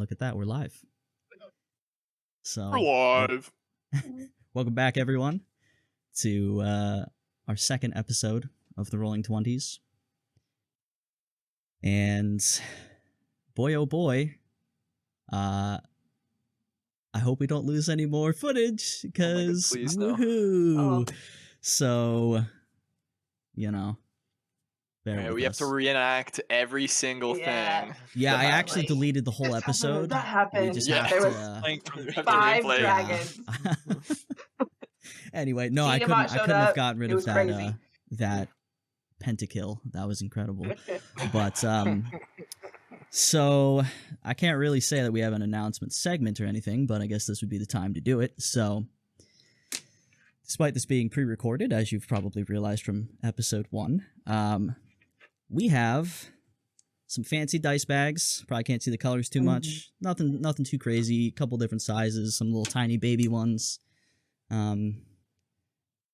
look at that. We're live. So We're live. Welcome back, everyone, to our second episode of the Rolling 20's. And boy, oh boy, I hope we don't lose any more footage, because woohoo! Oh. So, you know, we have to reenact every single thing. Yeah, I actually deleted the whole episode. That happened. We just there was 5 dragons. Anyway, no, I couldn't have gotten rid of that that pentakill. That was incredible. But so I can't really say that we have an announcement segment or anything, but I guess this would be the time to do it. So despite this being pre-recorded, as you've probably realized from episode 1, we have some fancy dice bags. Probably can't see the colors too much. Nothing too crazy. A couple different sizes. Some little tiny baby ones.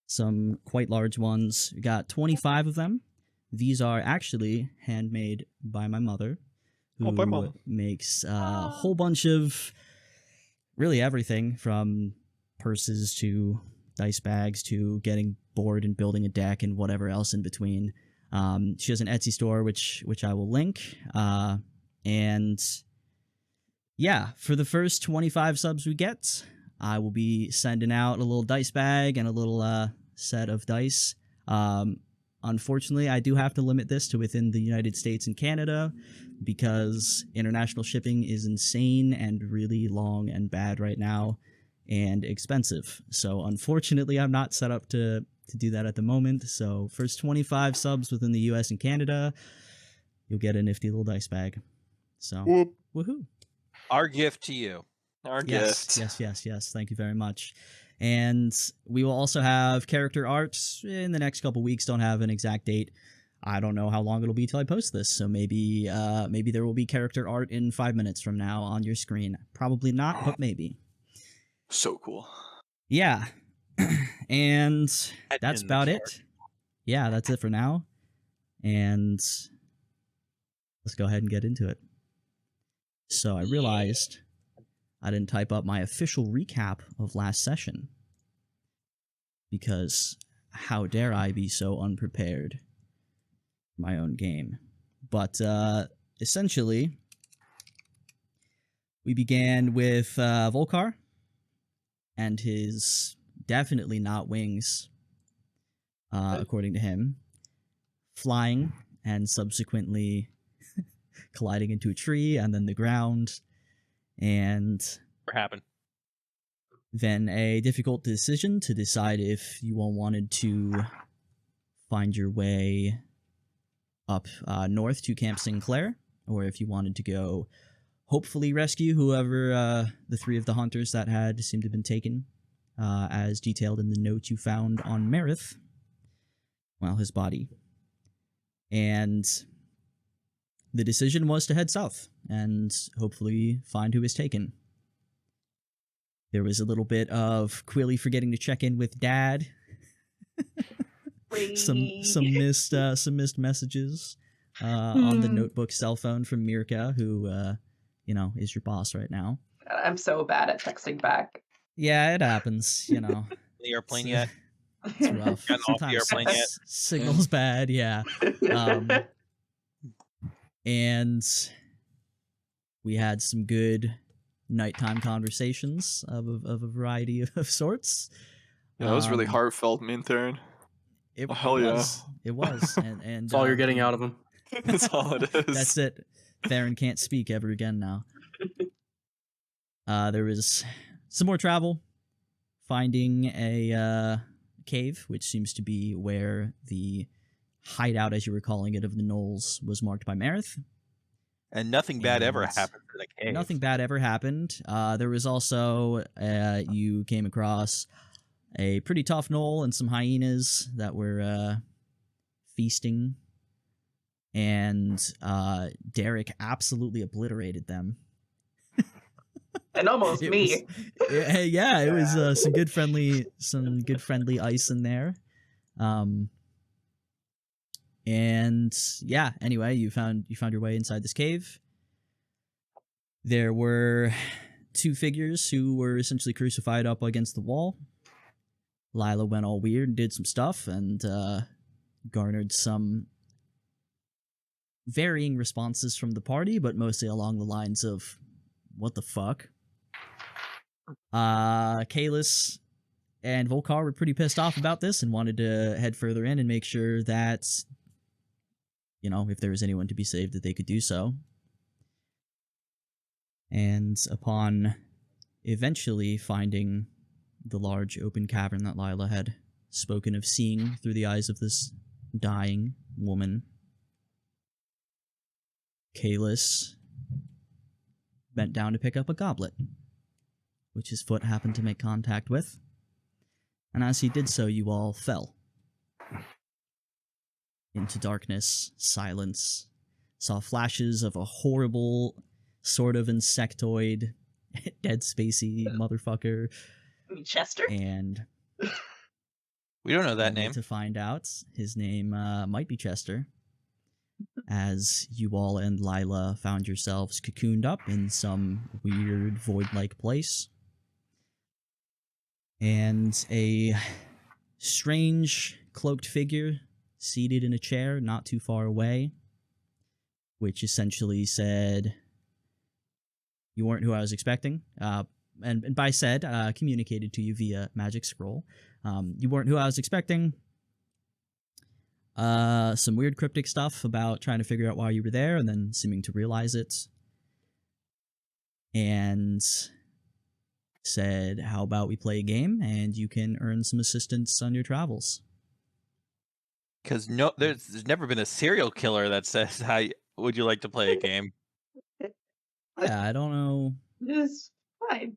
Some quite large ones. We got 25 of them. These are actually handmade by my mother, who makes a whole bunch of really everything from purses to dice bags to getting bored and building a deck and whatever else in between. She has an Etsy store, which I will link. And yeah, for the first 25 subs we get, I will be sending out a little dice bag and a little set of dice. Unfortunately, I do have to limit this to within the United States and Canada, because international shipping is insane and really long and bad right now and expensive. So unfortunately, I'm not set up to do that at the moment. So first 25 subs within the US and Canada, you'll get a nifty little dice bag. So woohoo. Our gift to you. Our gift. Yes. Thank you very much. And we will also have character art in the next couple weeks. Don't have an exact date. I don't know how long it'll be till I post this. So maybe there will be character art in 5 minutes from now on your screen. Probably not, but maybe. So cool. Yeah. And that's about it. Yeah, that's it for now. And let's go ahead and get into it. So I realized I didn't type up my official recap of last session, because how dare I be so unprepared for my own game. But essentially, we began with Volkar and his definitely not wings, according to him, flying and subsequently colliding into a tree and then the ground, and what happened? Then a difficult decision to decide if you all wanted to find your way up north to Camp Sinclair, or if you wanted to go hopefully rescue whoever the 3 of the hunters that had seemed to have been taken, as detailed in the note you found on Marith, well, his body. And the decision was to head south and hopefully find who was taken. There was a little bit of Quilly forgetting to check in with Dad. some missed messages on the notebook cell phone from Mirka, who is your boss right now. I'm so bad at texting back. Yeah, it happens, The airplane yet? It's rough. Sometimes signal's bad, yeah. And we had some good nighttime conversations of a variety of sorts. Yeah, that was really heartfelt, Minthern. It was. And that's all you're getting out of him. That's all it is. That's it. Theron can't speak ever again now. There was some more travel, finding a cave, which seems to be where the hideout, as you were calling it, of the Knolls was marked by Marith. And nothing bad ever happened for the cave. Nothing bad ever happened. There was also, you came across a pretty tough Gnoll and some hyenas that were feasting, and Derek absolutely obliterated them. And almost me. It was some good friendly ice in there. And yeah, anyway, you found your way inside this cave. There were two figures who were essentially crucified up against the wall. Lila went all weird and did some stuff and garnered some varying responses from the party, but mostly along the lines of, what the fuck? Kalis and Volkar were pretty pissed off about this and wanted to head further in and make sure that, you know, if there was anyone to be saved, that they could do so. And upon eventually finding the large open cavern that Lila had spoken of seeing through the eyes of this dying woman, Kalis bent down to pick up a goblet, which his foot happened to make contact with. And as he did so, you all fell into darkness, silence, saw flashes of a horrible sort of insectoid, dead spacey motherfucker. Chester? And we don't know that name. To find out, his name might be Chester, as you all and Lila found yourselves cocooned up in some weird void-like place. And a strange cloaked figure seated in a chair not too far away, which essentially said, "You weren't who I was expecting." And by said, communicated to you via magic scroll. You weren't who I was expecting. Some weird cryptic stuff about trying to figure out why you were there and then seeming to realize it. And said, how about we play a game and you can earn some assistance on your travels. Because there's never been a serial killer that says, "How would you like to play a game?" Yeah, I don't know. It's fine.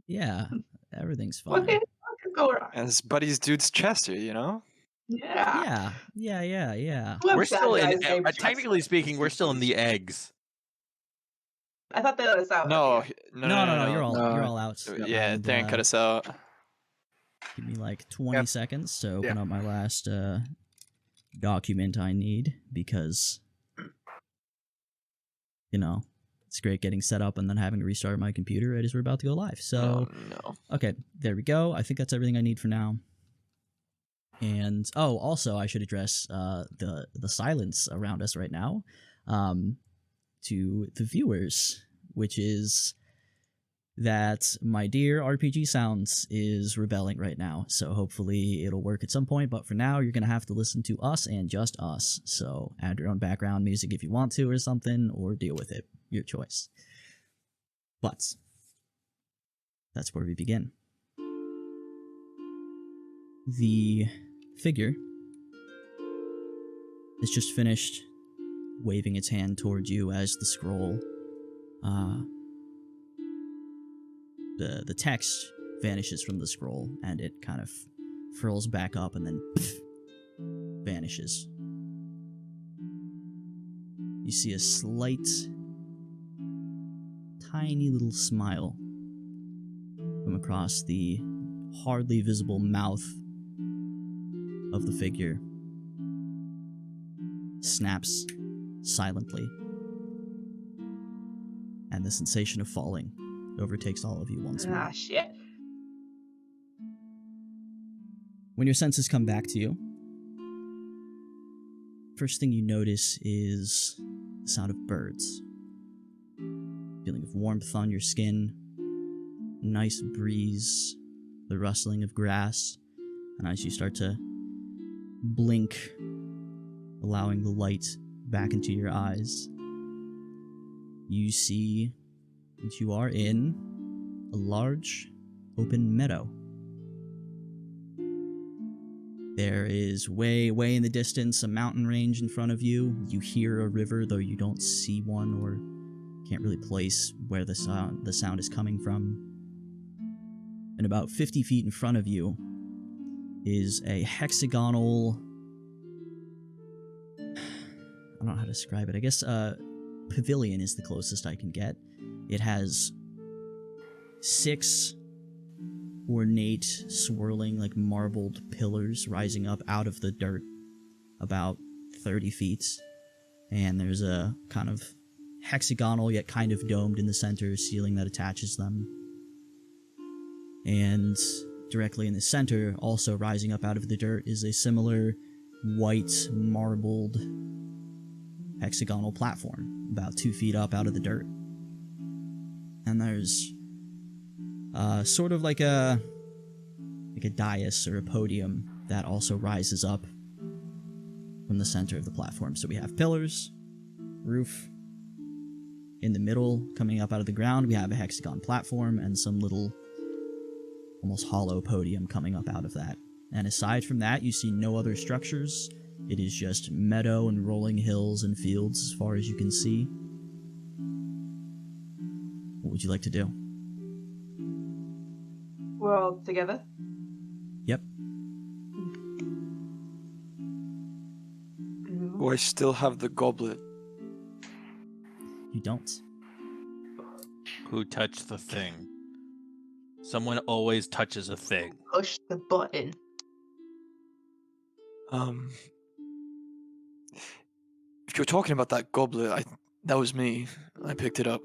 Yeah, everything's fine. Okay, what could go wrong? And his buddy's dude's Chester, you know? Yeah. Yeah. We're still in, technically speaking, we're still in the eggs. I thought that was out. No, you're all out. Yeah, and, Darren cut us out. Give me like 20 seconds to open up my last document I need, because, you know, it's great getting set up and then having to restart my computer right as we're about to go live. So, okay, there we go. I think that's everything I need for now. And, also I should address the silence around us right now to the viewers, which is that my dear RPG Sounds is rebelling right now, so hopefully it'll work at some point, but for now you're going to have to listen to us and just us, so add your own background music if you want to or something, or deal with it, your choice. But that's where we begin. The figure has just finished waving its hand towards you as the scroll, the text vanishes from the scroll, and it kind of furls back up and then vanishes. You see a slight, tiny little smile come across the hardly visible mouth of the figure. Snaps silently, and the sensation of falling overtakes all of you once more. Ah, shit. When your senses come back to you, first thing you notice is the sound of birds. Feeling of warmth on your skin, nice breeze, the rustling of grass, and as you start to blink, allowing the light back into your eyes, you see that you are in a large open meadow. There is way in the distance a mountain range in front of you. You hear a river, though you don't see one or can't really place where the sound is coming from. And about 50 feet in front of you is a hexagonal, I don't know how to describe it. I guess pavilion is the closest I can get. It has 6 ornate, swirling, like marbled pillars rising up out of the dirt about 30 feet. And there's a kind of hexagonal yet kind of domed in the center ceiling that attaches them. And directly in the center, also rising up out of the dirt, is a similar white marbled hexagonal platform, about 2 feet up out of the dirt. And there's sort of like a dais or a podium that also rises up from the center of the platform. So we have pillars, roof. In the middle, coming up out of the ground, we have a hexagon platform and some little, almost hollow podium coming up out of that. And aside from that, you see no other structures. It is just meadow and rolling hills and fields as far as you can see. What would you like to do? We're all together? Yep. Do I still have the goblet? You don't. Who touched the thing? Someone always touches a thing. Push the button. If you're talking about that goblet, that was me. I picked it up.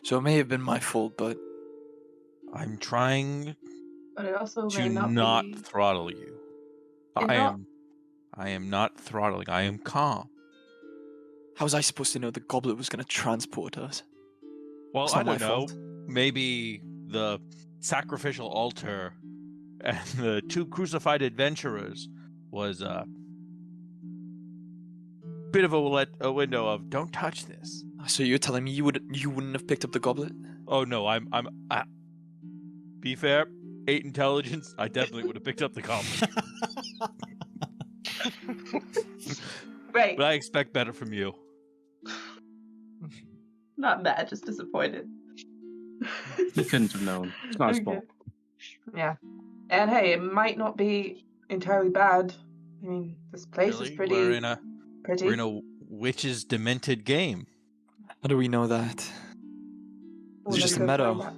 So it may have been my fault, but I'm trying But it also to may not be... throttle you. I am not throttling. I am calm. how was I supposed to know the goblet was going to transport us? Well, It's I not my don't know. fault. Maybe the sacrificial altar and the 2 crucified adventurers was a bit of a window of don't touch this. So you're telling me you wouldn't have picked up the goblet? Oh no, be fair, 8 intelligence, I definitely would have picked up the goblet. Right. But I expect better from you. Not mad, just disappointed. You couldn't have known. It's not his fault. Yeah. And hey, it might not be entirely bad. I mean, this place is Really? pretty... We're in a witch's demented game. How do we know that? Well, It's just a let's go meadow. find out.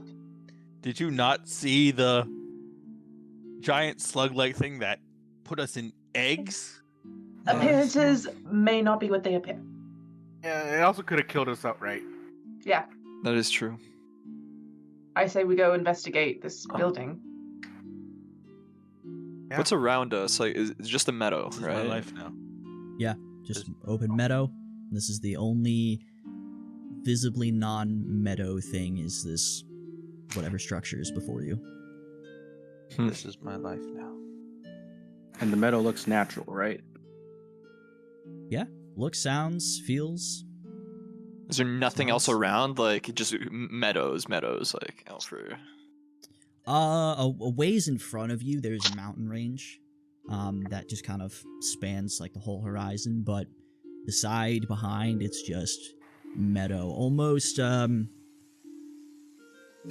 Did you not see the giant slug-like thing that put us in eggs? Appearances may not be what they appear. Yeah, it also could have killed us outright. Yeah. That is true. I say we go investigate this building. Yeah. What's around us? Like, it's just a meadow, This is right? my life now. Yeah, just open meadow. This is the only visibly non-meadow thing, is this whatever structure is before you. This is my life now. And the meadow looks natural, right? Yeah, looks, sounds, feels. Is there nothing else Smells. around? Like, just meadows, like, for... A ways in front of you, there's a mountain range that just kind of spans like the whole horizon, but the side behind, it's just meadow, almost kind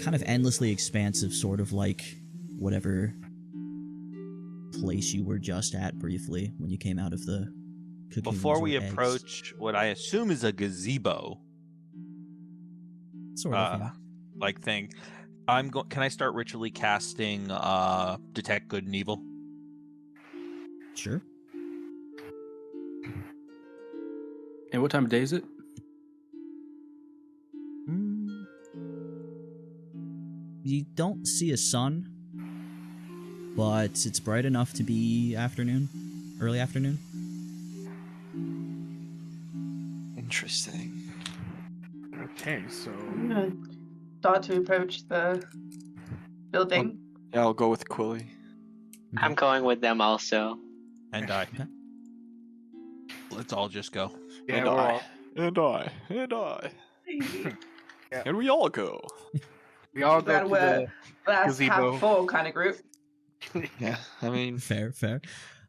of endlessly expansive, sort of like whatever place you were just at briefly when you came out of the cocoons Before we or eggs. approach what I assume is a gazebo Sort of, yeah. like thing, can I start ritually casting detect good and evil? Sure. And what time of day is it? You don't see a sun, but it's bright enough to be afternoon, early afternoon. Interesting. Okay, so I'm gonna start to approach the building. Yeah, I'll go with Quilly. I'm going with them also. And I. Okay. Let's all just go. yeah, and we're I. all, And I. And I. Yeah. And we all go. we all go Glad to we're last gazebo. half full kind of group. Yeah, I mean... Fair.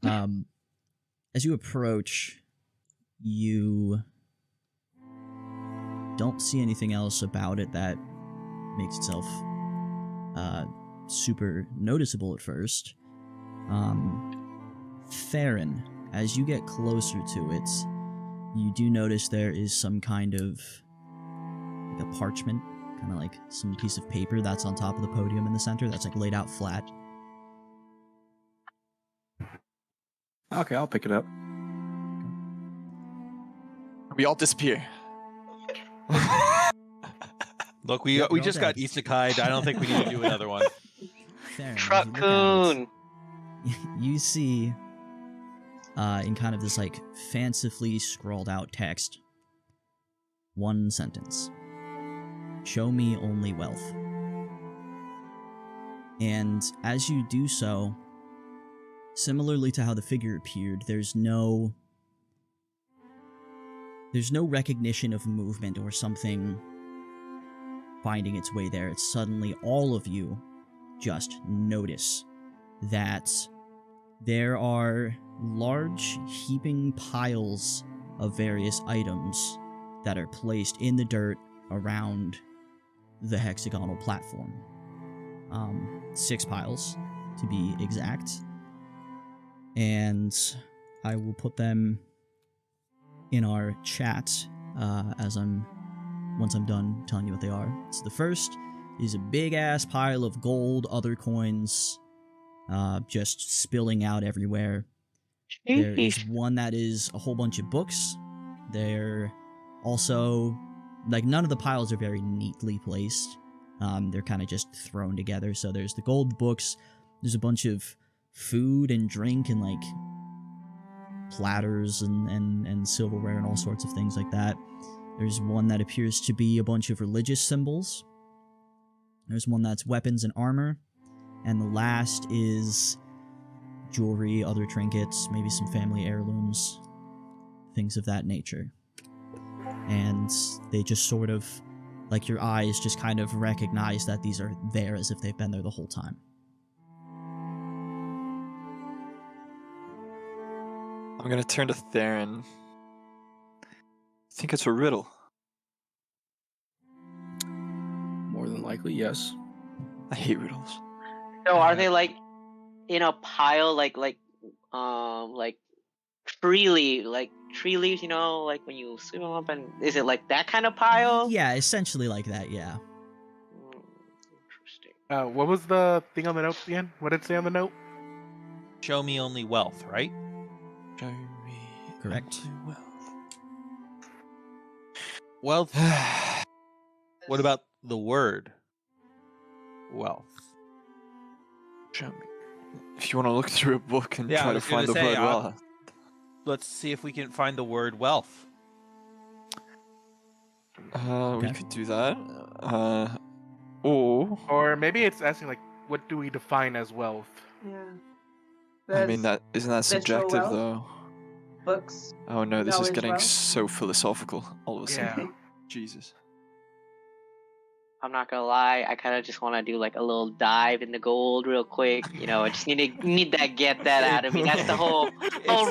As you approach, you don't see anything else about it that makes itself super noticeable at first. Theron, as you get closer to it, you do notice there is some kind of like a parchment, kind of like some piece of paper that's on top of the podium in the center that's like laid out flat. Okay, I'll pick it up. We all disappear. Look, we just got isekai'd. I don't think we need to do another one. Theron, as you look at Truck-coon. it, you see in kind of this like fancifully scrawled out text, one sentence: show me only wealth. And as you do so, similarly to how the figure appeared, there's no recognition of movement or something finding its way there. It's suddenly all of you just notice that there are large heaping piles of various items that are placed in the dirt around the hexagonal platform. 6 piles, to be exact. And I will put them in our chat once I'm done telling you what they are. So the first is a big-ass pile of gold, other coins, just spilling out everywhere. There is one that is a whole bunch of books. They're also, like, none of the piles are very neatly placed. They're kind of just thrown together. So there's the gold books, there's a bunch of food and drink and, like, platters and silverware and all sorts of things like that. There's one that appears to be a bunch of religious symbols. There's one that's weapons and armor. And the last is jewelry, other trinkets, maybe some family heirlooms, things of that nature. And they just sort of, like, your eyes just kind of recognize that these are there as if they've been there the whole time. I'm gonna turn to Theron. I think it's a riddle. More than likely, yes. I hate riddles. So are they like in a pile, like tree leaves, you know, like when you sweep them up, and is it like that kind of pile? Yeah, essentially like that, yeah. Interesting. What was the thing on the note again? What did it say on the note? Show me only wealth, right? Show me Correct. only Wealth. wealth. What about the word wealth? Show me. If you want to look through a book and Yeah, I try to was gonna find the say, word wealth. Let's see if we can find the word wealth. We Okay. could do that. Or Or maybe it's asking, like, what do we define as wealth? Yeah. I mean, that isn't that literal subjective wealth, though. Books. Oh no, this is knowledge getting wealth. so philosophical all of a sudden. Yeah. Jesus. I'm not gonna lie, I kind of just want to do like a little dive in the gold real quick. You know, I just need that get that out of me. That's the whole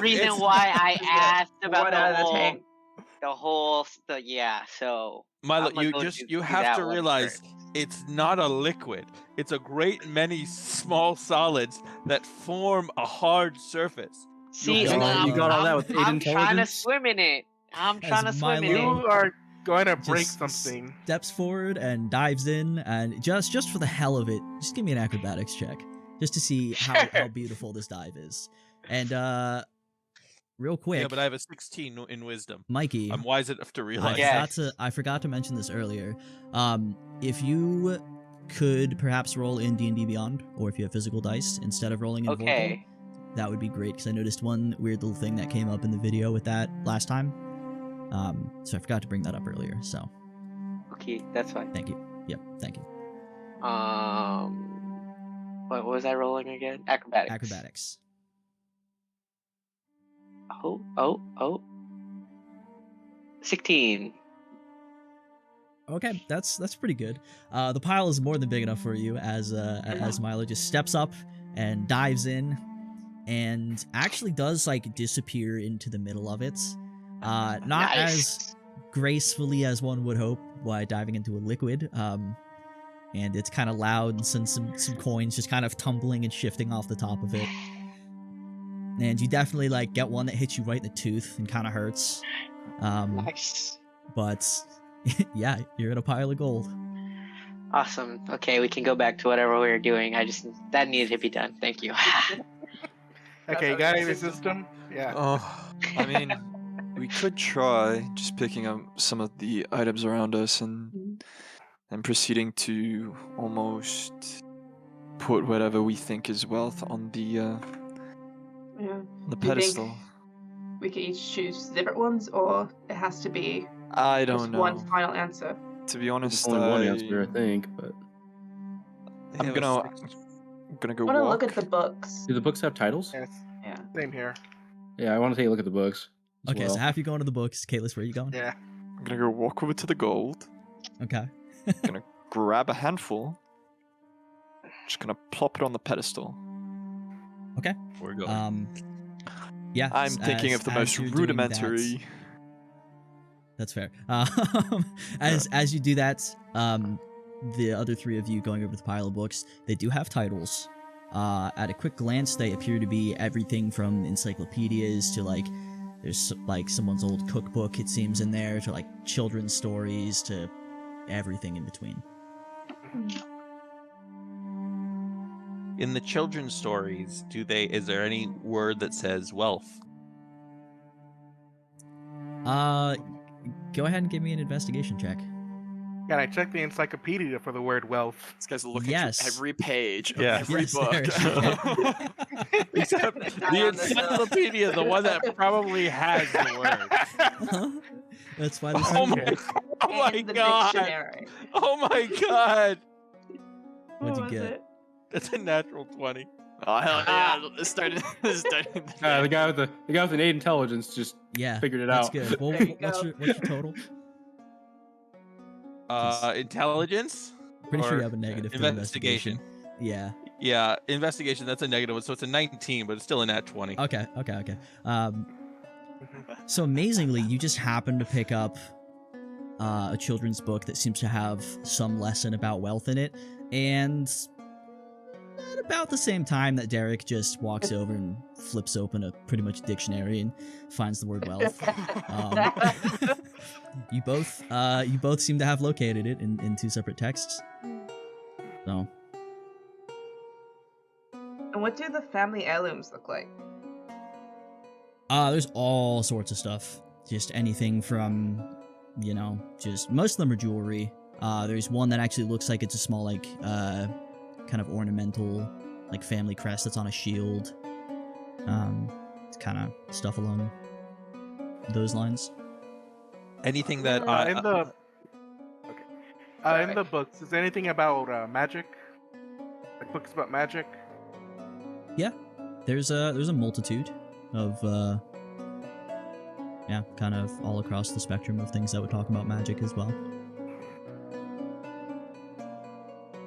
reason why I asked about One out of the tank. yeah. So Milo, I'm gonna you go just do you have that to one realize first. it's not a liquid. It's a great many small solids that form a hard surface. See, got all- you got all that with 8 I'm trying to intelligence? swim in it. I'm trying to swim in Milo- it. You are going to break Just something. steps forward and dives in, and just for the hell of it, just give me an acrobatics check, just to see how beautiful this dive is. And real quick, Yeah, but I have a 16 in wisdom. Mikey, I'm wise enough to realize. Yeah. I forgot to mention this earlier. If you could perhaps roll in D&D Beyond, or if you have physical dice instead of rolling in Vorpal, Okay. that would be great, because I noticed one weird little thing that came up in the video with that last time. So I forgot to bring that up earlier, so Okay, that's fine. thank you. Yep, thank you. What was I rolling again? Acrobatics. Acrobatics. Oh. 16. Okay, that's pretty good. The pile is more than big enough for you as Milo just steps up and dives in, and actually does like disappear into the middle of it. Not Nice. as gracefully as one would hope by diving into a liquid. And it's kind of loud and sends some coins just kind of tumbling and shifting off the top of it. And you definitely like get one that hits you right in the tooth and kind of hurts. Nice. But yeah, you're in a pile of gold. Awesome. Okay, we can go back to whatever we were doing. That needed to be done. Thank you. Okay, you got it in your system? Yeah. Oh, I mean, We could try just picking up some of the items around us and proceeding to almost put whatever we think is wealth on the pedestal. We could each choose different ones, or it has to be I just don't know. one final answer. To be honest, There's only one answer, I think, but I'm gonna go I want to walk. look at the books. do the books have titles? Yes. Yeah. Same here. Yeah, I want to take a look at the books. as Okay, well. so half you going to the books. Kaitlyn, where are you going? Yeah. I'm gonna go walk over to the gold. Okay. Gonna grab a handful. Just gonna plop it on the pedestal. Okay. We're going. Yeah. I'm thinking of the most you're doing rudimentary. That's fair. As you do that, the other three of you going over the pile of books, they do have titles. At a quick glance, they appear to be everything from encyclopedias to like, there's like someone's old cookbook, it seems, in there, to like children's stories, to everything in between. In the children's stories, is there any word that says wealth? Go ahead and give me an investigation check. Can I check the encyclopedia for the word wealth? This guy's looking Yes. through every page of Yes. every Yes, book. Except the encyclopedia, the one that probably has the word. That's why this Oh my, oh my And the god! dictionary. Oh my god! What'd you What was get? it? That's a natural 20. Oh hell yeah! It's starting. The guy with an 8 intelligence just Yeah, figured it that's out. good. Well, There you what's go. your total? Intelligence? Pretty sure Or you have a negative for investigation. Yeah. Yeah, investigation, that's a negative one, so it's a 19, but it's still a nat 20. Okay. So amazingly, you just happen to pick up a children's book that seems to have some lesson about wealth in it, and at about the same time that Derek just walks over and flips open a pretty much dictionary and finds the word wealth. You both seem to have located it in two separate texts. So And what do the family heirlooms look like? there's all sorts of stuff. Just anything from, just most of them are jewelry. There's one that actually looks like it's a small, like, kind of ornamental, like, family crest that's on a shield. It's kind of stuff along those lines. Anything that in the books, is there anything about magic? Like books about magic? Yeah, there's a multitude of kind of all across the spectrum of things that would talk about magic as well.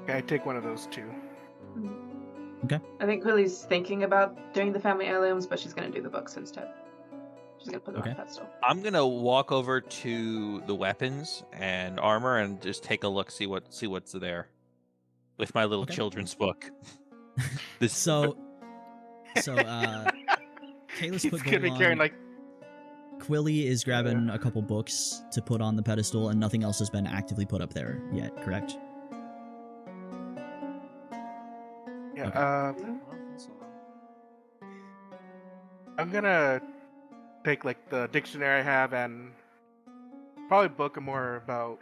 Okay, I take one of those too. Okay. I think Quilly's thinking about doing the family heirlooms, but she's going to do the books instead. She's going to put them on a pedestal. I'm gonna walk over to the weapons and armor and just take a look, see what's there, with my little children's book. So Kayla's put gold on. Carrying, like, Quilly is grabbing a couple books to put on the pedestal, and nothing else has been actively put up there yet, correct? yeah. I'm gonna take like the dictionary I have and probably book about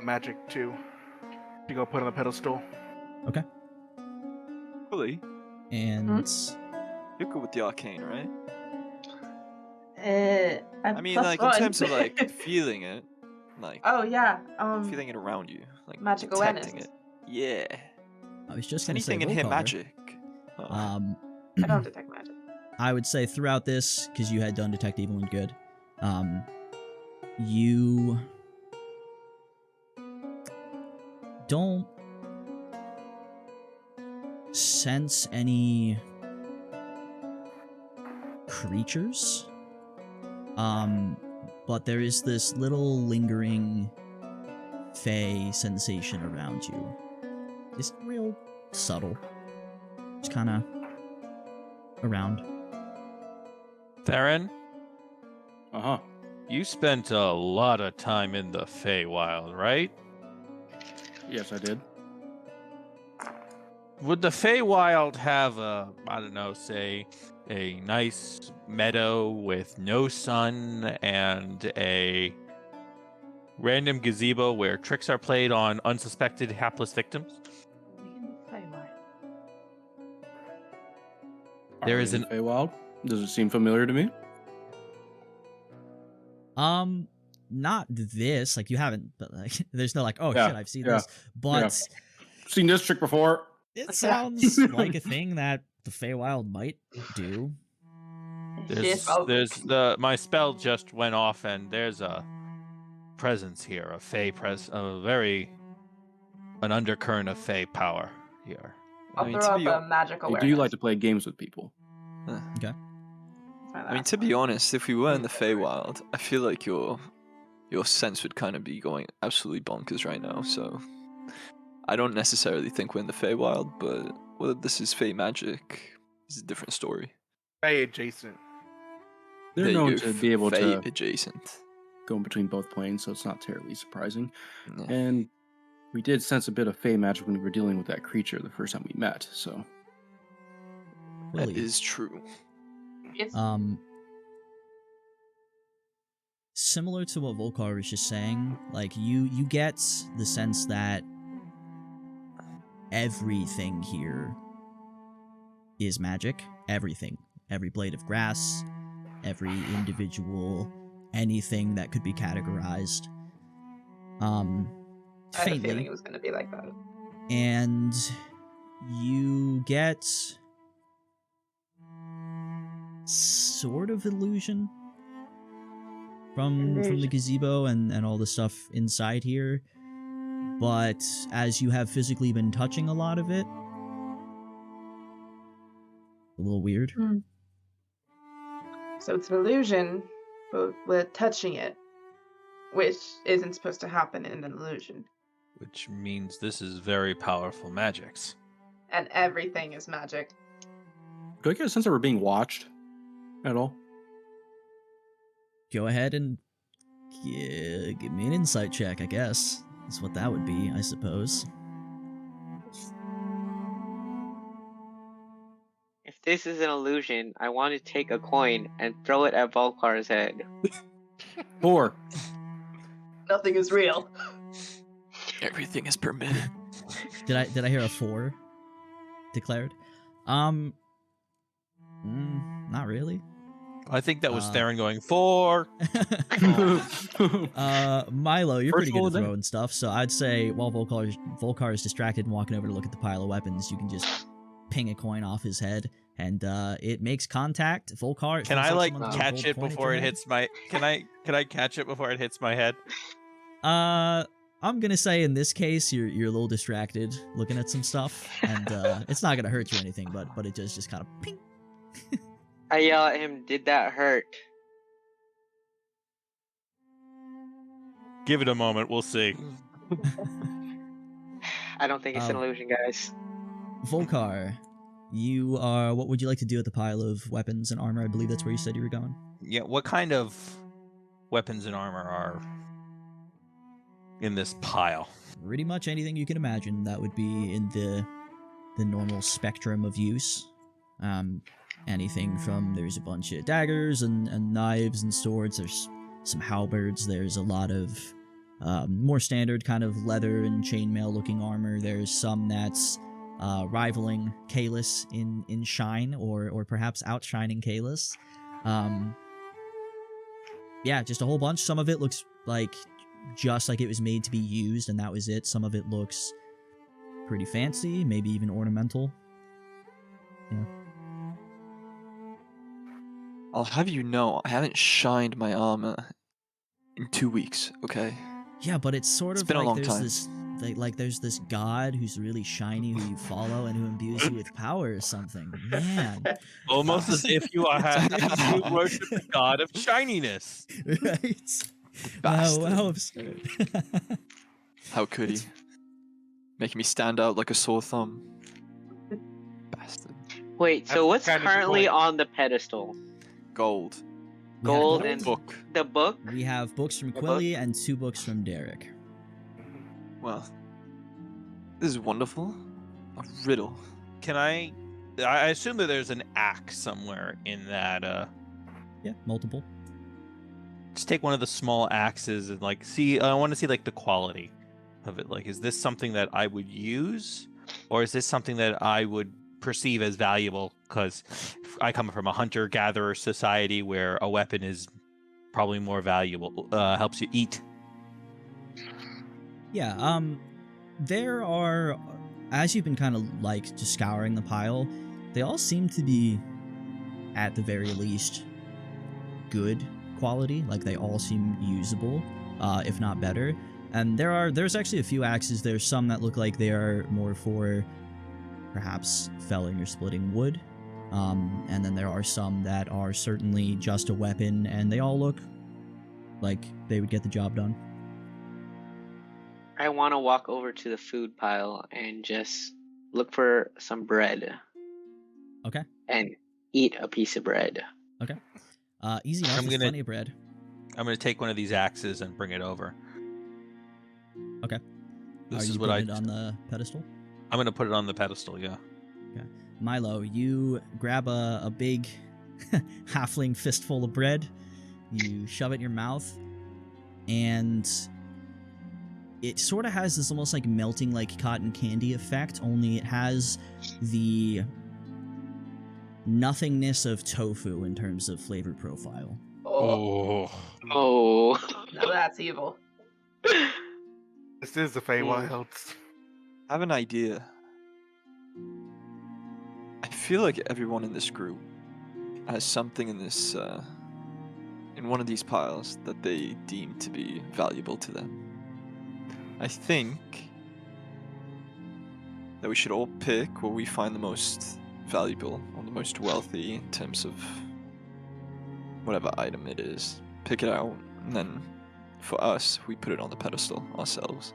magic too. To go put on the pedestal. Okay. Really? And You're good with the arcane, right? I mean, like in terms of like feeling it, like oh yeah, feeling it around you, like magic detecting awareness. it. Yeah. I was just Is gonna say anything in here willpower. magic? Oh. I don't detect magic. I would say throughout this, because you had done Detect Evil and Good, you don't sense any creatures, but there is this little lingering fey sensation around you. It's real subtle. It's kind of around. Theron, Uh-huh. you spent a lot of time in the Feywild, right? Yes, I did. Would the Feywild have say a nice meadow with no sun and a random gazebo where tricks are played on unsuspected hapless victims. There is an Feywild. Does it seem familiar to me? Not this. Like you haven't, but like there's no like, oh Yeah, shit, I've seen yeah, this. But Seen this trick before. it sounds like a thing that the Feywild might do. My spell just went off, and there's a presence here, a Fey an undercurrent of Fey power here. I'll throw up a magic Hey, awareness. do you like to play games with people? Okay. I mean, to be honest, if we were in the Feywild, I feel like your sense would kind of be going absolutely bonkers right now. So I don't necessarily think we're in the Feywild, but whether this is Fey magic is a different story. Fey adjacent. They're There you known go, to be able Fey to adjacent. go in between both planes, so it's not terribly surprising. Yeah. And we did sense a bit of Fey magic when we were dealing with that creature the first time we met, so... That Really? is true. It's Similar to what Volkar was just saying, like you get the sense that everything here is magic. Everything. Every blade of grass, every individual, anything that could be categorized. I had a feeling Faintly. it was going to be like that. And you get sort of illusion from the gazebo and all the stuff inside here, but as you have physically been touching a lot of it, a little weird. So it's an illusion, but we're touching it, which isn't supposed to happen in an illusion. Which means this is very powerful magics. And everything is magic. Do I get a sense that we're being watched at all? Go ahead and give me an insight check, I guess. That's what that would be, I suppose. If this is an illusion, I want to take a coin and throw it at Volkar's head. 4. Nothing is real. Everything is permitted. Did I hear a 4 declared? Not really. I think that was Theron going 4. Milo, you're First pretty good roll at of the day. throwing stuff, so I'd say while Volkar is distracted and walking over to look at the pile of weapons, you can just ping a coin off his head, and it makes contact. Volkar, it Can feels I like like someone threw a catch gold it coin at before your it head. hits my? Can I catch it before it hits my head? I'm gonna say in this case you're a little distracted looking at some stuff, and it's not gonna hurt you or anything, but it does just kind of ping. I yell at him, "Did that hurt?" Give it a moment. We'll see. I don't think it's an illusion, guys. Volkar, you are. What would you like to do at the pile of weapons and armor? I believe that's where you said you were going. Yeah. What kind of weapons and armor are in this pile? Pretty much anything you can imagine that would be in the normal spectrum of use. Anything from there's a bunch of daggers and knives and swords. There's some halberds. There's a lot of more standard kind of leather and chainmail looking armor. There's some that's rivaling Kalis in shine or perhaps outshining Kalis. Yeah, just a whole bunch. Some of it looks like just like it was made to be used and that was it. Some of it looks pretty fancy, maybe even ornamental. Yeah. I'll have you know, I haven't shined my armor in 2 weeks, okay? Yeah, but it's sort It's of been a like long there's time. this like there's this god who's really shiny who you follow and who imbues you with power or something. Man. Almost as if you worship the god of shininess. Right? Bastard. How absurd. How could he? Making me stand out like a sore thumb. Bastard. Wait, so That's what's kind of currently disappointing. on the pedestal? Gold. We have Gold gold. and Book. the book? We have books from A book? Quilly and 2 books from Derek. Well, this is wonderful. A riddle. Can I I assume that there's an axe somewhere in that. Yeah, multiple. Just take one of the small axes and like see. I want to see like the quality of it. Like, is this something that I would use, or is this something that I would perceive as valuable? Because I come from a hunter-gatherer society where a weapon is probably more valuable. Helps you eat. Yeah. There are, as you've been kind of like just scouring the pile, they all seem to be, at the very least, good quality. Like they all seem usable, if not better. And there's actually a few axes. There's some that look like they are more for perhaps felling or splitting wood. And then there are some that are certainly just a weapon, and they all look like they would get the job done. I want to walk over to the food pile and just look for some bread. Okay. And eat a piece of bread. Okay. Easy enough. There's plenty of bread. I'm gonna take one of these axes and bring it over. Okay. This Are is you what putting it on the pedestal? I'm gonna put it on the pedestal. Yeah. Okay. Milo, you grab a big halfling fistful of bread. You shove it in your mouth, and it sort of has this almost like melting like cotton candy effect, only it has the nothingness of tofu in terms of flavor profile. Oh, now that's evil. This is the Feywilds. I have an idea. I feel like everyone in this group has something in this, in one of these piles that they deem to be valuable to them. I think that we should all pick what we find the most valuable or the most wealthy in terms of whatever item it is. Pick it out, and then for us, we put it on the pedestal ourselves.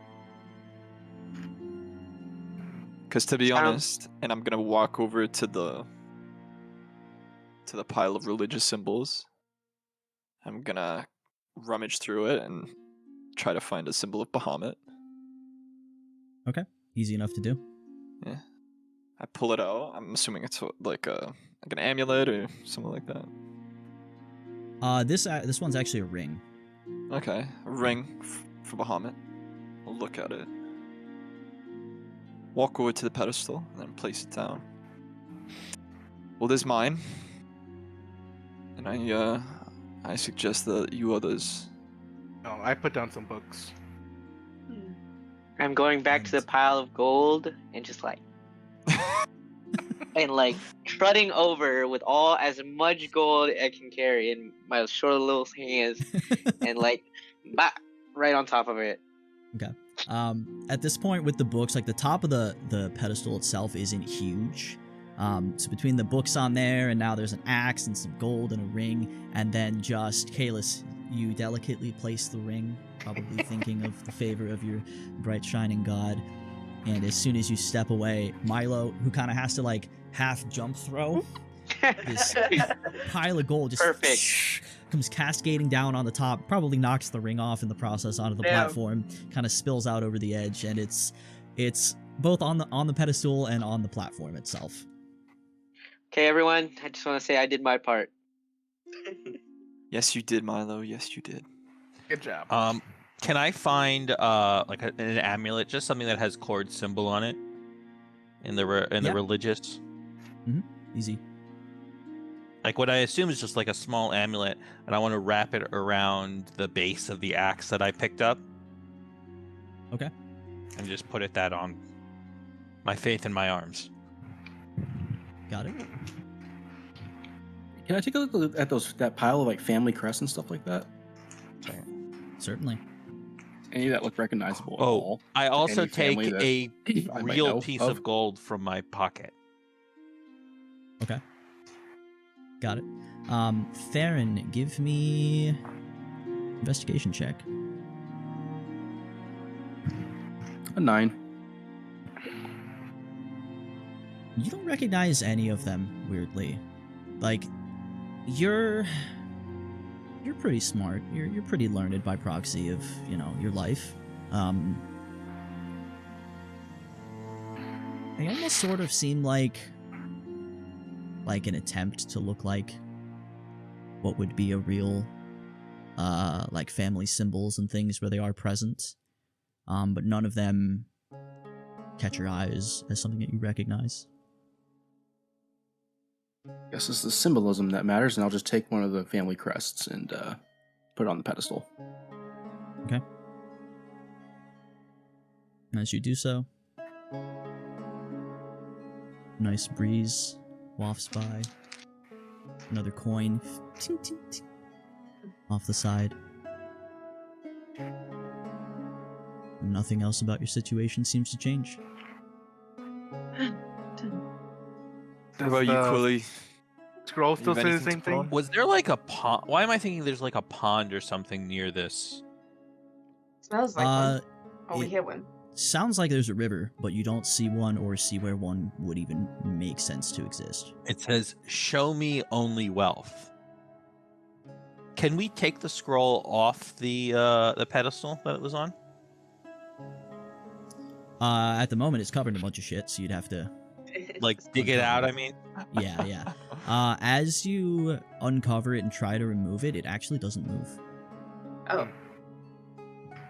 Because to be honest, and I'm gonna walk over to the pile of religious symbols. I'm gonna rummage through it and try to find a symbol of Bahamut. Okay. Easy enough to do. Yeah. I pull it out. I'm assuming it's like an amulet or something like that. This one's actually a ring. Okay, a ring for Bahamut. I'll look at it. Walk over to the pedestal and then place it down. Well, there's mine. And I suggest that you others. No, I put down some books. I'm going back to the pile of gold and just like and like trotting over with as much gold I can carry in my short little hands and like right on top of it. Okay. At this point with the books, like the top of the pedestal itself isn't huge. So between the books on there and now there's an axe and some gold and a ring, and then just Kalis, you delicately place the ring, probably thinking of the favor of your bright shining god. And as soon as you step away, Milo, who kind of has to like half jump throw, this pile of gold just comes cascading down on the top, probably knocks the ring off in the process onto the platform, kind of spills out over the edge, and it's both on the pedestal and on the platform itself. Okay, everyone, I just want to say I did my part. Yes, you did, Milo. Yes, you did. Good job. Can I find like an amulet, just something that has cord symbol on it, in the religious? Mm-hmm. Easy. Like what I assume is just like a small amulet, and I want to wrap it around the base of the axe that I picked up. Okay. And just put that on my faith in my arms. Got it. Can I take a look at that pile of like family crests and stuff like that? Certainly. Any that look recognizable at Oh, all? I also Any take family that a I might real know piece of? of gold from my pocket. Okay. Got it. Theron, give me investigation check. A 9. You don't recognize any of them, weirdly. Like, you're pretty smart. You're pretty learned by proxy of, your life. They almost sort of seem like like an attempt to look like what would be a real like family symbols and things where they are present, but none of them catch your eyes as something that you recognize. Guess it's the symbolism that matters, and I'll just take one of the family crests and put it on the pedestal. Okay. As you do so, nice breeze wafts by. Another coin ting, ting, ting, off the side. Nothing else about your situation seems to change. What about you, Quilly? Scroll still You have say the anything same to put on? thing? Was there like a pond? Why am I thinking there's like a pond or something near this? Smells like one. Oh, we it- hit one. Sounds like there's a river, but you don't see one or see where one would even make sense to exist. It says, "Show me only wealth." Can we take the scroll off the pedestal that it was on? At the moment, it's covered in a bunch of shit, so you'd have to. Like dig it out? I mean, Yeah. As you uncover it and try to remove it, it actually doesn't move. Oh,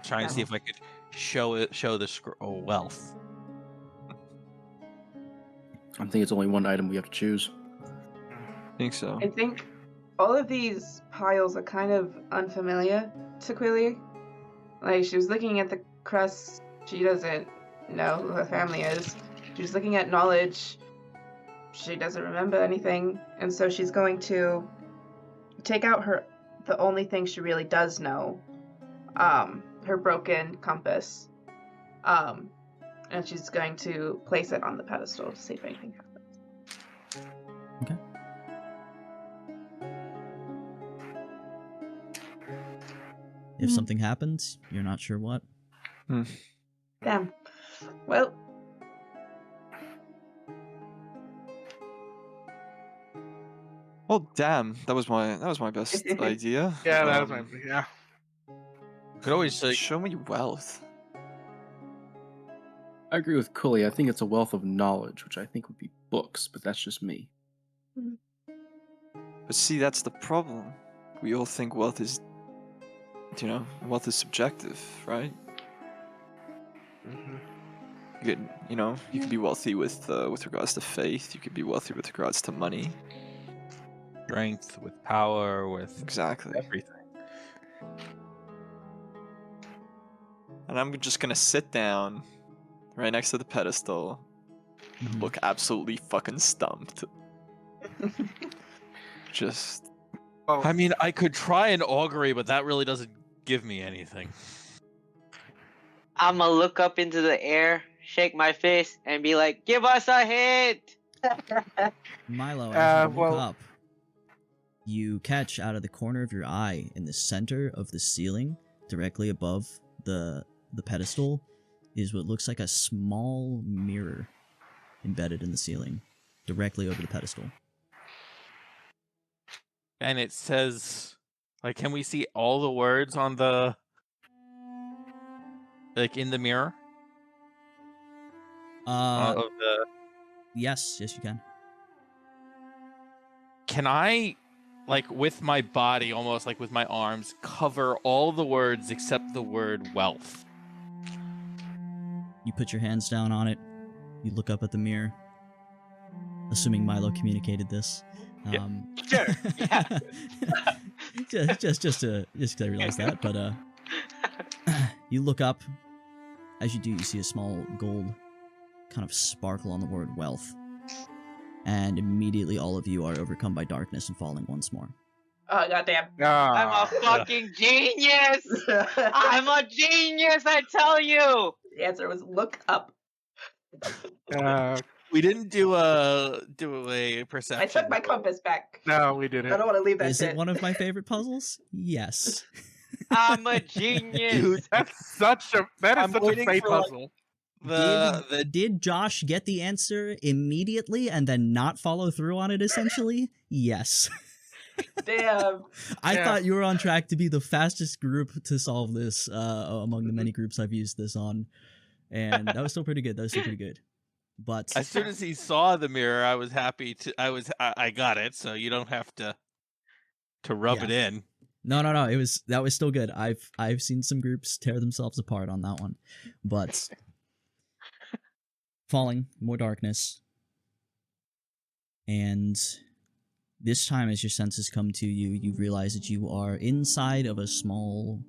trying to see if I could show the scroll wealth. I think it's only one item we have to choose. I think so. I think all of these piles are kind of unfamiliar to Quilly. Like, she was looking at the crust. She doesn't know who her family is. She's looking at knowledge. She doesn't remember anything. And so she's going to take out the only thing she really does know, her broken compass. And she's going to place it on the pedestal to see if anything happens. Okay. If something happens, you're not sure what. Damn. Well, Well, damn, that was my best idea. Yeah, that was my yeah. Could always like, Show me wealth. I agree with Cully. I think it's a wealth of knowledge, which I think would be books, but that's just me. But see, that's the problem. We all think wealth is, wealth is subjective, right? You could be wealthy with regards to faith. You could be wealthy with regards to money. strength, with power, with Exactly. everything. And I'm just gonna sit down right next to the pedestal and look absolutely fucking stumped. Just Oh, I mean, I could try an augury, but that really doesn't give me anything. I'ma look up into the air, shake my fist, and be like, "Give us a hint!" Milo, as you look well- up, you catch out of the corner of your eye in the center of the ceiling, directly above the pedestal, is what looks like a small mirror embedded in the ceiling, directly over the pedestal. And it says, like, can we see all the words on the, like, in the mirror? Of the... Yes, you can. Can I, like, with my body, almost like with my arms, cover all the words except the word wealth? You put your hands down on it. You look up at the mirror. Assuming Milo communicated this. Yeah. Sure, yeah. just because I realized that, but you look up. As you do, you see a small gold kind of sparkle on the word wealth, and immediately all of you are overcome by darkness and falling once more. oh goddamn. I'm a fucking genius! I'm a genius, I tell you! The answer was look up. We didn't do a perception. I took my compass back. No, we I didn't. don't want to leave that Is shit. it one of my favorite puzzles? Yes. I'm a genius! Dude, That is such a I'm waiting fake for, like, puzzle. Did Josh get the answer immediately and then not follow through on it, essentially? Yes. Damn. I Yeah. thought you were on track to be the fastest group to solve this among the many groups I've used this on. And that was still pretty good. But As soon as he saw the mirror, I was happy to. I got it, so you don't have to rub it in. No. That was still good. I've seen some groups tear themselves apart on that one, but falling, more darkness, and this time, as your senses come to you, you realize that you are inside of a small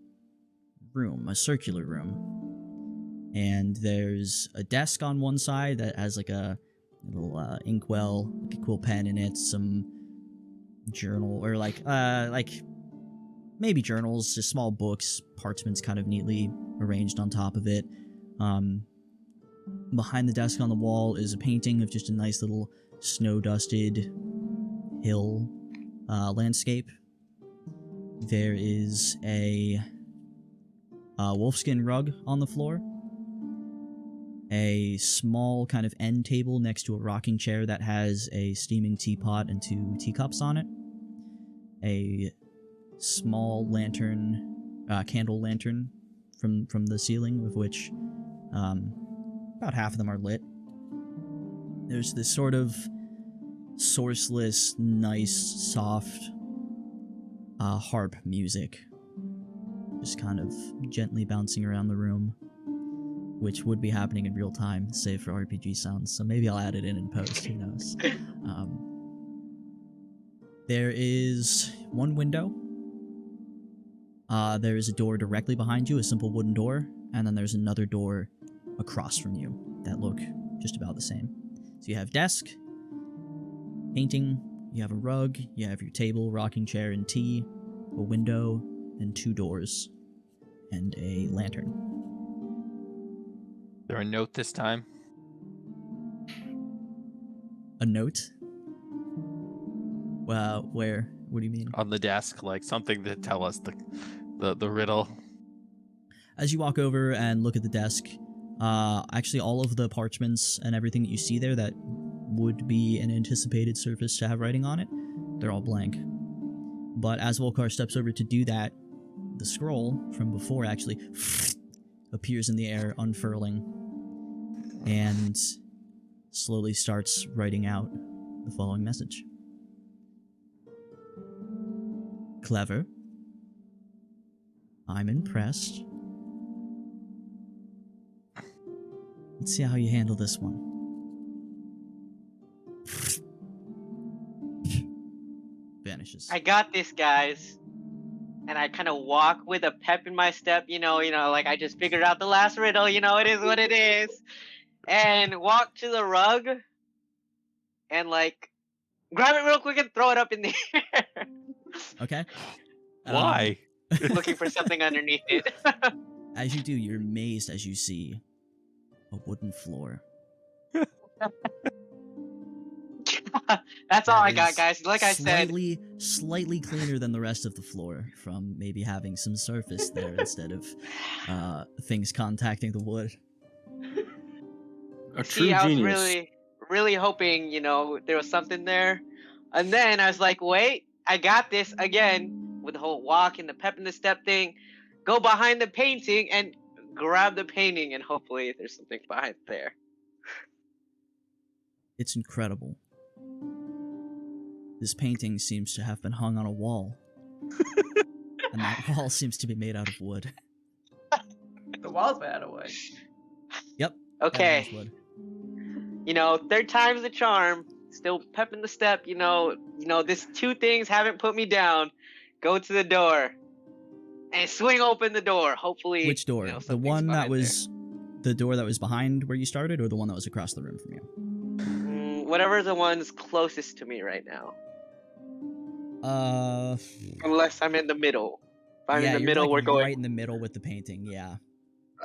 room, a circular room, and there's a desk on one side that has like a little inkwell, like a quill pen in it, some journal or like maybe journals, just small books, parchments kind of neatly arranged on top of it. Behind the desk on the wall is a painting of just a nice little snow-dusted hill landscape. There is a wolfskin rug on the floor, a small kind of end table next to a rocking chair that has a steaming teapot and 2 teacups on it, a small lantern, candle lantern from the ceiling, of which about half of them are lit. There's this sort of sourceless, nice, soft harp music just kind of gently bouncing around the room, which would be happening in real time, save for RPG sounds, so maybe I'll add it in post, who knows. There is one window. There is a door directly behind you, a simple wooden door, and then there's another door across from you that look just about the same. So you have desk, painting, you have a rug, you have your table, rocking chair, and tea, a window, and 2 doors, and a lantern. Is there a note this time? A note? Well, where? What do you mean? On the desk, like something to tell us the riddle. As you walk over and look at the desk, actually all of the parchments and everything that you see there that would be an anticipated surface to have writing on it, they're all blank. But as Volkar steps over to do that, the scroll from before actually appears in the air, unfurling, and slowly starts writing out the following message. Clever. I'm impressed. Let's see how you handle this one. Vanishes. I got this, guys. And I kind of walk with a pep in my step, you know, like I just figured out the last riddle, it is what it is. And walk to the rug and like grab it real quick and throw it up in the air. Okay. Why? Looking for something underneath it. As you do, you're amazed as you see a wooden floor. That's all I got, guys. Like I said, slightly cleaner than the rest of the floor from maybe having some surface there instead of things contacting the wood. A true I was genius. really hoping, there was something there. And then I was like, wait, I got this again with the whole walk and the pep in the step thing. Go behind the painting and grab the painting, and hopefully there's something behind there. It's incredible. This painting seems to have been hung on a wall. And that wall seems to be made out of wood. The wall's made out of wood. Yep. Okay. Wood. Third time's the charm. Still pep in the step, this 2 things haven't put me down. Go to the door. And swing open the door. Hopefully. Which door? The one that was the door that was behind where you started, or the one that was across the room from you? Whatever the one's closest to me right now. Unless I'm in the middle. If I'm in the middle, we're going right in the middle with the painting. Yeah.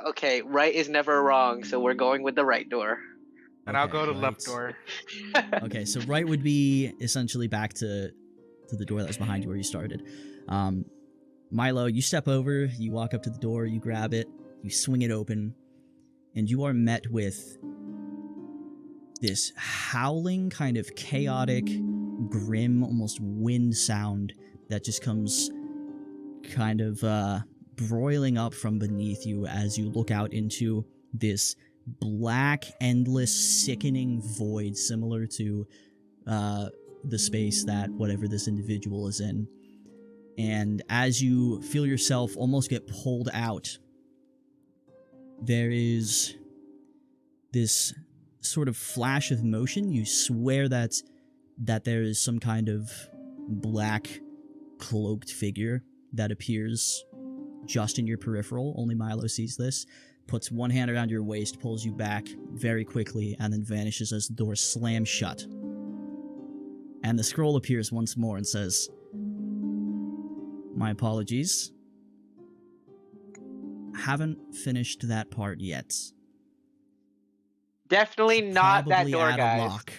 Okay, right is never wrong, so we're going with the right door. And I'll go to left door. Okay, so right would be essentially back to the door that was behind you where you started. Milo, you step over, you walk up to the door, you grab it, you swing it open, and you are met with this howling, kind of chaotic, grim, almost wind sound that just comes kind of broiling up from beneath you as you look out into this black, endless, sickening void similar to the space that whatever this individual is in. And as you feel yourself almost get pulled out, there is this sort of flash of motion. You swear that there is some kind of black cloaked figure that appears just in your peripheral. Only Milo sees this. Puts one hand around your waist, pulls you back very quickly, and then vanishes as the door slams shut. And the scroll appears once more and says, "My apologies. Haven't finished that part yet." Definitely not that Probably door, add guys. a lock.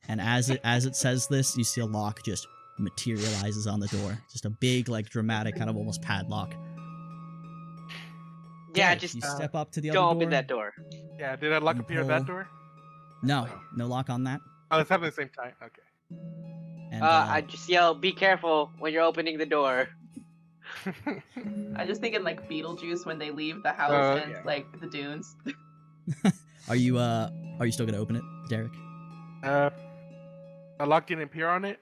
And as it says this, you see a lock just materializes on the door. Just a big, like, dramatic kind of almost padlock. Yeah, Derek, just you step up to the other don't door. open that door. Yeah, did a lock You appear at that pull- door? No lock on that. Oh, let's have it at the same time. Okay. And I just yell, "Be careful when you're opening the door." I just thinking like Beetlejuice when they leave the house Oh, and yeah. like the dunes. are you still gonna open it, Derek? A lock didn't appear on it?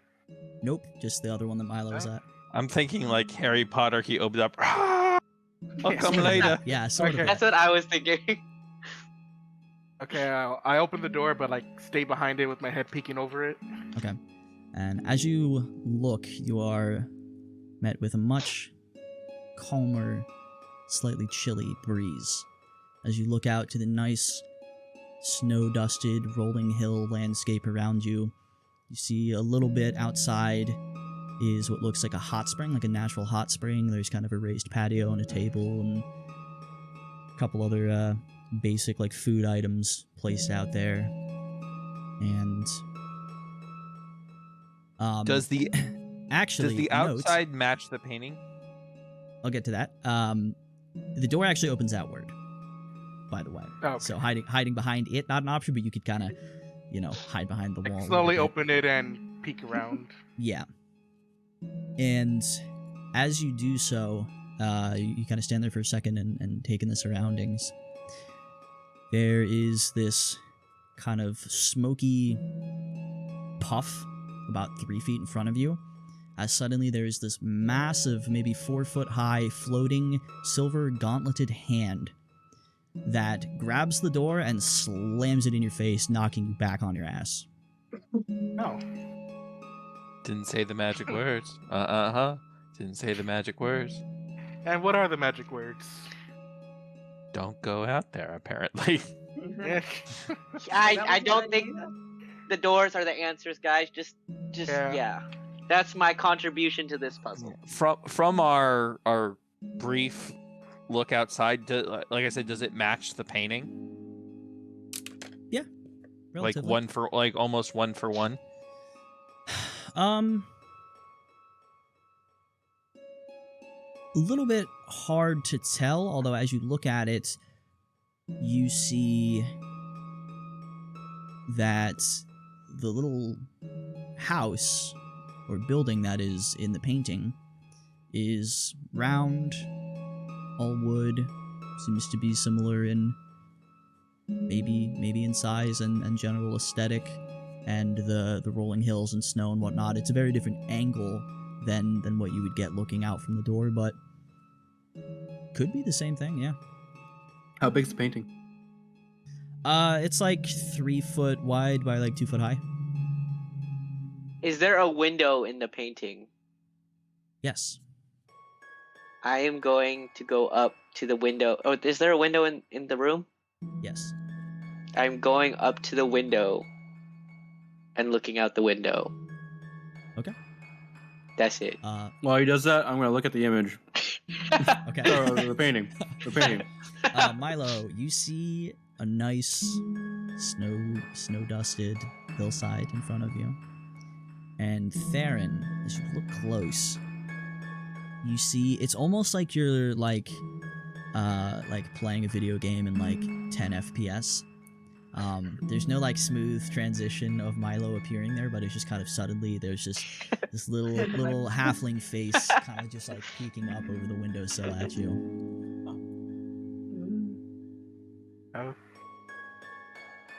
Nope, just the other one that Milo was Oh. at. I'm thinking like Harry Potter. He opened up. I'll come Sort of later. that. Yeah, sort Okay. of. That's what I was thinking. Okay, I opened the door, but like stay behind it with my head peeking over it. Okay. And as you look, you are met with a much calmer, slightly chilly breeze. As you look out to the nice, snow-dusted, rolling hill landscape around you, you see a little bit outside is what looks like a hot spring, like a natural hot spring. There's kind of a raised patio and a table and a couple other basic like food items placed out there. And Does the actually note- outside match the painting? I'll get to that. The door actually opens outward, by the way. Oh, okay. So hiding behind it, not an option, but you could kind of, hide behind the wall. a Like little slowly bit. open it and peek around. Yeah. And as you do so, you kind of stand there for a second and take in the surroundings. There is this kind of smoky puff about 3 feet in front of you, as suddenly there is this massive, maybe 4 foot high, floating silver gauntleted hand that grabs the door and slams it in your face, knocking you back on your ass. Oh. Didn't say the magic words. Didn't say the magic words. And what are the magic words? Don't go out there, apparently. Yeah. I don't think the doors are the answers, guys. Just Yeah. That's my contribution to this puzzle. From our brief look outside, like I said, does it match the painting? Like Relatively. almost 1 for 1. A little bit hard to tell, although as you look at it, you see that the little house or building that is in the painting is round, all wood, seems to be similar in maybe in size and general aesthetic, and the rolling hills and snow and whatnot. It's a very different angle than what you would get looking out from the door, but could be the same thing, yeah. How big's the painting? It's like 3 foot wide by like 2 foot high. Is there a window in the painting? Yes. I am going to go up to the window. Oh, is there a window in the room? Yes. I'm going up to the window and looking out the window. Okay. That's it. While he does that, I'm gonna look at the image. Okay. The painting. The painting. Milo, you see a nice snow-dusted hillside in front of you. And Theron, as you look close, you see it's almost like you're like playing a video game in like 10 FPS. There's no like smooth transition of Milo appearing there, but it's just kind of suddenly there's just this little halfling face kind of just like peeking up over the windowsill at you. Oh.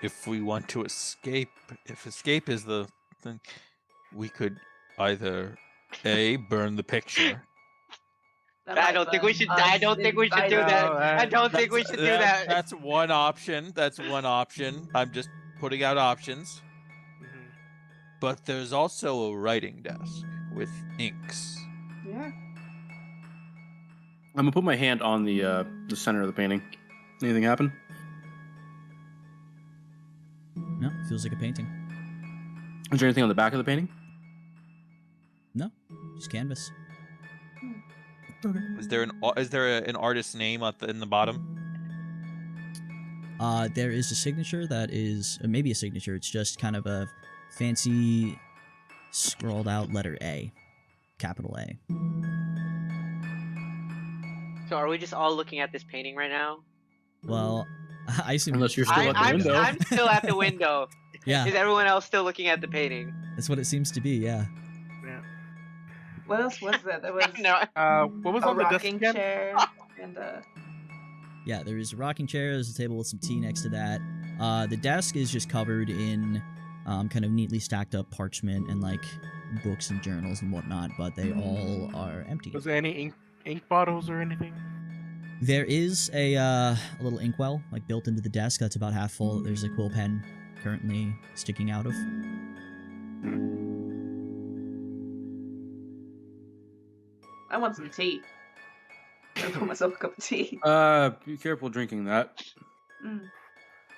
if we want to escape, if escape is the thing, we could either A, burn the picture. I don't think we should. I don't think we should do that. I don't think we should do that. That's one option. That's one option. I'm just putting out options. Mhm. But there's also a writing desk with inks. Yeah. I'm gonna put my hand on the center of the painting. Anything happen? No, feels like a painting. Is there anything on the back of the painting? No, just canvas. Is there an artist's name in the bottom? There is a signature that is maybe a signature. It's just kind of a fancy scrawled out letter A, capital A. So are we just all looking at this painting right now? Well, I assume Unless you're still at the window. I'm still at the window. Yeah, Is everyone else still looking at the painting? that's what it seems to be. Yeah. Yeah. What else was there? There was No. What was a on the desk rocking again? chair and Yeah, there is a rocking chair. There's a table with some tea next to that. The desk is just covered in kind of neatly stacked up parchment and like books and journals and whatnot, but they all are empty. Was there any ink bottles or anything? There is a little inkwell like built into the desk that's about half full. There's a quill pen currently sticking out of. I want some tea. I pour myself a cup of tea. Be careful drinking that. Mm.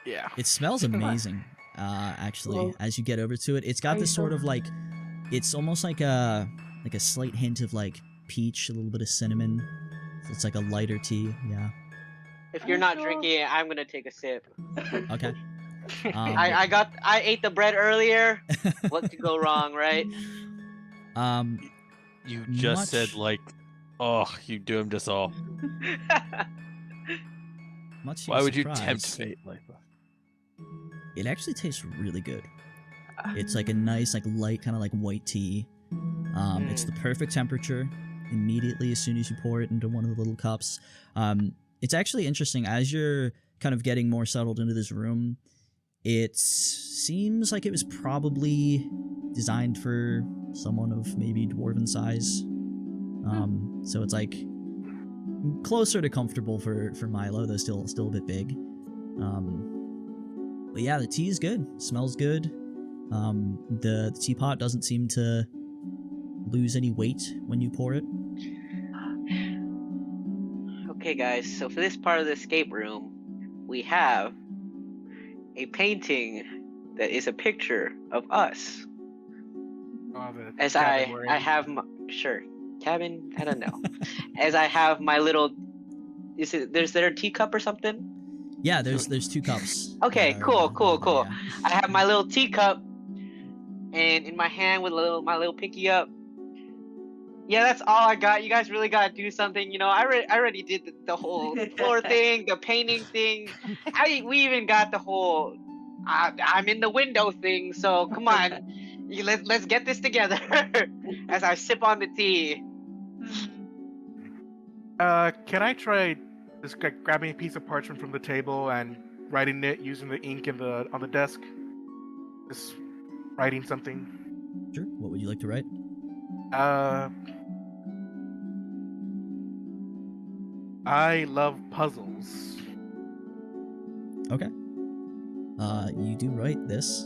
Yeah. It smells amazing, actually, Well, as you get over to it. It's got this sort of like, it's almost like a slight hint of like peach, a little bit of cinnamon. So it's like a lighter tea, yeah. If you're not drinking it, I'm gonna take a sip. Okay. I ate the bread earlier. What could go wrong, right? You just said like, oh, you doomed us all. Much to Why your would you surprise, tempt fate like that? It actually tastes really good. It's like a nice, like light, kind of like white tea. It's the perfect temperature immediately as soon as you pour it into one of the little cups. It's actually interesting as you're kind of getting more settled into this room. It seems like it was probably designed for someone of maybe dwarven size. So it's like closer to comfortable for Milo, though still a bit big. But yeah, the tea is good. Smells good. The teapot doesn't seem to lose any weight when you pour it. Okay, guys. So for this part of the escape room, we have a painting that is a picture of us. Oh, the As cabin we're in. I have my cabin. I don't know. As I have my little. Is there a teacup or something? Yeah, there's 2 cups. Okay, cool. Yeah. I have my little teacup, and in my hand with my little pinky up. Yeah, that's all I got. You guys really gotta do something. You know, I already did the whole floor thing, the painting thing. We even got the whole I'm in the window thing. So come on, let's get this together. As I sip on the tea. Can I try just grabbing a piece of parchment from the table and writing it using the ink on the desk? Just writing something. Sure. What would you like to write? I love puzzles. Okay. You do write this,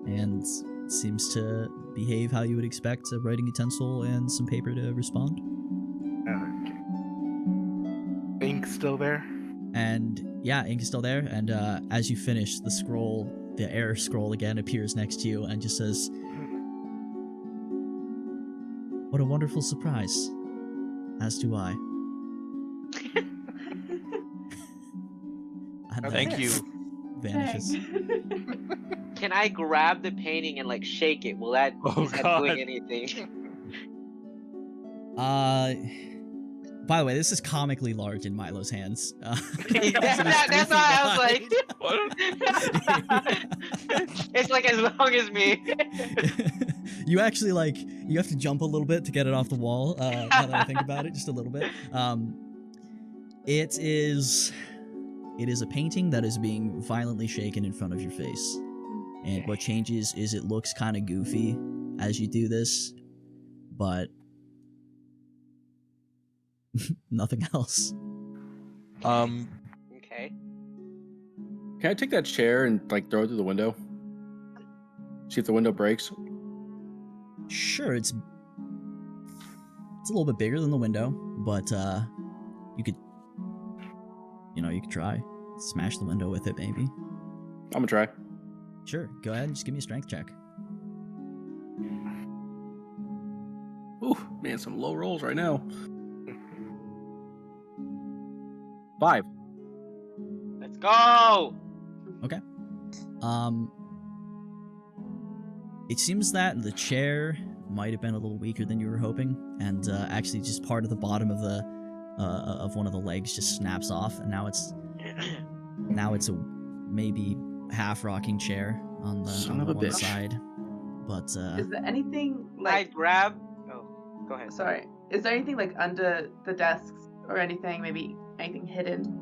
and it seems to behave how you would expect a writing utensil and some paper to respond. Okay. Ink still there? And yeah, ink is still there, and as you finish, the error scroll again appears next to you and just says, "What a wonderful surprise. As do I." And Thank then you. Vanishes. Can I grab the painting and like shake it? Will that is that God. doing anything? By the way, this is comically large in Milo's hands. That's why I was like, it's like as long as me. You actually you have to jump a little bit to get it off the wall. Now that I think about it, just a little bit. It is It is a painting that is being violently shaken in front of your face. And what changes is it looks kind of goofy as you do this, but nothing else. Okay. Can I take that chair and like throw it through the window? See if the window breaks. Sure, it's a little bit bigger than the window, but you could try. Smash the window with it, maybe. I'm gonna try. Sure, go ahead and just give me a strength check. Ooh, man, some low rolls right now. 5. Let's go. Okay. It seems that the chair might have been a little weaker than you were hoping, and actually just part of the bottom of the of one of the legs just snaps off, and now it's a maybe half rocking chair on the one side. But is there anything I like? grab. Oh, go ahead. Sorry. Is there anything like under the desks or anything? Maybe anything hidden?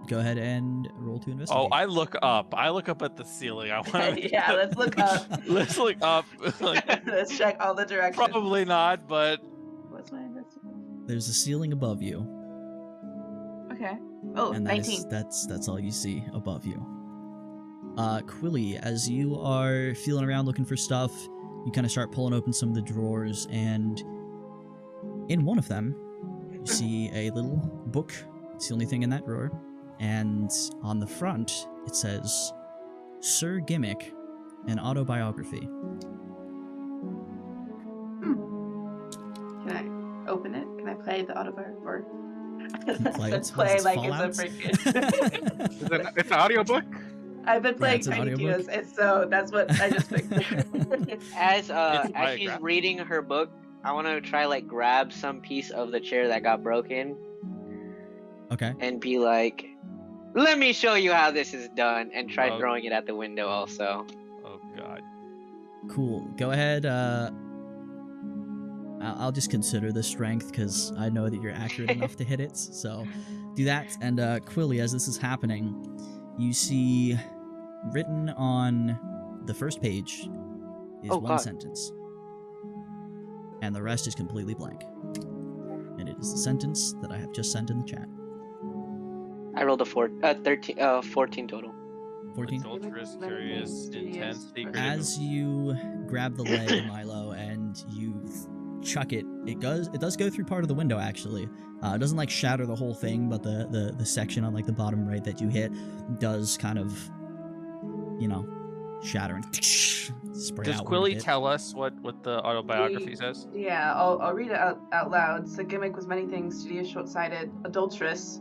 go ahead and roll to investigate. Oh, I look up. I look up at the ceiling. I want. Yeah, let's look up. Let's look up. Like, Let's check all the directions. probably not, but What's my investigation? There's a ceiling above you, Okay. Oh, and 19. that's all you see above you. Quilly, as you are feeling around looking for stuff, you kind of start pulling open some of the drawers, and in one of them, you see a little book. It's the only thing in that drawer. And on the front, it says, Sir Gimmick, an autobiography. Can I open it? Can I play the autobiography? Or... Play it? Let's play What is like this, it's a freaking... It's an audiobook? I've been playing it's an Tiny audiobook. Tina's, and so that's what I just picked. As she's biography. reading her book, I want to try like grab some piece of the chair that got broken Okay. and be like, "Let me show you how this is done," and try Oh. throwing it at the window also. oh god. Cool. Go ahead. I'll just consider the strength because I know that you're accurate enough to hit it. So do that. And Quilly, as this is happening, you see written on the first page is Oh, one God. sentence, and the rest is completely blank. And it is the sentence that I have just sent in the chat. I rolled a 14 total. 14. Adulterous, curious, intense, secretive. As you grab the leg, Milo, and you chuck it, it does go through part of the window, actually. It doesn't like shatter the whole thing, but the section on like the bottom right that you hit does kind of, shatter and spray Does out. Quilly tell us what the autobiography says? Yeah, I'll read it out loud. So Gimmick was many things: studious, short-sighted, adulterous,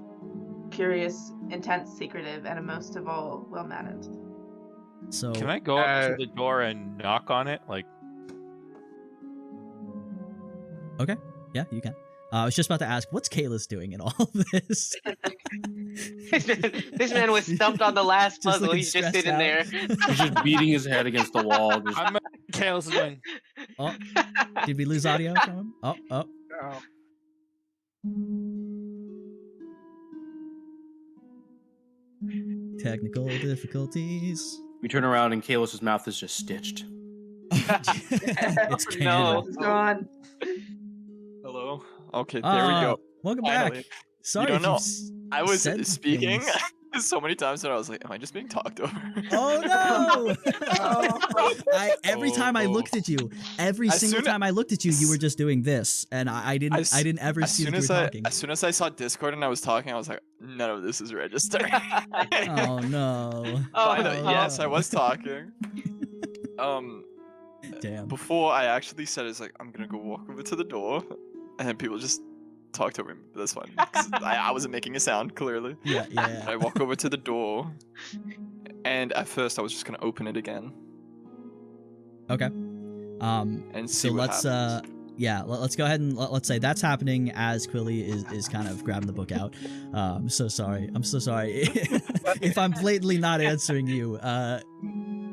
curious, intense, secretive, and most of all, well-mannered. So Can I go up to the door and knock on it? Like, okay, yeah, you can. I was just about to ask, what's Kayla's doing in all this? This man was stumped on the last Just puzzle. looking He's just stressed sitting out. there. He's just beating his head against the wall. Just... I'm Kayla's doing. Oh, did we lose audio from him? Oh. Oh. Technical difficulties. We turn around and Kalis' mouth is just stitched. It's Oh, canon. no. It's gone. Hello. Okay, there we go. Welcome Finally. back. Sorry, don't if know. you've I was said speaking things. so many times that I was like, "Am I just being talked over?" Oh no! Oh. Every time I looked at you, every As single soon time I looked at you, you were just doing this, and I didn't ever As see soon that you as were I talking. as soon as I saw Discord and I was talking, I was like, "None of this is registered." Oh no! Finally, no. yes, I was talking. Damn. Before I actually said, "It's like I'm gonna go walk over to the door," and then people just talked over me. But that's fine. 'Cause I wasn't making a sound clearly. Yeah. I walk over to the door, and at first I was just gonna open it again Okay. and see So what let's happens. let's go ahead and let's say that's happening as Quilly is kind of grabbing the book out. I'm so sorry. If I'm blatantly not answering you.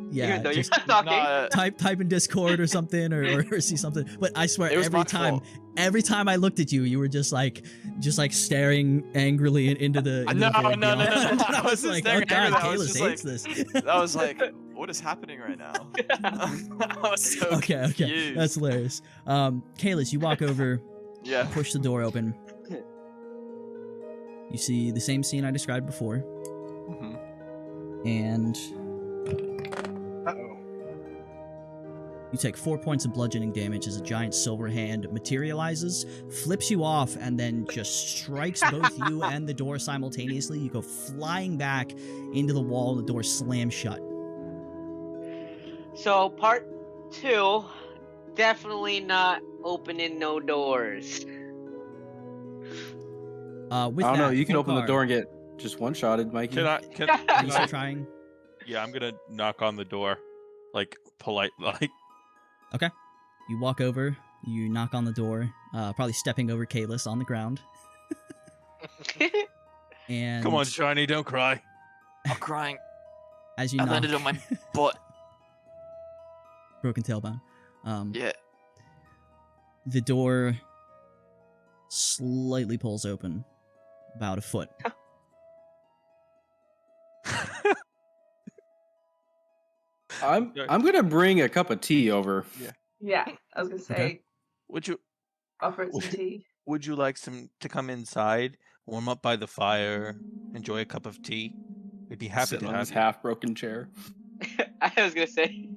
Yeah, Even though you're just not talking. Nah, type in Discord or something, or see something. But I swear, It was my every time I looked at you, you were just like staring angrily into the. No, board no, beyond. I I was wasn't like, staring oh god, angrily, I was Kalis just hates like- this. I was like, what is happening right now? I was so Okay, confused. that's hilarious. Kalis, you walk over, Yeah. push the door open. You see the same scene I described before, Mhm. and Uh-oh. you take 4 points of bludgeoning damage as a giant silver hand materializes, flips you off, and then just strikes both you and the door simultaneously. You go flying back into the wall, and the door slams shut. So part 2, definitely not opening no doors. With I don't know. that, You can open the Volkar, door and get just one-shotted, Mikey. Can I? Are Can you I still trying? yeah, I'm gonna knock on the door, like polite, like. Okay. You walk over, you knock on the door, probably stepping over Kalis on the ground. And Come on, Shiny, don't cry. I'm crying. as you I knock, landed on my butt. broken tailbone. Yeah. The door slightly pulls open, about a foot. I'm gonna bring a cup of tea over. Yeah, I was gonna say, Okay. Would you offer it some tea. Would you like some to come inside, warm up by the fire, enjoy a cup of tea? We'd be happy Sitting to on have this you. half-broken chair. I was gonna say,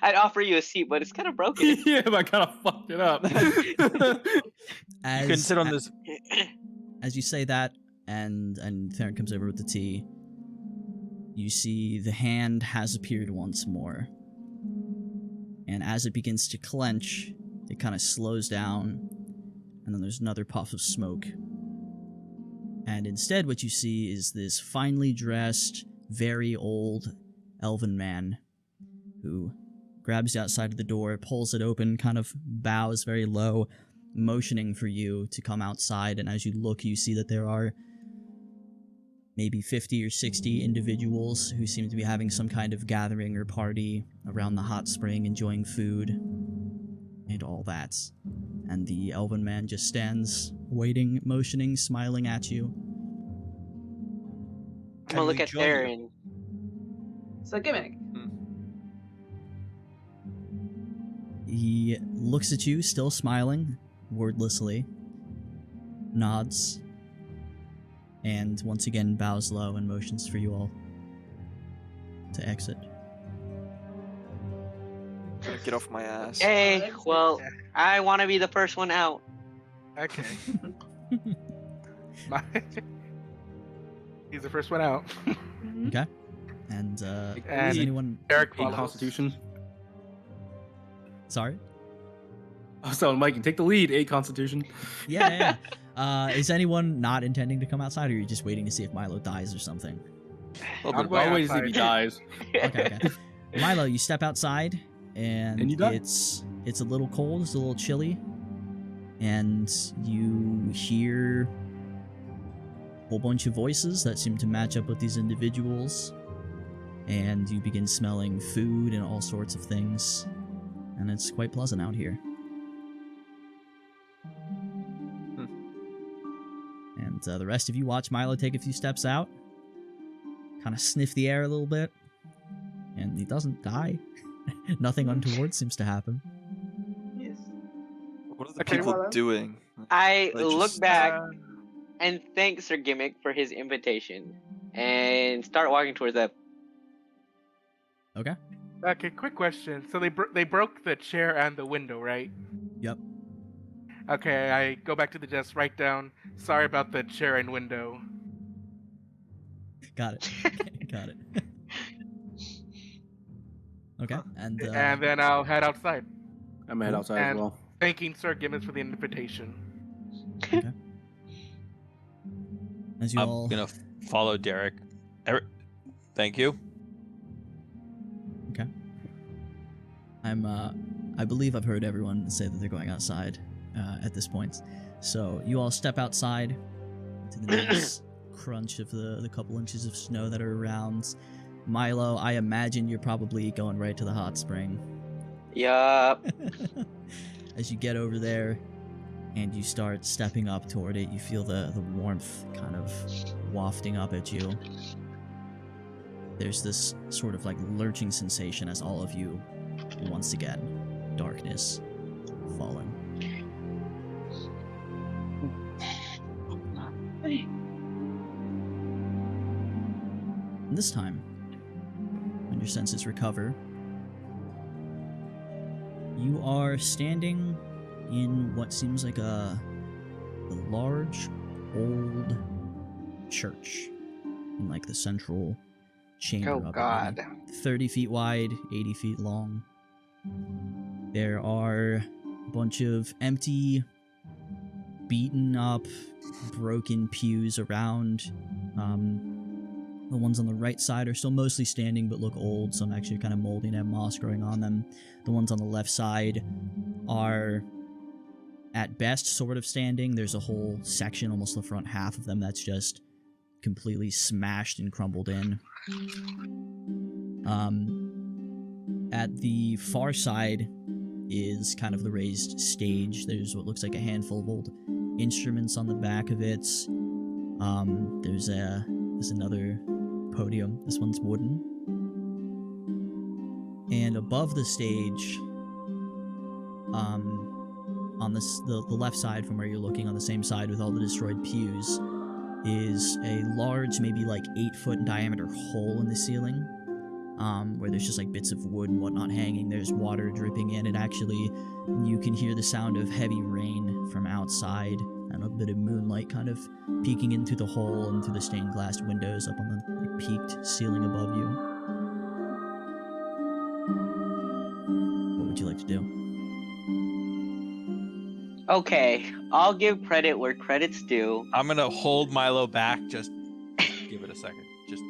I'd offer you a seat, but it's kind of broken. Yeah, but I kind of fucked it up. As, You can sit on this. As you say that, and Theron comes over with the tea, you see the hand has appeared once more. And as it begins to clench, it kind of slows down, and then there's another puff of smoke. And instead what you see is this finely dressed, very old elven man who grabs the outside of the door, pulls it open, kind of bows very low, motioning for you to come outside. And as you look, you see that there are maybe 50 or 60 individuals who seem to be having some kind of gathering or party around the hot spring, enjoying food and all that. And the elven man just stands, waiting, motioning, smiling at you. I'm gonna look we at join you? Theron. So gimmick. He looks at you, still smiling, wordlessly, nods, and once again bows low and motions for you all to exit. Get off my ass. Hey, well, I want to be the first one out. Okay. He's the first one out. Okay. And is And anyone... Eric 8 follows. Constitution. Sorry? I was telling Mikey, take the lead. 8 Constitution. Yeah. Is anyone not intending to come outside, or are you just waiting to see if Milo dies or something? I'm going I'll wait to see if he outside. dies. Okay. Milo, you step outside, and you die? it's a little cold, it's a little chilly, and you hear a whole bunch of voices that seem to match up with these individuals, and you begin smelling food and all sorts of things, and it's quite pleasant out here. And the rest of you watch Milo take a few steps out, kind of sniff the air a little bit, and he doesn't die. Nothing untoward seems to happen. Yes. What are the Okay, people well, doing? I They look just- back and thank Sir Gimmick for his invitation and start walking towards that. Okay. Okay, quick question. So they broke the chair and the window, right? Yep. Okay, I go back to the desk, write down, sorry about the chair and window. Got it. Got it. Okay. And And then I'll head outside, I'm head outside as And- well. thanking Sir Gibbons for the invitation. as you I'm all gonna follow Derek. Thank you. I believe I've heard everyone say that they're going outside at this point. So you all step outside to the nice crunch of the couple inches of snow that are around, Milo, I imagine you're probably going right to the hot spring. Yup. As you get over there and you start stepping up toward it, you feel the warmth kind of wafting up at you. There's this sort of like lurching sensation as all of you, once again, darkness falling. And this time, when your senses recover, you are standing in what seems like a large, old church in like the central chamber Oh of it, God. maybe 30 feet wide, 80 feet long. There are a bunch of empty, beaten up, broken pews around. The ones on the right side are still mostly standing but look old, some actually kind of moldy and have moss growing on them. The ones on the left side are at best sort of standing. There's a whole section, almost the front half of them, that's just completely smashed and crumbled in. At the far side is kind of the raised stage. There's what looks like a handful of old instruments on the back of it. There's another podium. This one's wooden. And above the stage, on the left side from where you're looking, on the same side with all the destroyed pews, is a large, maybe like 8-foot in diameter hole in the ceiling, where there's just like bits of wood and whatnot hanging. There's water dripping in it. Actually, you can hear the sound of heavy rain from outside, and a bit of moonlight kind of peeking in through the hole and through the stained glass windows up on the like, peaked ceiling above you. What would you like to do? Okay, I'll give credit where credit's due. I'm gonna hold Milo back. Just give it a second. Just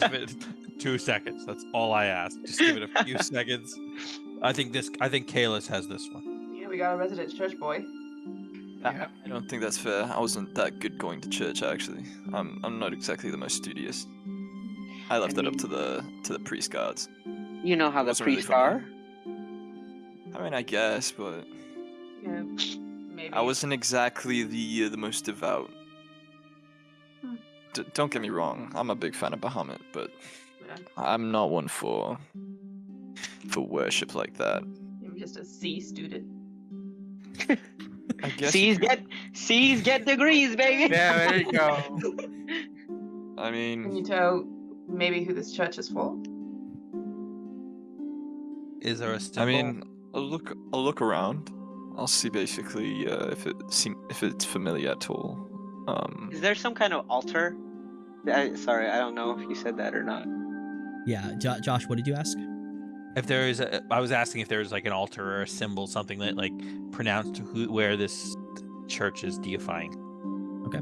give it 2 seconds. That's all I ask. Just give it a few seconds. I think Kalis has this one. Yeah, we got a resident church boy. Yeah. I don't think that's fair. I wasn't that good going to church, actually. I'm not exactly the most studious. I left that up to the priest guards. You know how the Wasn't really priests for me. are. I mean, I guess, but Yeah, maybe. I wasn't exactly the most devout. Don't get me wrong. I'm a big fan of Bahamut, but Yeah, I'm not one for worship like that. maybe just a C student. I guess. C's get degrees, baby. Yeah, there you go. I Can mean, you tell maybe who this church is for? Is there a symbol? I mean, I'll look around. I'll see basically if it's familiar at all. Is there some kind of altar? Sorry, I don't know if you said that or not. Yeah, Josh, what did you ask? If there is, I was asking if there's like an altar or a symbol, something that like pronounced where this church is deifying. Okay.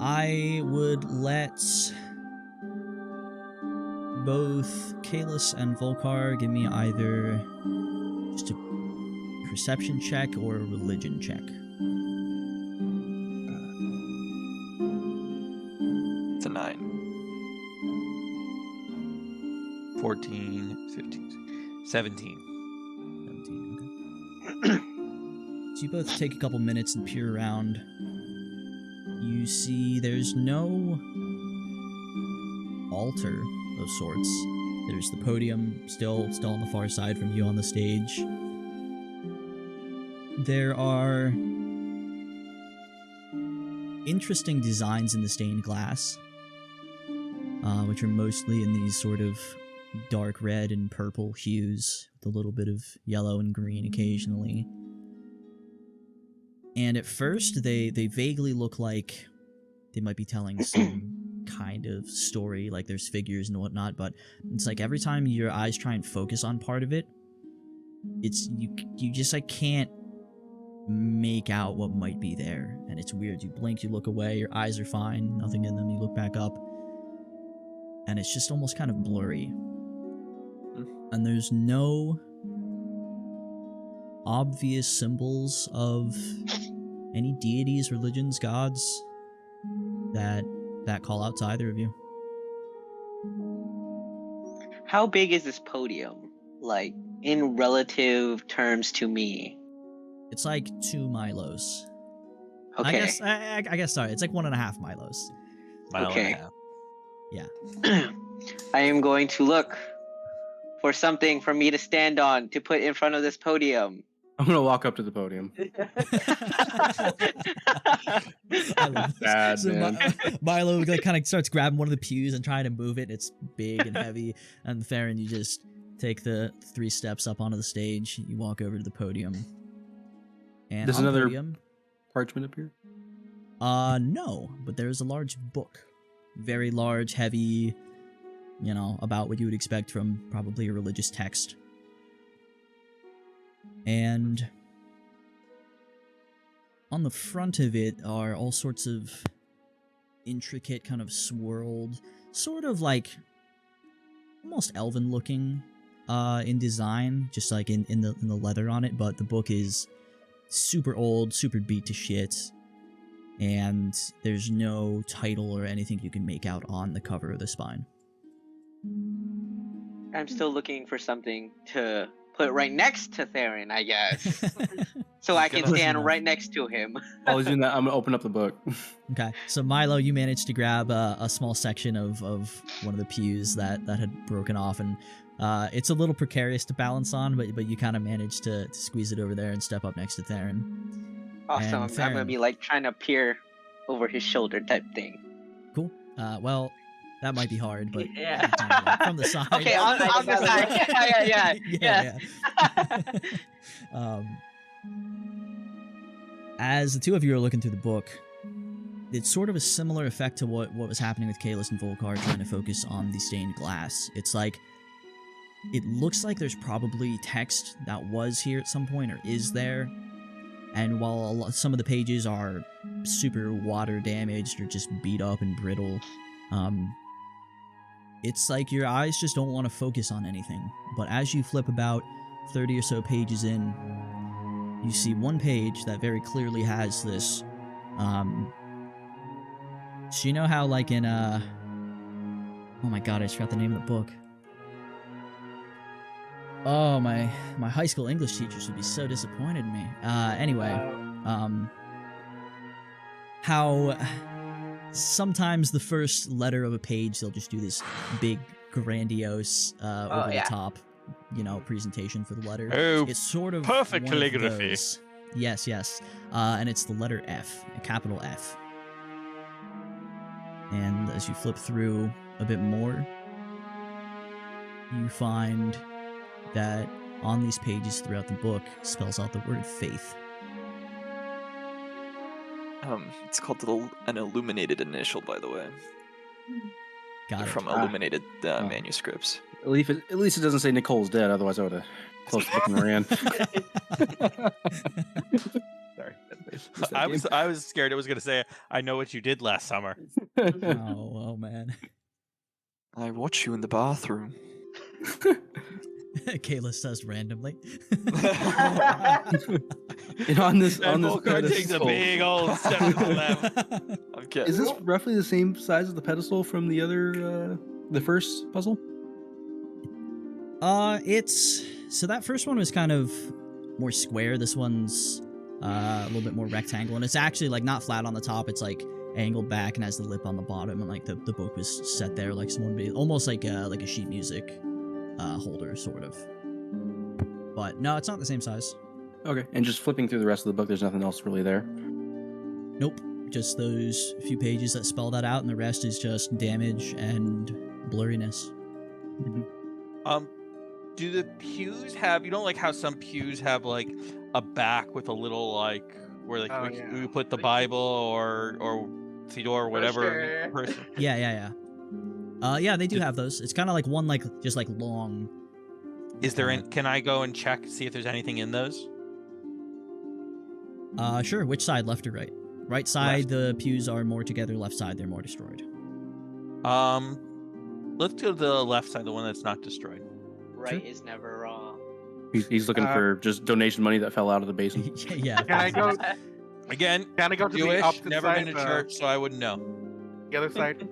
I would let both Kalis and Volkar give me either just a perception check or a religion check. It's a 9. 14, 15, 17. 17, okay. So you both take a couple minutes and peer around. You see there's no altar of sorts. There's the podium still on the far side from you on the stage. There are interesting designs in the stained glass, which are mostly in these sort of dark red and purple hues, with a little bit of yellow and green occasionally. And at first, they vaguely look like they might be telling some kind of story, like there's figures and whatnot, but it's like every time your eyes try and focus on part of it, it's you just like can't make out what might be there, and it's weird. You blink, you look away, your eyes are fine, nothing in them, you look back up, and it's just almost kind of blurry. And there's no obvious symbols of any deities, religions, gods that that call out to either of you. How big is this podium? Like, in relative terms to me? It's like 2 Milos. Okay. I guess, sorry, it's like 1.5 Milos. Mile Okay. and a half. Yeah. I am going to look for something for me to stand on to put in front of this podium. I'm gonna walk up to the podium. I love this. Bad, So man. Milo like, kind of starts grabbing one of the pews and trying to move it. It's big and heavy. And Theron, you just take the 3 steps up onto the stage. You walk over to the podium. And There's on the another podium, parchment up here. no, but there's a large book. Very large, heavy, you know, about what you would expect from probably a religious text. And on the front of it are all sorts of intricate, kind of swirled, sort of like almost elven looking in design, just like in the leather on it, but the book is super old, super beat to shit, and there's no title or anything you can make out on the cover of the spine. I'm still looking for something to put right next to Theron, I guess. So I can Gonna- stand right next to him. While he's doing that, I'm gonna open up the book. Okay, so Milo, you managed to grab a small section of one of the pews that had broken off, and it's a little precarious to balance on, but you kind of managed to squeeze it over there and step up next to Theron. Awesome. And I'm Theron. gonna be like trying to peer over his shoulder type thing. Cool. Well, that might be hard, but Yeah. kind of like from the side. Okay, on the side. Yeah. As the two of you are looking through the book, it's sort of a similar effect to what was happening with Kalis and Volkar trying to focus on the stained glass. It's like, it looks like there's probably text that was here at some point or is there, and while some of the pages are super water damaged or just beat up and brittle, it's like your eyes just don't want to focus on anything. But as you flip about 30 or so pages in, you see one page that very clearly has this, so you know how like in, oh my god, I just forgot the name of the book. Oh, my high school English teachers would be so disappointed in me. Anyway, how sometimes the first letter of a page, they'll just do this big, grandiose, over the top, you know, presentation for the letter. Oh, It's sort of perfect one of calligraphy. those. Yes, yes. And it's the letter F, a capital F. And as you flip through a bit more, you find that on these pages throughout the book spells out the word faith. It's called an illuminated initial, by the way. Got They're it. from illuminated manuscripts. At least it doesn't say Nicole's dead. Otherwise, I would have closed the book and ran. Sorry. I was scared it was gonna say, I know what you did last summer. Oh man. I watch you in the bathroom. Kayla says randomly. And on this Volkar takes a pedestal, big old step to the left. I'm getting is this roughly the same size as the pedestal from the other, the first puzzle? It's so that first one was kind of more square. This one's a little bit more rectangle, and it's actually like not flat on the top. It's like angled back and has the lip on the bottom, and like the book was set there like someone would be almost like a sheet music holder sort of. But no, it's not the same size. Okay. And just flipping through the rest of the book, there's nothing else really there. Nope, just those few pages that spell that out, and the rest is just damage and blurriness. Do the pews have, you know, like how some pews have like a back with a little like where like we put the Bible or Theodore or whatever person. Yeah, they do have those. It's kind of like one like just like long. Is there can I go and check see if there's anything in those? Sure. Which side, left or right? Right side, the pews are more together. Left side, they're more destroyed. Let's go to the left side, the one that's not destroyed. Right is never wrong. He's looking for just donation money that fell out of the basement. Yeah. Can I go? Again, Can I go to Jewish, the opposite never side? been to church, so I wouldn't know. The other side.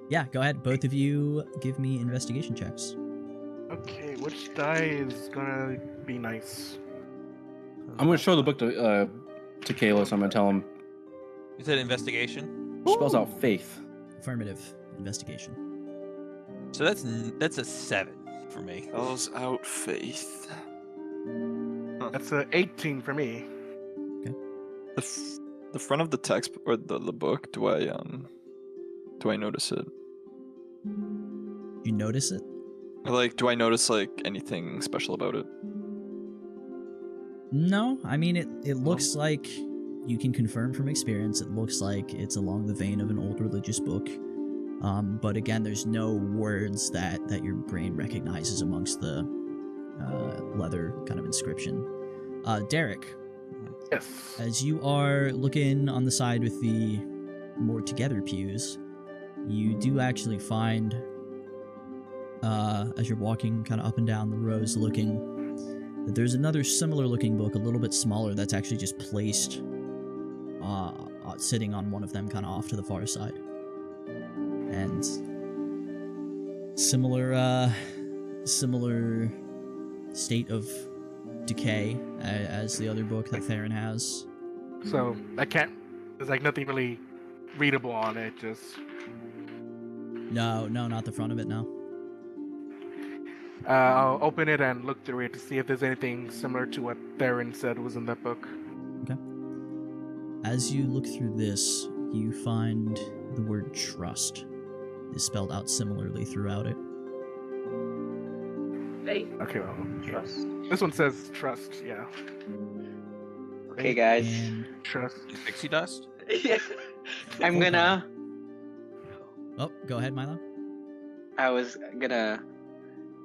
Yeah, go ahead. Both of you give me investigation checks. Okay, which die is gonna be nice? I'm gonna show the book to Kalis. I'm gonna tell him. You said investigation. Spells out faith. Affirmative investigation. So that's a 7 for me. Spells out faith. That's a 18 for me. The front of the text or the book. Do I notice it? You notice it? Like, do I notice like anything special about it? No, I mean it looks like you can confirm from experience. It looks like it's along the vein of an old religious book. But again, there's no words that your brain recognizes amongst the leather kind of inscription. Derek, Yes. as you are looking on the side with the more together pews, you do actually find, as you're walking kind of up and down the rows looking, that there's another similar looking book, a little bit smaller, that's actually just placed sitting on one of them kind of off to the far side. And similar state of decay as the other book that Theron has. So there's like nothing really readable on it, just No, not the front of it, no. I'll open it and look through it to see if there's anything similar to what Theron said was in that book. Okay. As you look through this, you find the word trust is spelled out similarly throughout it. Faith. Okay, well, Trust. this one says trust, yeah. Okay, guys. And Trust. Pixie dust. I'm gonna. oh, go ahead, Milo. I was gonna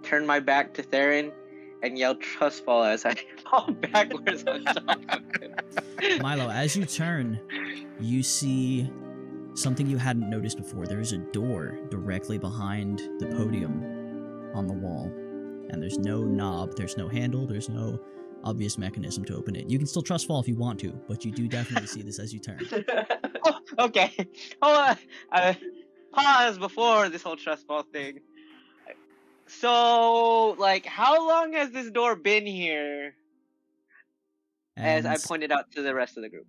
turn my back to Theron and yell trust fall as I fall backwards on top of him. Milo, as you turn, you see something you hadn't noticed before. There's a door directly behind the podium on the wall. And there's no knob, there's no handle, there's no obvious mechanism to open it. You can still trust fall if you want to, but you do definitely see this as you turn. Oh, okay. Hold on. Pause before this whole trust fall thing. So, like, how long has this door been here? As I And pointed out to the rest of the group.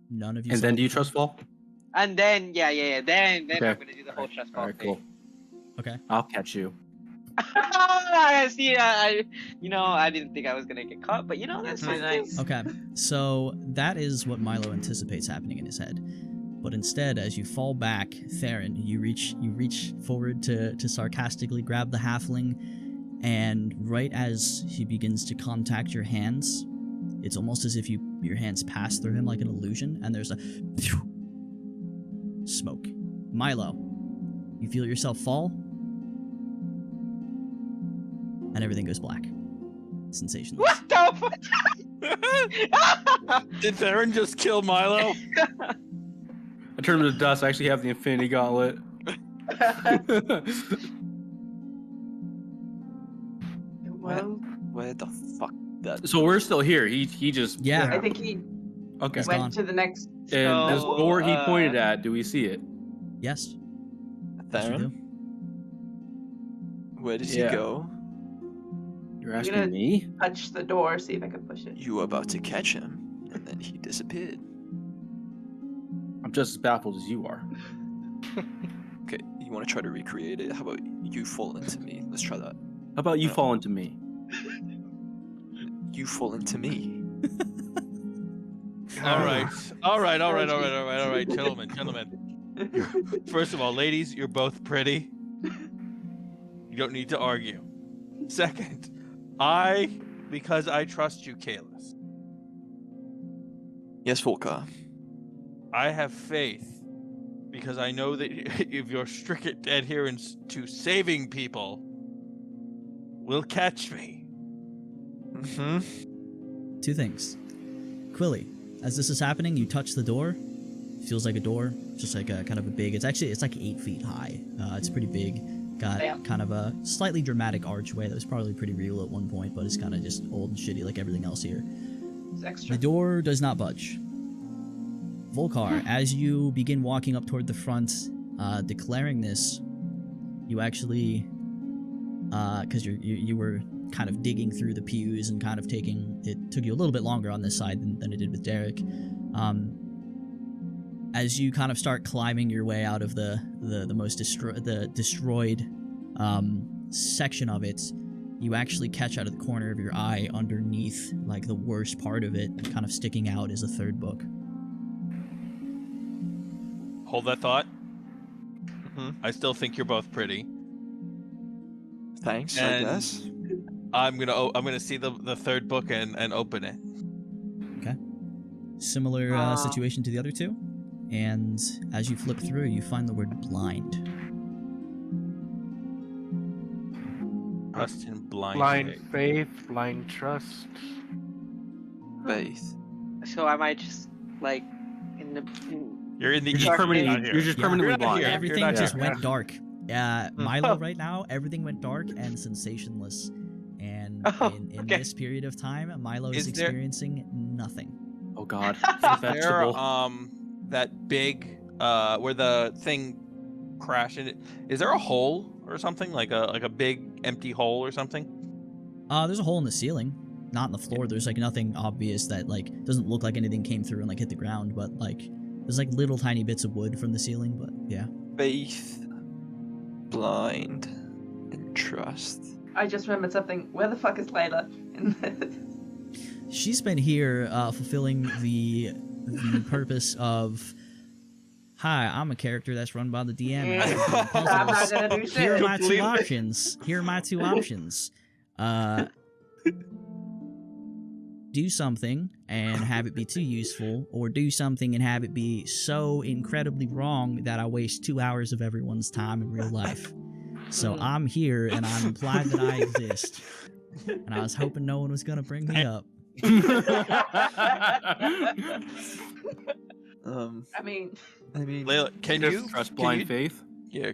none of you And saw then it do you before. trust fall? And then, yeah. Then Okay. I'm gonna do the whole trust fall All right, thing. cool. Okay. I'll catch you. See, I didn't think I was gonna get caught, but that's really nice. Okay, so that is what Milo anticipates happening in his head. But instead, as you fall back, Theron, you reach forward to sarcastically grab the halfling, and right as he begins to contact your hands, it's almost as if your hands pass through him like an illusion, and there's a smoke. Milo, you feel yourself fall, and everything goes black. Sensationless. What the fuck? Did Theron just kill Milo? I turned him to dust. I actually have the Infinity Gauntlet. Well, Where the fuck that? So we're still here. He just Yeah. I think he okay. He's went gone. to the next. And this So, door he pointed at, do we see it? Yes. Yes, you Theron? do. Where did Yeah. he go? You're gonna- asking me? Touch the door, see if I can push it. You were about to catch him, and then he disappeared. I'm just as baffled as you are. Okay, you want to try to recreate it? How about you fall into me? Let's try that. How about you No. fall into me? You fall into me. All right, gentlemen. First of all, ladies, you're both pretty. You don't need to argue. Second, because I trust you, Kalis, Yes, Volker. I have faith because I know that if your strict adherence to saving people will catch me. Mm-hmm. Two things. Quilly, as this is happening, you touch the door. Feels like a door, just like a kind of a big. It's like 8 feet high. It's pretty big. Got Damn. kind of a slightly dramatic archway that was probably pretty real at one point, but it's kind of just old and shitty like everything else here. It's extra. The door does not budge. Volkar, as you begin walking up toward the front, declaring this, you actually, because you were kind of digging through the pews and kind of it took you a little bit longer on this side than it did with Derek. As you kind of start climbing your way out of the most destroyed section of it, you actually catch out of the corner of your eye underneath, like the worst part of it, kind of sticking out, is a third book. Hold that thought. Mhm. I still think you're both pretty. Thanks, And I guess. I'm gonna see the third book and open it. Okay. Similar situation to the other two. And as you flip through, you find the word blind. Trust in Blind faith, blind trust. Faith. So am I just like in the? You're in the. You're just permanently, here. you're just Yeah. permanently You're not blind. here. Everything not just here. went dark. Milo, right now, everything went dark and sensationless. And in Okay. this period of time, Milo is Is there- experiencing nothing. Oh God, Is there vegetable. that big where the thing crashed in it? Is there a hole or something, like a big empty hole or something? There's a hole in the ceiling, not in the floor. There's like nothing obvious that like doesn't look like anything came through and like hit the ground, but like there's like little tiny bits of wood from the ceiling. But yeah. Faith, blind, and trust. I just remembered something. Where the fuck is Layla? She's been here fulfilling the purpose of, hi, I'm a character that's run by the DM. and I can do I'm not puzzles. gonna do shit. Here are my two Completely. options. Here are my two options. Do something and have it be too useful, or do something and have it be so incredibly wrong that I waste 2 hours of everyone's time in real life. So I'm here and I'm implied that I exist. And I was hoping no one was gonna bring me up. I mean, Layla, can Just you trust can blind you- faith? Yeah.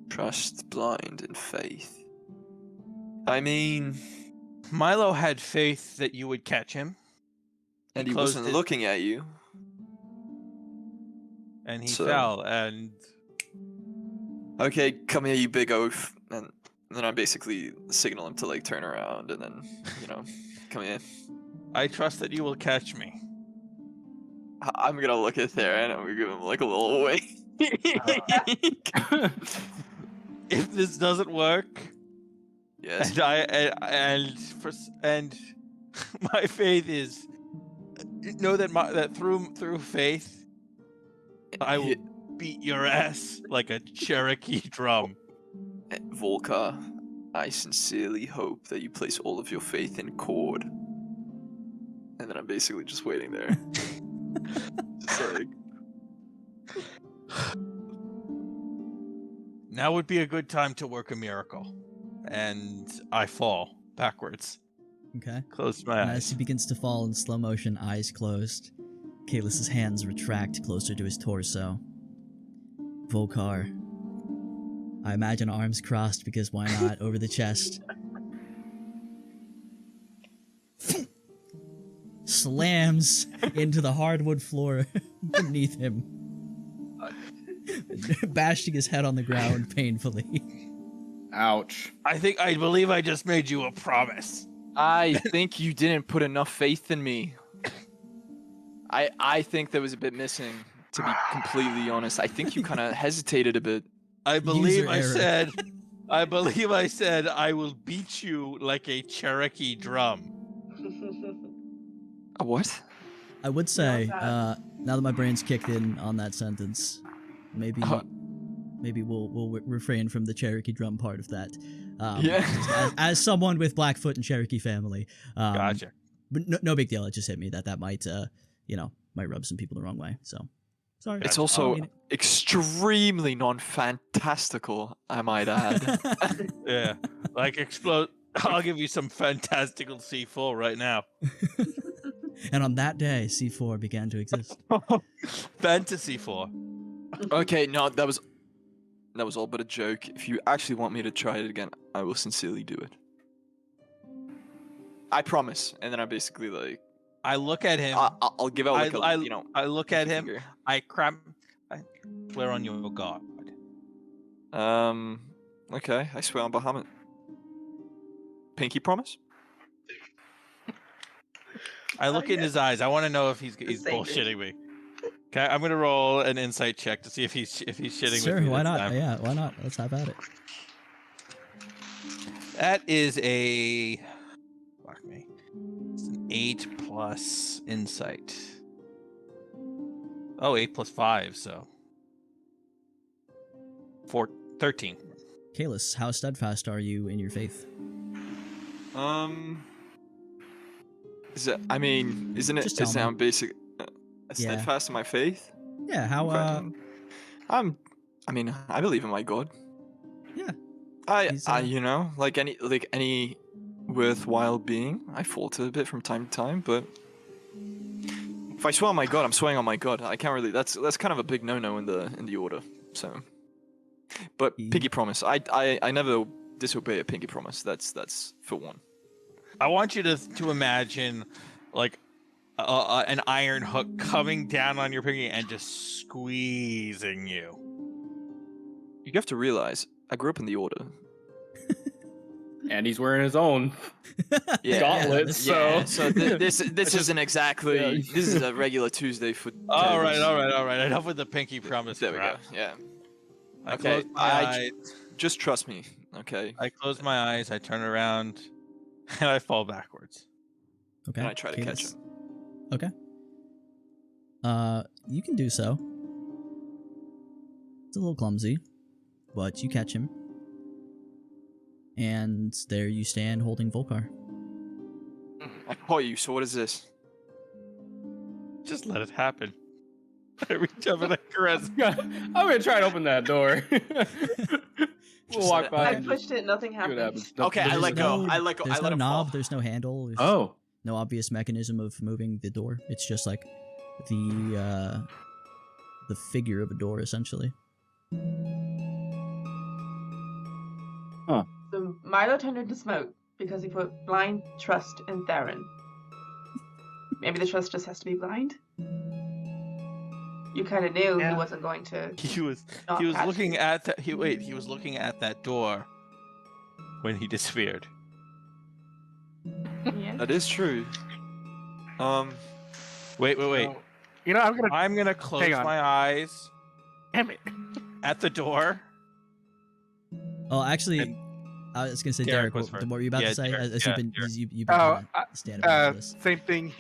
Trust, blind, and faith. I mean, Milo had faith that you would catch him, and he closed wasn't it. looking at you. and he So- fell, and Okay, come here, you big oaf. And then I basically signal him to like turn around, and then, come here. I trust that you will catch me. I'm gonna look at Theron and we give him like a little wink. If this doesn't work, Yes. and my faith is know that through faith I will beat your ass like a Cherokee drum. Volkar, I sincerely hope that you place all of your faith in Cord. And then I'm basically just waiting there. Just like, Now would be a good time to work a miracle. And I fall backwards. Okay. Close my And as eyes. he begins to fall in slow motion, eyes closed, Kaelus's hands retract closer to his torso. Volkar, I imagine arms crossed because why not, over the chest. Slams into the hardwood floor beneath him, bashing his head on the ground painfully. Ouch. I believe I just made you a promise. I think you didn't put enough faith in me. I think there was a bit missing, to be completely honest. I think you kind of hesitated a bit. I believe User I error. said I will beat you like a Cherokee drum. What? I would say, Yeah, now that my brain's kicked in on that sentence, maybe we'll refrain from the Cherokee drum part of that. Yeah. just as someone with Blackfoot and Cherokee family. Gotcha. But no big deal. It just hit me that might, might rub some people the wrong way. So, sorry. It's I also mean extremely non-fantastical, I might add. Yeah. Like explode. I'll give you some fantastical C4 right now. and on that day, C4 began to exist. Fantasy 4. Okay, no, that was all but a joke. If you actually want me to try it again, I will sincerely do it. I promise. And then I basically like I look at him. I'll give out like I look at him. finger. I swear on your god. Okay, I swear on Bahamut. Pinky promise? I look in his eyes. I want to know if he's Sacred. bullshitting me. Okay, I'm gonna roll an insight check to see if he's shitting Sure, with me. why this not? time. Yeah, why not? Let's have at it. That is a fuck me. It's an 8 plus insight. Oh, 8 plus 5, so 13. Kalis, how steadfast are you in your faith? Isn't it? Just tell Isn't me. I'm basic? Yeah. Steadfast in my faith. Yeah, how I believe in my God. Yeah. I He's, like any worthwhile being, I falter a bit from time to time, but if I swear on my God, I'm swearing on my God. I can't really. That's kind of a big no-no in the order. So, but pinky promise. I never disobey a pinky promise. That's for one. I want you to imagine like an iron hook coming down on your pinky and just squeezing you. You have to realize, I grew up in the order. And he's wearing his own gauntlets. Yeah, so this isn't exactly. Yeah. This is a regular Tuesday for. All right. Enough with the pinky promise. There we go. crap. Yeah. I Okay, close my eyes. Just trust me. Okay. I close my eyes. I turn around, and I fall backwards. Okay. And I try to catch Kalis. him. Okay. You can do so. It's a little clumsy, but you catch him. And there you stand holding Volcar. I caught you. So what is this? Just let it happen. I reach up and I caress. I'm gonna try to open that door. We'll walk by. I and pushed it, nothing see what happened. happens. Okay, I There's let go. no- I let go. There's I no let him knob, fall. there's no handle, there's Oh, no obvious mechanism of moving the door. It's just like the figure of a door, essentially. So Milo turned into smoke because he put blind trust in Theron. Maybe the trust just has to be blind? You kind of knew Yeah. he wasn't going to. He was not he was catch looking you. at that. He was looking at that door when he disappeared. Yeah. That is true. Wait. So, I'm gonna close Hang on. my eyes Damn it. at the door. Oh, actually, And I was gonna say, Derek Derek, was what first. were you about Yeah, to say? Derek, As yeah, you've been, Derek. you've been Oh, kinda standing by this. Same thing.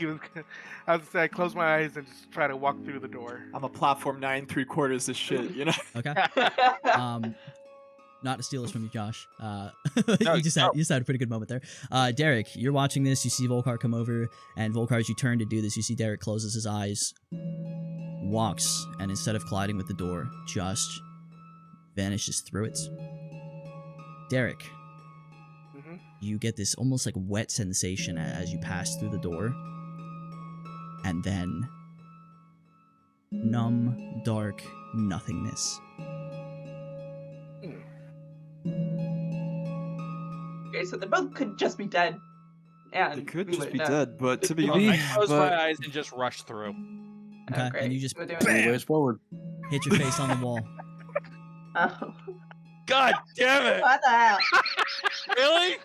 I was say, I close my eyes and just try to walk through the door. I'm a platform 9 3/4 this shit. You know. Okay. Not to steal this from you, Josh. No, you just had a pretty good moment there. Derek, you're watching this. You see Volcar come over, and Volcar, as you turn to do this, you see Derek closes his eyes, walks, and instead of colliding with the door, just vanishes through it. Derek, Mhm. you get this almost like wet sensation as you pass through the door, and then numb, dark nothingness. Okay, so they both could just be dead. Yeah, They could we just wouldn't be know. dead, but to be Oh, honest, I close but- my eyes and just rush through. Okay, Oh, great. and you just We're doing Move it. ways forward. hit your face on the wall. Oh. God damn it! What the hell? Really?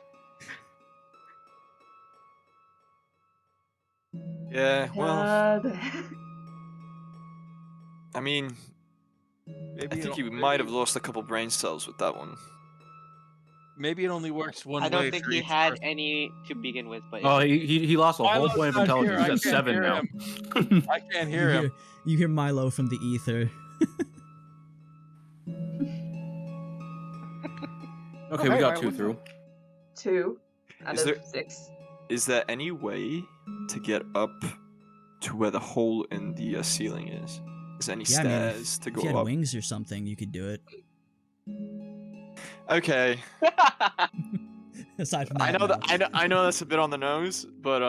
Yeah, well, God. I mean, Maybe I think you might have lost a couple brain cells with that one. Maybe it only works one I way. don't think for he each had person. any to begin with, but Oh, he lost a whole Milo's point of not here. intelligence. He's I at can't 7 now. hear I can't hear him. You hear Milo from the ether. Okay, we got 2 through. 2 out Is of there- 6. Is there any way to get up to where the hole in the ceiling is? Is there any Yeah, I mean, stairs to if you had go up? wings or something, you could do it. Okay, Aside from I that, know no. that I know that's a bit on the nose, but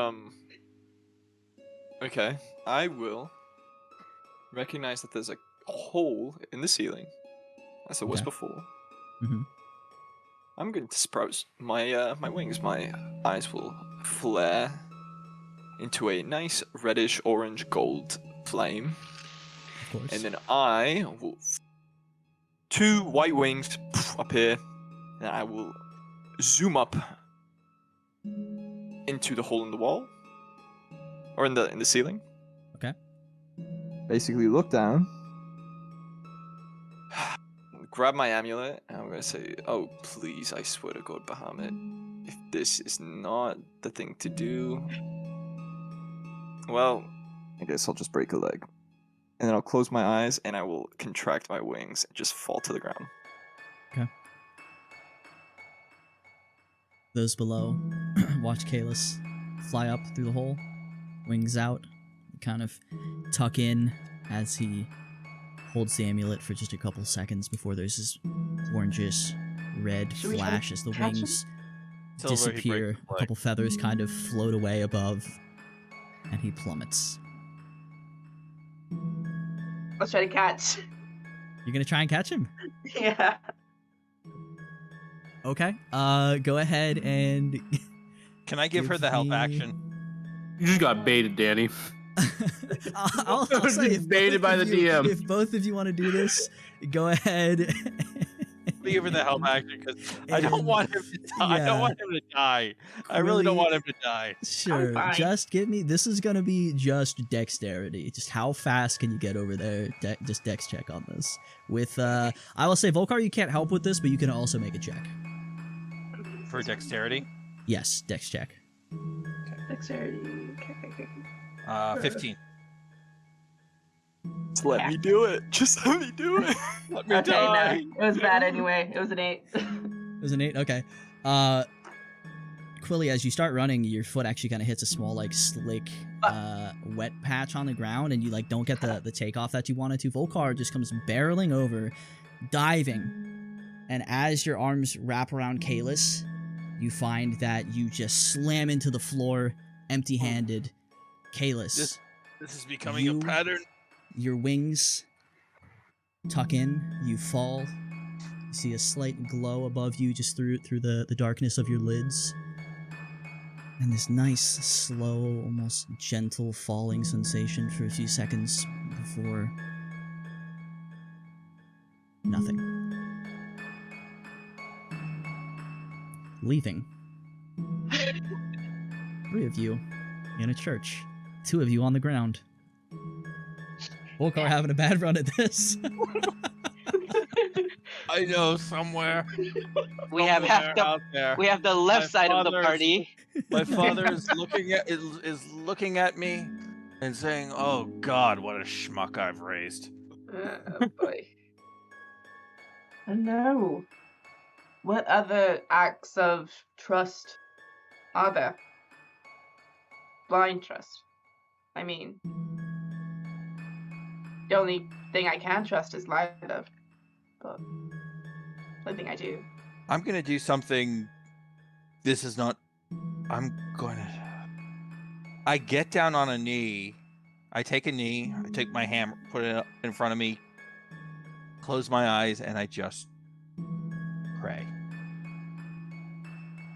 okay, I will recognize that there's a hole in the ceiling, as there was Okay. before. Mhm. I'm going to sprout my my wings. My eyes will flare, into a nice reddish orange gold flame. Of course. And then I will 2 white wings appear, and I will zoom up into the hole in the wall, or in the ceiling. Okay. Basically, look down, grab my amulet, and I'm gonna say, "Oh, please! I swear to God, Bahamut, if this is not the thing to do, well, I guess I'll just break a leg." And then I'll close my eyes, and I will contract my wings and just fall to the ground. Okay. Those below watch Kalis fly up through the hole, wings out, kind of tuck in as he holds the amulet for just a couple seconds before there's this orangish red Should we try to flash as the catch him? wings Silver, he disappear. breaks the A leg. couple feathers kind of float away above, and he plummets. Let's try to catch. You're gonna try and catch him? Yeah. Okay. Go ahead and Can I give her the help action? You just got baited, Danny. I'll say if Baited both by of the you- DM. If both of you want to do this, go ahead. Let me give her the help action because I don't And- want him to die. I yeah. don't want him to die. I really don't Really- want him to die. Sure. fine. Just give me. This is gonna be just dexterity. Just how fast can you get over there? Just dex check on this. With I will say Volcar, you can't help with this, but you can also make a check. For dexterity, Yes, dex check. Dexterity. Okay. 15. Just let me do it. Just let me do it. Let me Okay, die. no, it was bad anyway. It was an 8. It was an 8. Okay. Quilly, as you start running, your foot actually kind of hits a small, like, slick, wet patch on the ground, and you, like, don't get the takeoff that you wanted to. Volcar just comes barreling over, diving, and as your arms wrap around Kalis, you find that you just slam into the floor, empty-handed. Kalis, This is becoming You- a pattern. your wings tuck in, you fall. You see a slight glow above you just through the darkness of your lids. And this nice, slow, almost gentle falling sensation for a few seconds before nothing. Leaving. 3 of you in a church. 2 of you on the ground. Volcar having a bad run at this. I know somewhere. We have half somewhere the out there. we have the left My side of the father's- party. My father is looking at me and saying, "Oh God, what a schmuck I've raised." Oh boy. Oh no. What other acts of trust are there? Blind trust. I mean, the only thing I can trust is Lila, but the only thing I do. I'm gonna do something. This is not. I'm gonna. I get down on a knee. I take a knee. I take my hammer, put it up in front of me, close my eyes, and I just pray.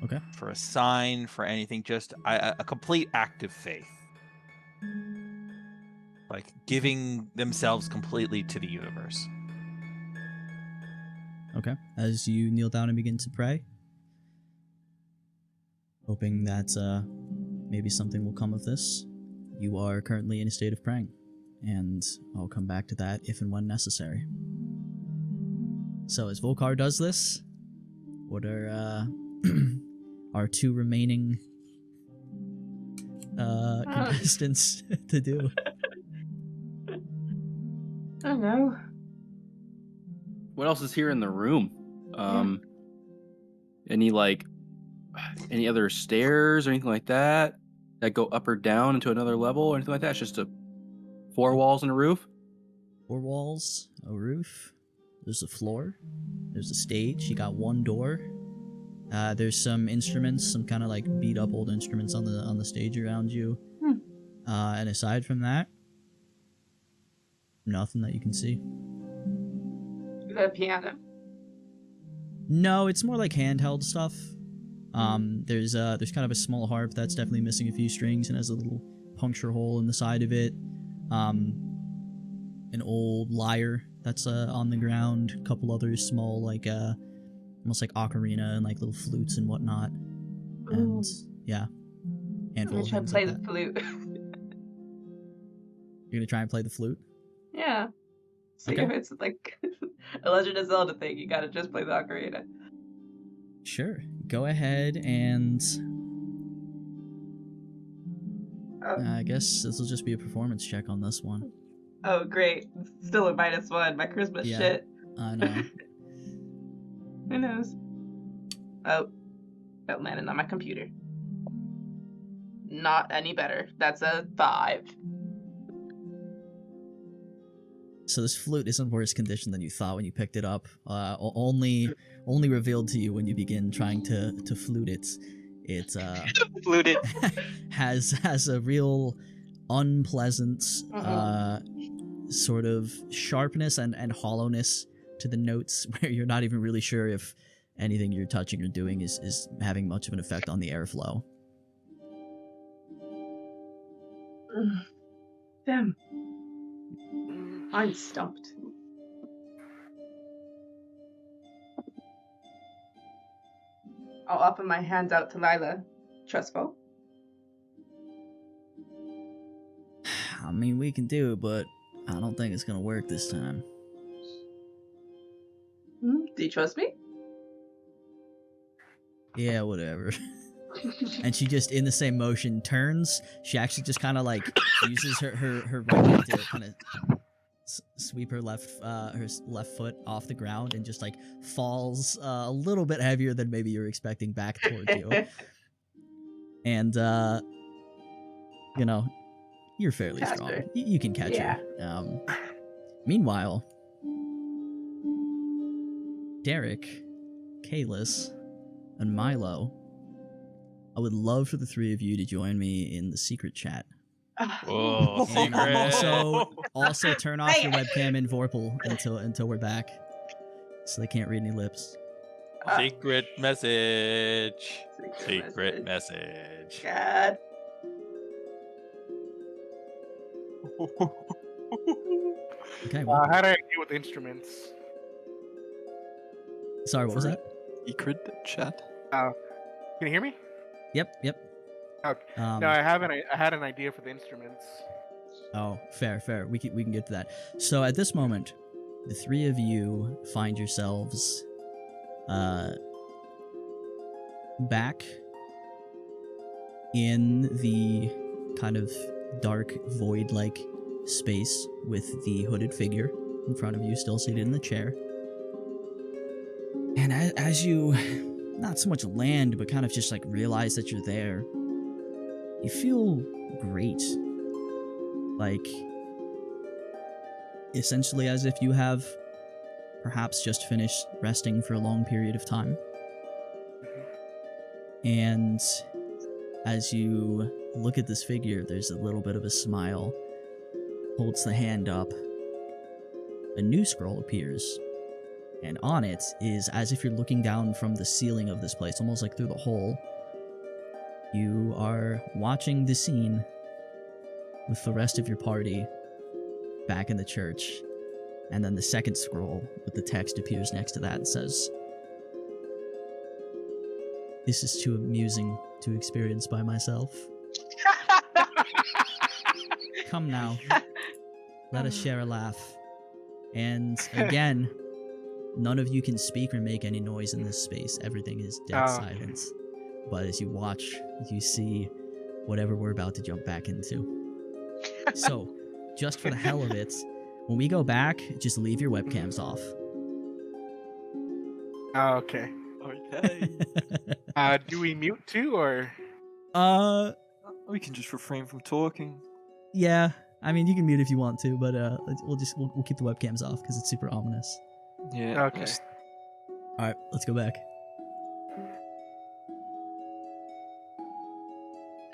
Okay. For a sign, for anything, just a complete act of faith. Like giving themselves completely to the universe. Okay. As you kneel down and begin to pray, hoping that maybe something will come of this, you are currently in a state of praying, and I'll come back to that if and when necessary. So as Volcar does this, what are our 2 remaining contestants to do? I don't know. What else is here in the room? Any other stairs or anything like that go up or down into another level or anything like that? It's just 4 walls and a roof. 4 walls, a roof. There's a floor. There's a stage. You got 1 door. There's some instruments, some kind of like beat up old instruments on the stage around you. And aside from that, nothing that you can see. The piano. No, it's more like handheld stuff. There's kind of a small harp that's definitely missing a few strings and has a little puncture hole in the side of it. An old lyre that's on the ground. A couple other small almost like ocarina and like little flutes and whatnot. And yeah, handful of I'm gonna things try to like play that. the flute. You're gonna try and play the flute? Yeah. See Okay. if it's like a Legend of Zelda thing. You gotta just play the ocarina. Sure. Go ahead and I guess this will just be a performance check on this one. Oh, great. Still a -1. My charisma Yeah. shit. I know. Who knows? Oh, that landed on my computer. Not any better. That's a 5. So this flute is in worse condition than you thought when you picked it up. Only revealed to you when you begin trying to flute it. It Fluted. has a real unpleasant sort of sharpness and hollowness to the notes, where you're not even really sure if anything you're touching or doing is having much of an effect on the airflow. Damn. I'm stumped. I'll offer my hand out to Lila. Trustful? I mean, we can do it, but I don't think it's gonna work this time. Do you trust me? Yeah, whatever. And she just, in the same motion, turns. She actually just kind of like uses her right hand to kind of sweep her left foot off the ground and just like falls a little bit heavier than maybe you were expecting back towards you. And you know, you're fairly Catch strong. her. You can catch her. Meanwhile, Derek, Kalis, and Milo, I would love for the three of you to join me in the secret chat. Whoa, And secret. also turn off your webcam in Vorpal until we're back, so they can't read any lips. Secret message. Secret message. God. Okay. Well, How do I deal with instruments? sorry. What was that? Secret chat. Can you hear me? Yep. Okay. Um, No, I had an idea for the instruments. Oh, fair. We can get to that. So at this moment, the three of you find yourselves back in the kind of dark void-like space with the hooded figure in front of you, still seated in the chair. And as you not so much land, but kind of just like realize that you're there, you feel great. Like, essentially as if you have perhaps just finished resting for a long period of time. And as you look at this figure, there's a little bit of a smile. Holds the hand up. A new scroll appears. And on it is, as if you're looking down from the ceiling of this place, almost like through the hole, you are watching the scene with the rest of your party back in the church. And then the second scroll with the text appears next to that and says, "This is too amusing to experience by myself. Come now, let us share a laugh." And again, none of you can speak or make any noise in this space. Everything is dead silence. But as you watch, you see whatever we're about to jump back into. So, just for the hell of it, when we go back, just leave your webcams off. Okay. Okay. Do we mute too, or? We can just refrain from talking. Yeah. I mean, you can mute if you want to, but we'll keep the webcams off because it's super ominous. Yeah. Okay. All right, let's go back.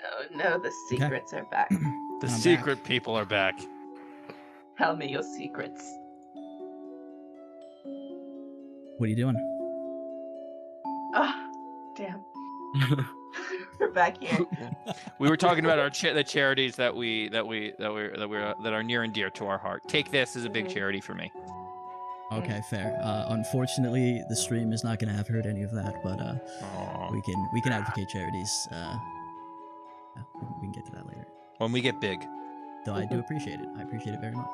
Oh no, the secrets are back. The I'm secret back. people are back. Tell me your secrets. What are you doing? Ah, damn. We're back here. We were talking about the charities that are near and dear to our heart. Take this as a big charity for me. Okay, fair. Unfortunately, the stream is not going to have heard any of that, but we can advocate charities. Yeah, we can get to that later. When we get big. Though I do appreciate it. I appreciate it very much.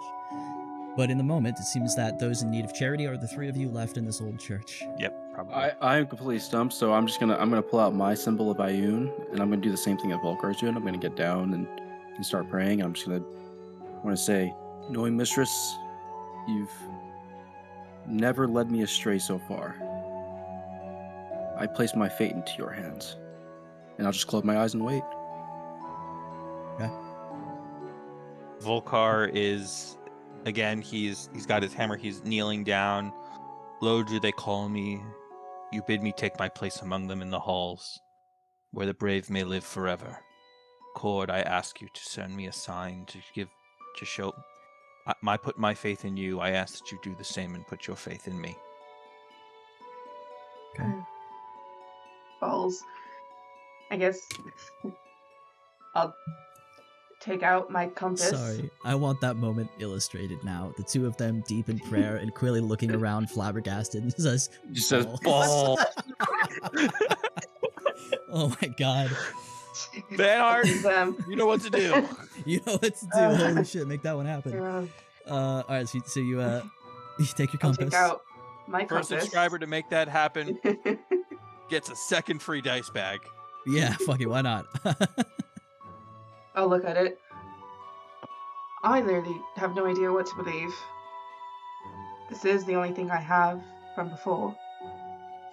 But in the moment, it seems that those in need of charity are the three of you left in this old church. Yep, probably. I'm completely stumped, so I'm gonna pull out my symbol of Ioun, and I'm gonna do the same thing that Volkar's doing. I'm gonna get down and start praying. I'm just gonna want to say, knowing mistress, you've never led me astray so far. I place my fate into your hands, and I'll just close my eyes and wait. Okay. Volkar is, again, he's got his hammer. He's kneeling down. Lo do they call me. You bid me take my place among them in the halls, where the brave may live forever. Cord, I ask you to send me a sign to show. I put my faith in you. I ask that you do the same and put your faith in me. Okay. Balls. I guess I'll take out my compass. Sorry, I want that moment illustrated now. The two of them deep in prayer and Quilly looking around flabbergasted and says, Ball. Oh my god. Banhart, you know what to do. You know what to do. Holy shit, make that one happen. Alright, so you take your compass. I'll take out my First compass. subscriber to make that happen gets a second free dice bag. Yeah, fuck it, why not? I'll look at it. I literally have no idea what to believe. This is the only thing I have from before.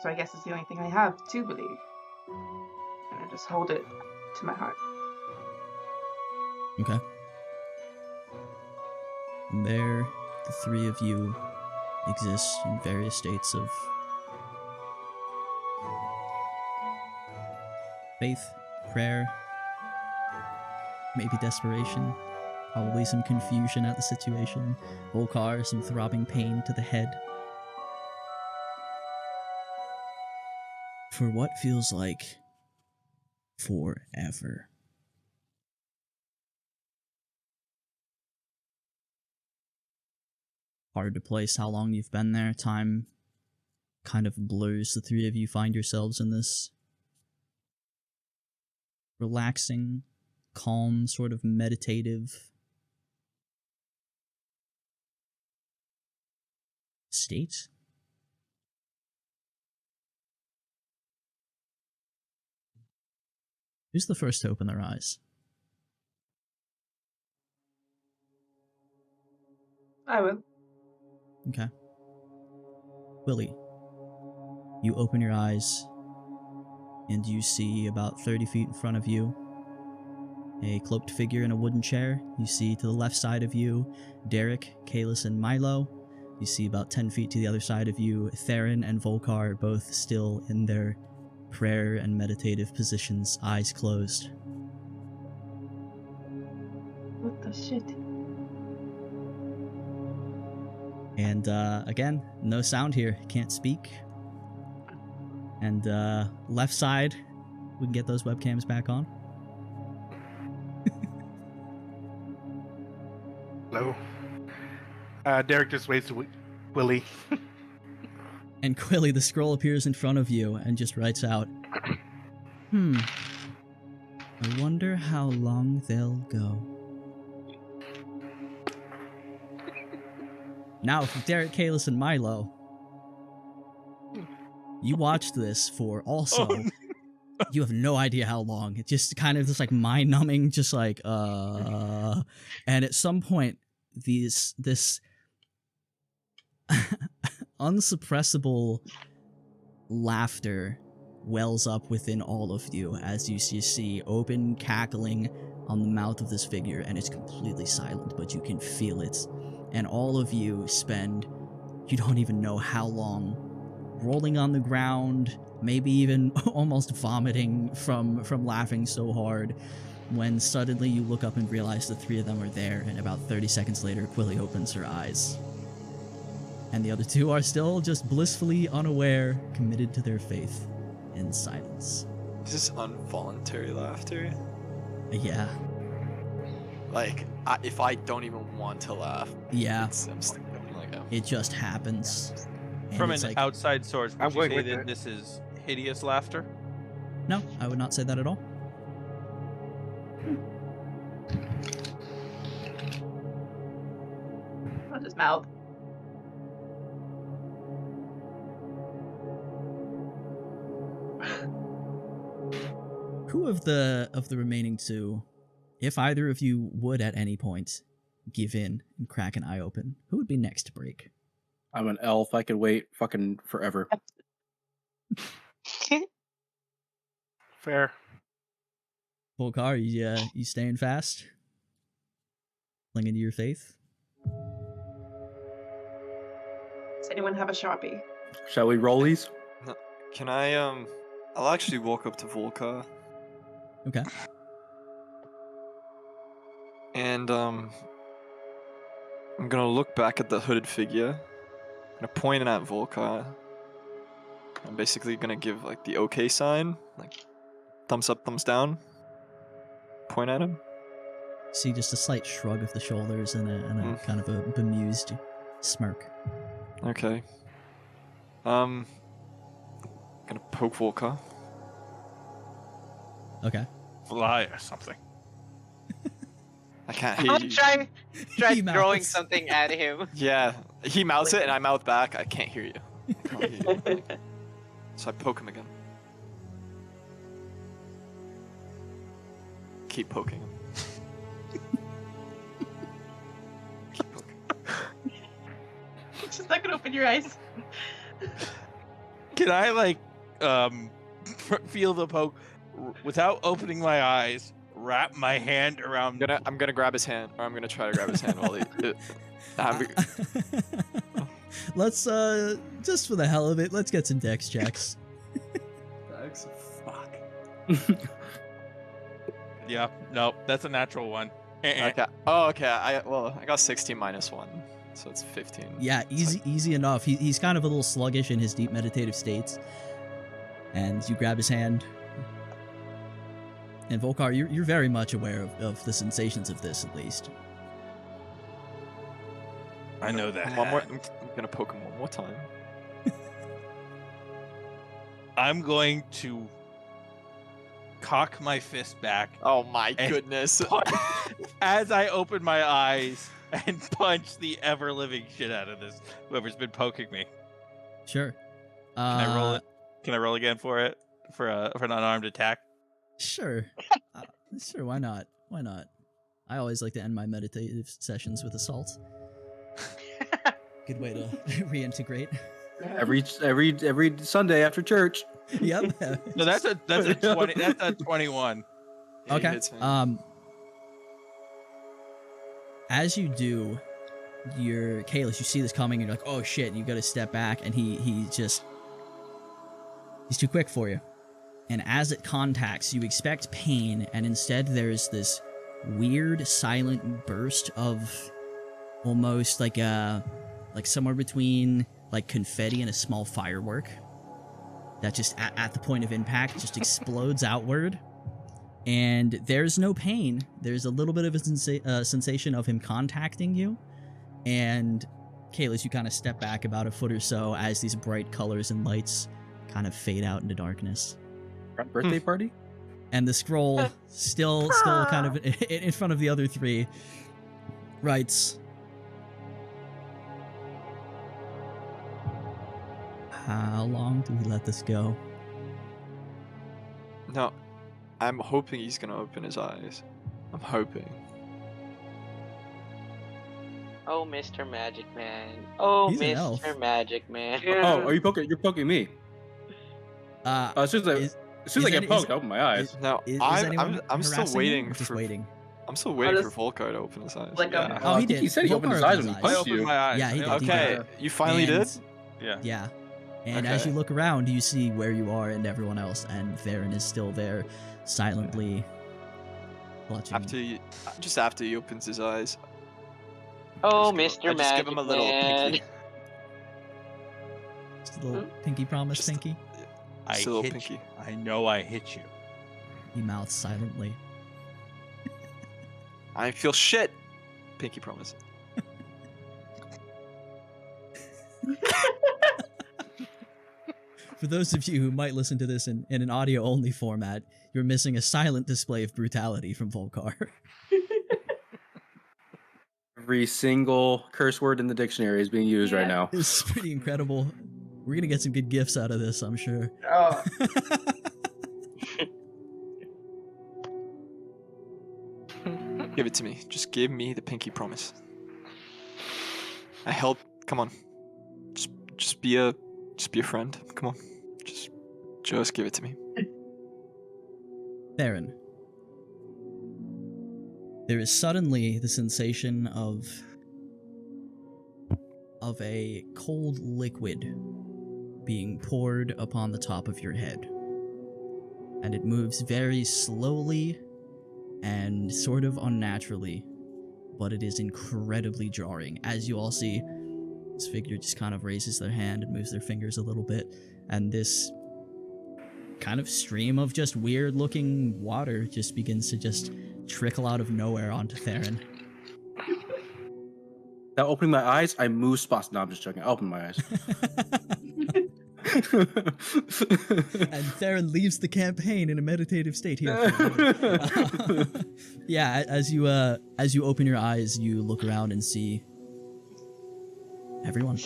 So I guess it's the only thing I have to believe. And I just hold it to my heart. Okay. And there, the three of you exist in various states of faith, prayer, maybe desperation, probably some confusion at the situation, Volkar, some throbbing pain to the head. For what feels like forever. Hard to place how long you've been there. Time kind of blurs. The three of you find yourselves in this relaxing, calm, sort of meditative state. Who's the first to open their eyes? I will. Okay. Willie, you open your eyes and you see about 30 feet in front of you a cloaked figure in a wooden chair. You see to the left side of you Derek, Kalis, and Milo. You see about 10 feet to the other side of you Theron and Volkar, both still in their prayer and meditative positions, eyes closed. What the shit? And again, no sound here. Can't speak. And left side, we can get those webcams back on. Hello. Derek just waves to Willie. And Quilly, the scroll appears in front of you and just writes out, I wonder how long they'll go. Now, for Derek, Kalis, and Milo, you watched this for also, you have no idea how long. It just kind of just like mind-numbing, just like, and at some point, this unsuppressible laughter wells up within all of you as you see open cackling on the mouth of this figure, and it's completely silent, but you can feel it. And all of you spend, you don't even know how long, rolling on the ground, maybe even almost vomiting from laughing so hard, when suddenly you look up and realize the three of them are there, and about 30 seconds later, Quilly opens her eyes. And the other two are still just blissfully unaware, committed to their faith in silence. Is this involuntary laughter? Yeah. Like, if I don't even want to laugh, Yeah. I'm still like, oh. It just happens. And From it's an like, outside source, I'm would you going say with that it. this is hideous laughter? no, I would not say that at all. Not his mouth. Who of the remaining two, if either of you would at any point give in and crack an eye open, who would be next to break? I'm an elf. I could wait fucking forever. Fair. Volkar, you staying fast? Clinging to your faith? Does anyone have a Sharpie? Shall we roll these? Can I, I'll actually walk up to Volkar. Okay. And, I'm gonna look back at the hooded figure. I'm gonna point it at Volkar. I'm basically gonna give, like, the okay sign. Like, thumbs up, thumbs down. Point at him. See just a slight shrug of the shoulders and a kind of a bemused smirk. Okay. Gonna poke Volkar. Okay. Fly or something. I can't hear I'll you. try He throwing mouths. something at him. Yeah, he mouths it and I mouth back. I can't hear you. I can't hear you. So I poke him again. Keep poking him. Keep poking. Just not gonna open your eyes. Can I like feel the poke without opening my eyes? Wrap my hand around. I'm gonna grab his hand, or I'm gonna try to grab his hand while he. Let's just for the hell of it, let's get some dex checks. Fuck. Yeah, no, that's a natural one. Okay. Oh, okay. I got 16 minus 1, so it's 15. Yeah, easy enough. He's kind of a little sluggish in his deep meditative states. And you grab his hand. And Volkar, you're very much aware of the sensations of this, at least. I know that. I'm gonna poke him one more time. I'm going to cock my fist back Oh my And- goodness. as I open my eyes and punch the ever-living shit out of this whoever's been poking me. Sure. Can I roll it? Can I roll again for it for an unarmed attack? Sure. Sure, why not? Why not? I always like to end my meditative sessions with assault. Good way to reintegrate. Every Sunday after church. Yep. No, that's a 20. That's a 21. Yeah, he Okay. hits me. As you do, Kalis, you see this coming and you're like, oh shit, you gotta step back, and he's too quick for you. And as it contacts, you expect pain, and instead there's this weird silent burst of almost like somewhere between like confetti and a small firework that just at the point of impact just explodes outward. And there's no pain. There's a little bit of a sensation of him contacting you. And Kalis, you kind of step back about a foot or so as these bright colors and lights kind of fade out into darkness. Birthday party? And the scroll, still kind of in front of the other three, writes, "How long do we let this go?" No, I'm hoping he's gonna open his eyes. I'm hoping. Oh, Mr. Magic Man. Oh, He's an elf. Mr. Magic Man. Oh, are you poking? You're poking me. As soon as I get poked, I open my eyes. No, Is I'm anyone still harassing you, waiting or just for waiting. I'm still waiting Oh, for Volkar to open his eyes. Like yeah. Oh, I he think did. he said he opened his Volkar eyes opened when he his I eyes. punched opened you. my eyes. Yeah, he did. Okay, you finally And- did. Yeah. Yeah. And as Okay. you look around, you see where you are and everyone else, and Varen is still there, silently watching. After he opens his eyes. Oh, I Mr. just Magic give him a little Man. pinky. Just a little pinky promise, Just- pinky. I Just a little hit pinky. you. I know I hit you. He mouths silently. I feel shit. Pinky promise. For those of you who might listen to this in an audio-only format, you're missing a silent display of brutality from Volkar. Every single curse word in the dictionary is being used right now. It's pretty incredible. We're gonna get some good gifts out of this, I'm sure. Oh, Give it to me. Just give me the pinky promise. I help. Come on. Just be a friend. Come on. Just give it to me. Theron. There is suddenly the sensation of a cold liquid being poured upon the top of your head. And it moves very slowly and sort of unnaturally, but it is incredibly jarring. As you all see, this figure just kind of raises their hand and moves their fingers a little bit, and this kind of stream of just weird-looking water just begins to just trickle out of nowhere onto Theron. Without opening my eyes, I move spots. No, I'm just joking. I open my eyes. And Theron leaves the campaign in a meditative state here. Yeah, as you open your eyes, you look around and see everyone.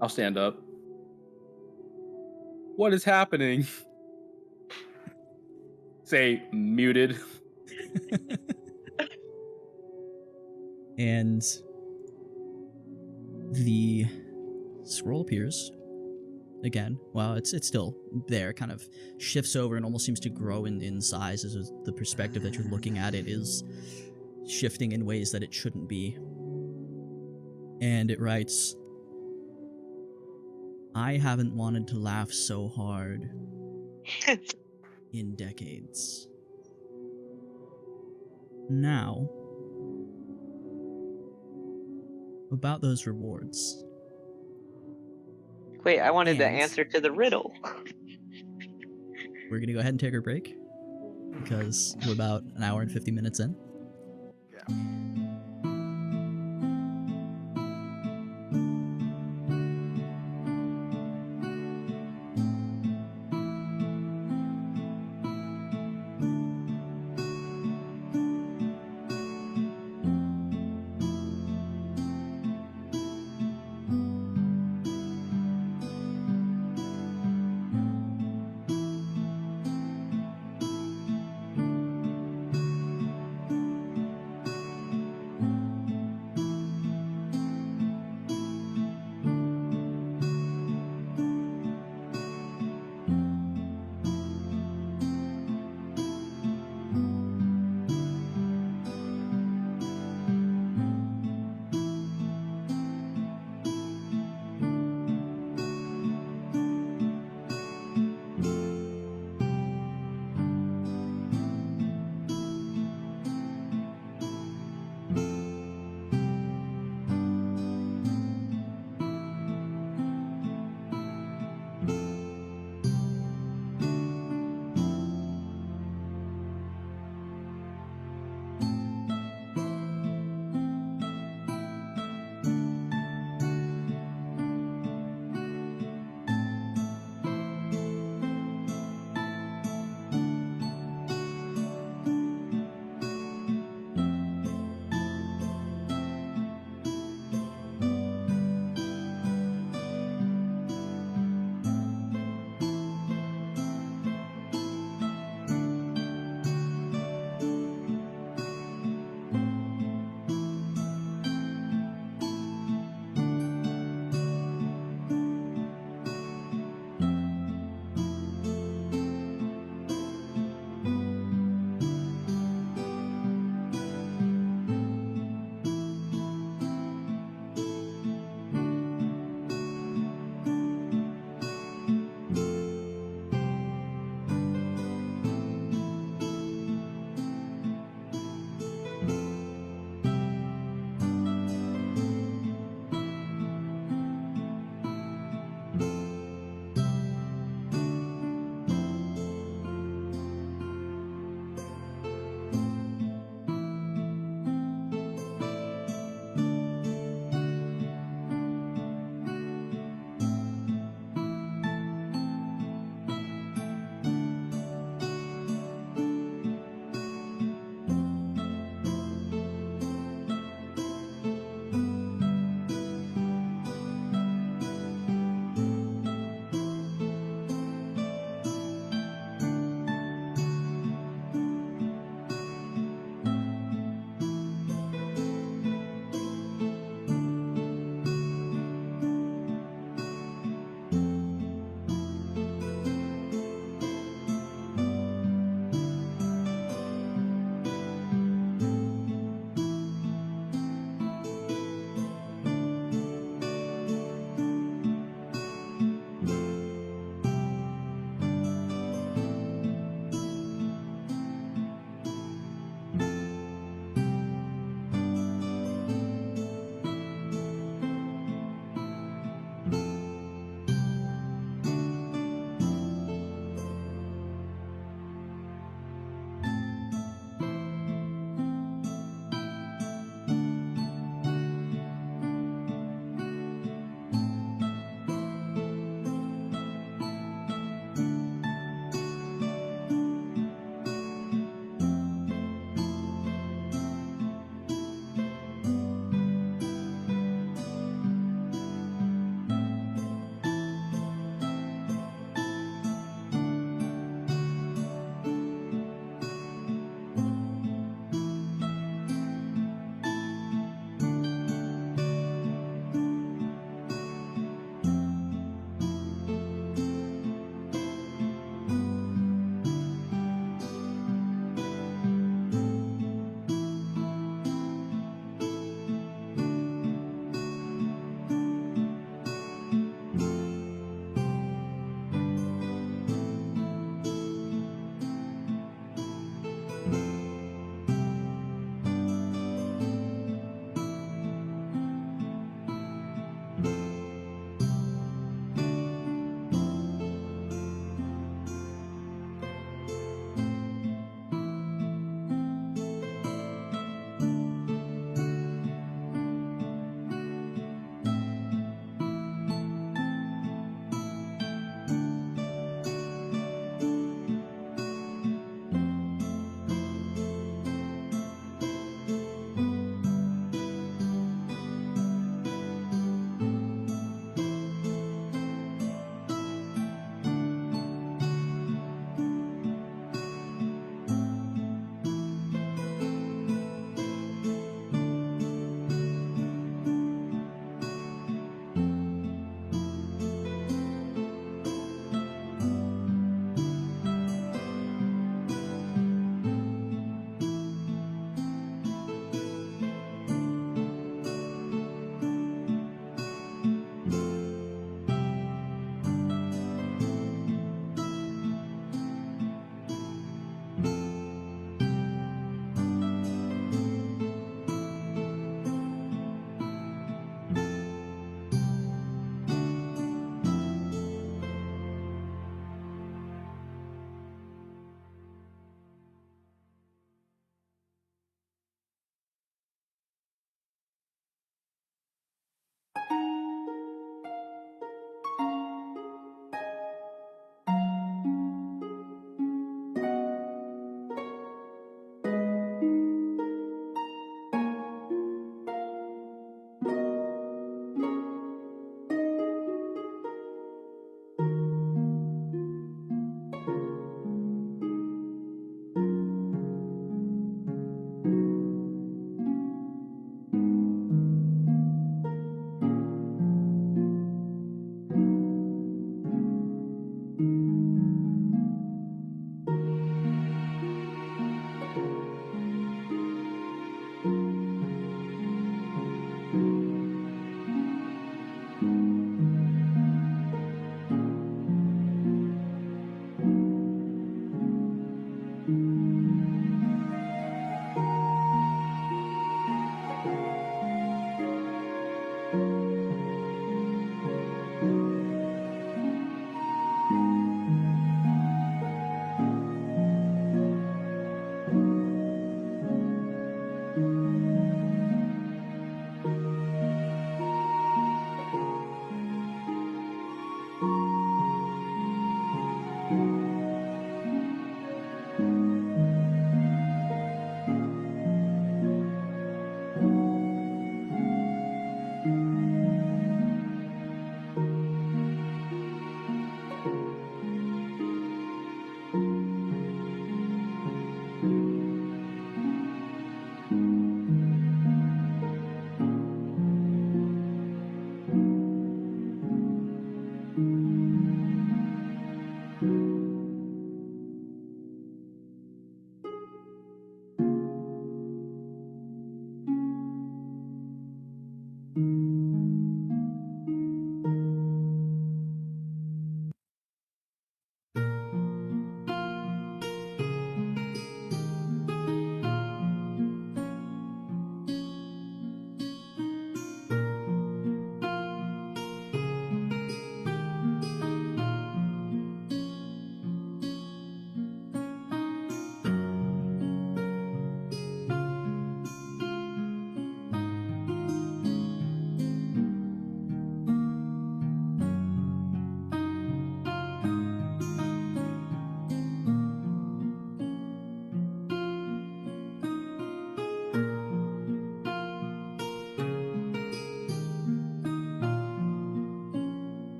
I'll stand up. What is happening? Say muted. And the scroll appears again. Well, it's still there, kind of shifts over and almost seems to grow in size as the perspective that you're looking at it is shifting in ways that it shouldn't be. And it writes, I haven't wanted to laugh so hard in decades. Now, about those rewards. Wait, I wanted the And- answer to the riddle. We're going to go ahead and take our break because we're about an hour and 50 minutes in.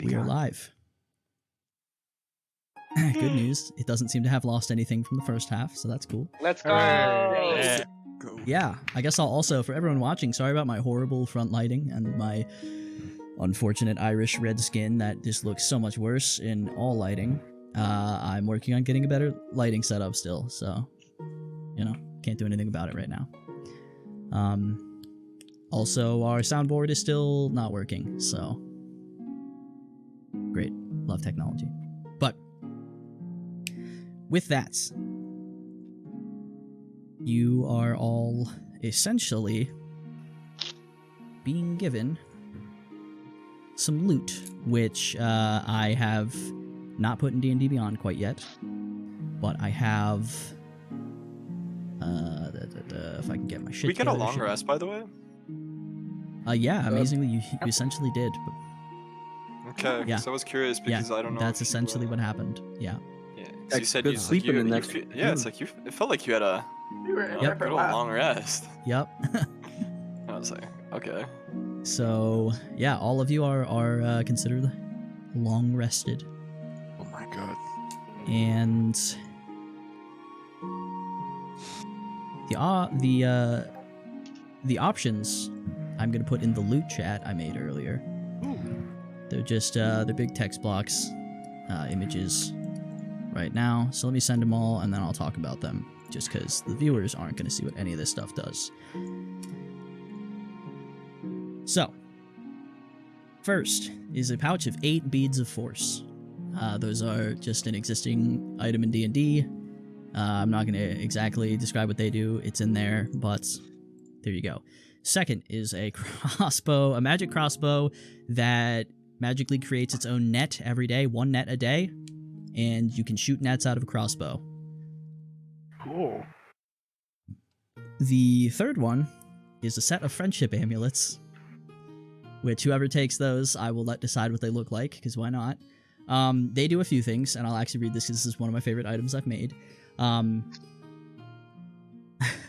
We are live. Good news. It doesn't seem to have lost anything from the first half, so that's cool. Let's go. Yeah. Yeah, I guess I'll also, for everyone watching, sorry about my horrible front lighting and my unfortunate Irish red skin that just looks so much worse in all lighting. I'm working on getting a better lighting setup still, so, can't do anything about it right now. Also, our soundboard is still not working, so great. Love technology. But with that, you are all essentially being given some loot, which I have not put in D&D Beyond quite yet, but I have if I can get my shit We get a together, long rest, by the way. Yeah, amazingly, you essentially did. But Okay, Yeah. so I was curious because I don't know. that's if you, essentially what happened. Yeah. Yeah, 'cause Like, you said good you sleeping you, the you next- fe- Yeah, it's like it felt like you had a We were in Yep. there for good a old while. long rest. Yep. I was like, okay. So yeah, all of you are considered long rested, Oh my god. and the options I'm gonna put in the loot chat I made earlier. They're just they're big text blocks, images right now. So let me send them all, and then I'll talk about them. Just because the viewers aren't gonna see what any of this stuff does. So, first is a pouch of 8 beads of force. Those are just an existing item in D&D. I'm not going to exactly describe what they do. It's in there, but there you go. Second is a crossbow, a magic crossbow that magically creates its own net every day, 1 net a day, and you can shoot nets out of a crossbow. Cool. The third one is a set of friendship amulets, which whoever takes those, I will let decide what they look like, because why not? They do a few things, and I'll actually read this because this is one of my favorite items I've made.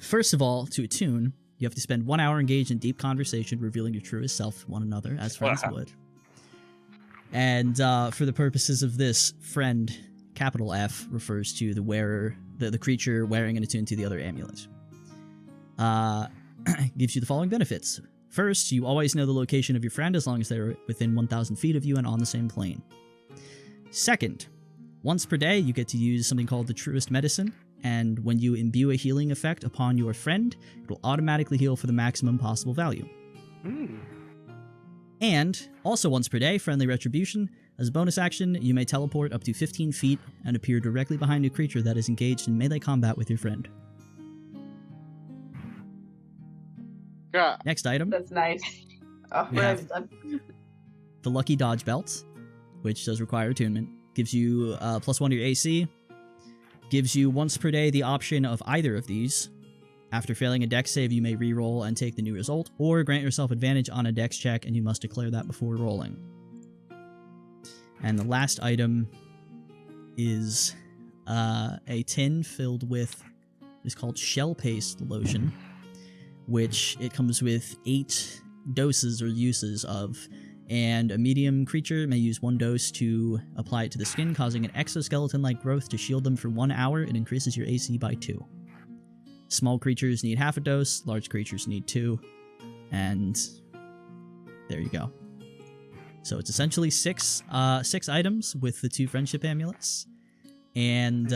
First of all, to attune, you have to spend 1 hour engaged in deep conversation, revealing your truest self to one another, as friends would. And for the purposes of this, friend, capital F, refers to the wearer, the creature wearing and attuned to the other amulet. Gives you the following benefits. First, you always know the location of your friend as long as they're within 1,000 feet of you and on the same plane. Second, once per day, you get to use something called the Truest Medicine, and when you imbue a healing effect upon your friend, it will automatically heal for the maximum possible value. And, also once per day, Friendly Retribution. As a bonus action, you may teleport up to 15 feet and appear directly behind a creature that is engaged in melee combat with your friend. Yeah. Next item. That's nice. Oh, We we're have- done. The Lucky Dodge Belt, which does require attunement, gives you +1 to your AC, gives you once per day the option of either of these. After failing a dex save, you may reroll and take the new result, or grant yourself advantage on a dex check, and you must declare that before rolling. And the last item is a tin filled with what is called shell paste lotion, which it comes with 8 doses or uses of, and a medium creature may use 1 dose to apply it to the skin, causing an exoskeleton-like growth to shield them for 1 hour. It increases your AC by 2. Small creatures need half a dose, large creatures need 2, and there you go. So it's essentially 6 items with the 2 friendship amulets, and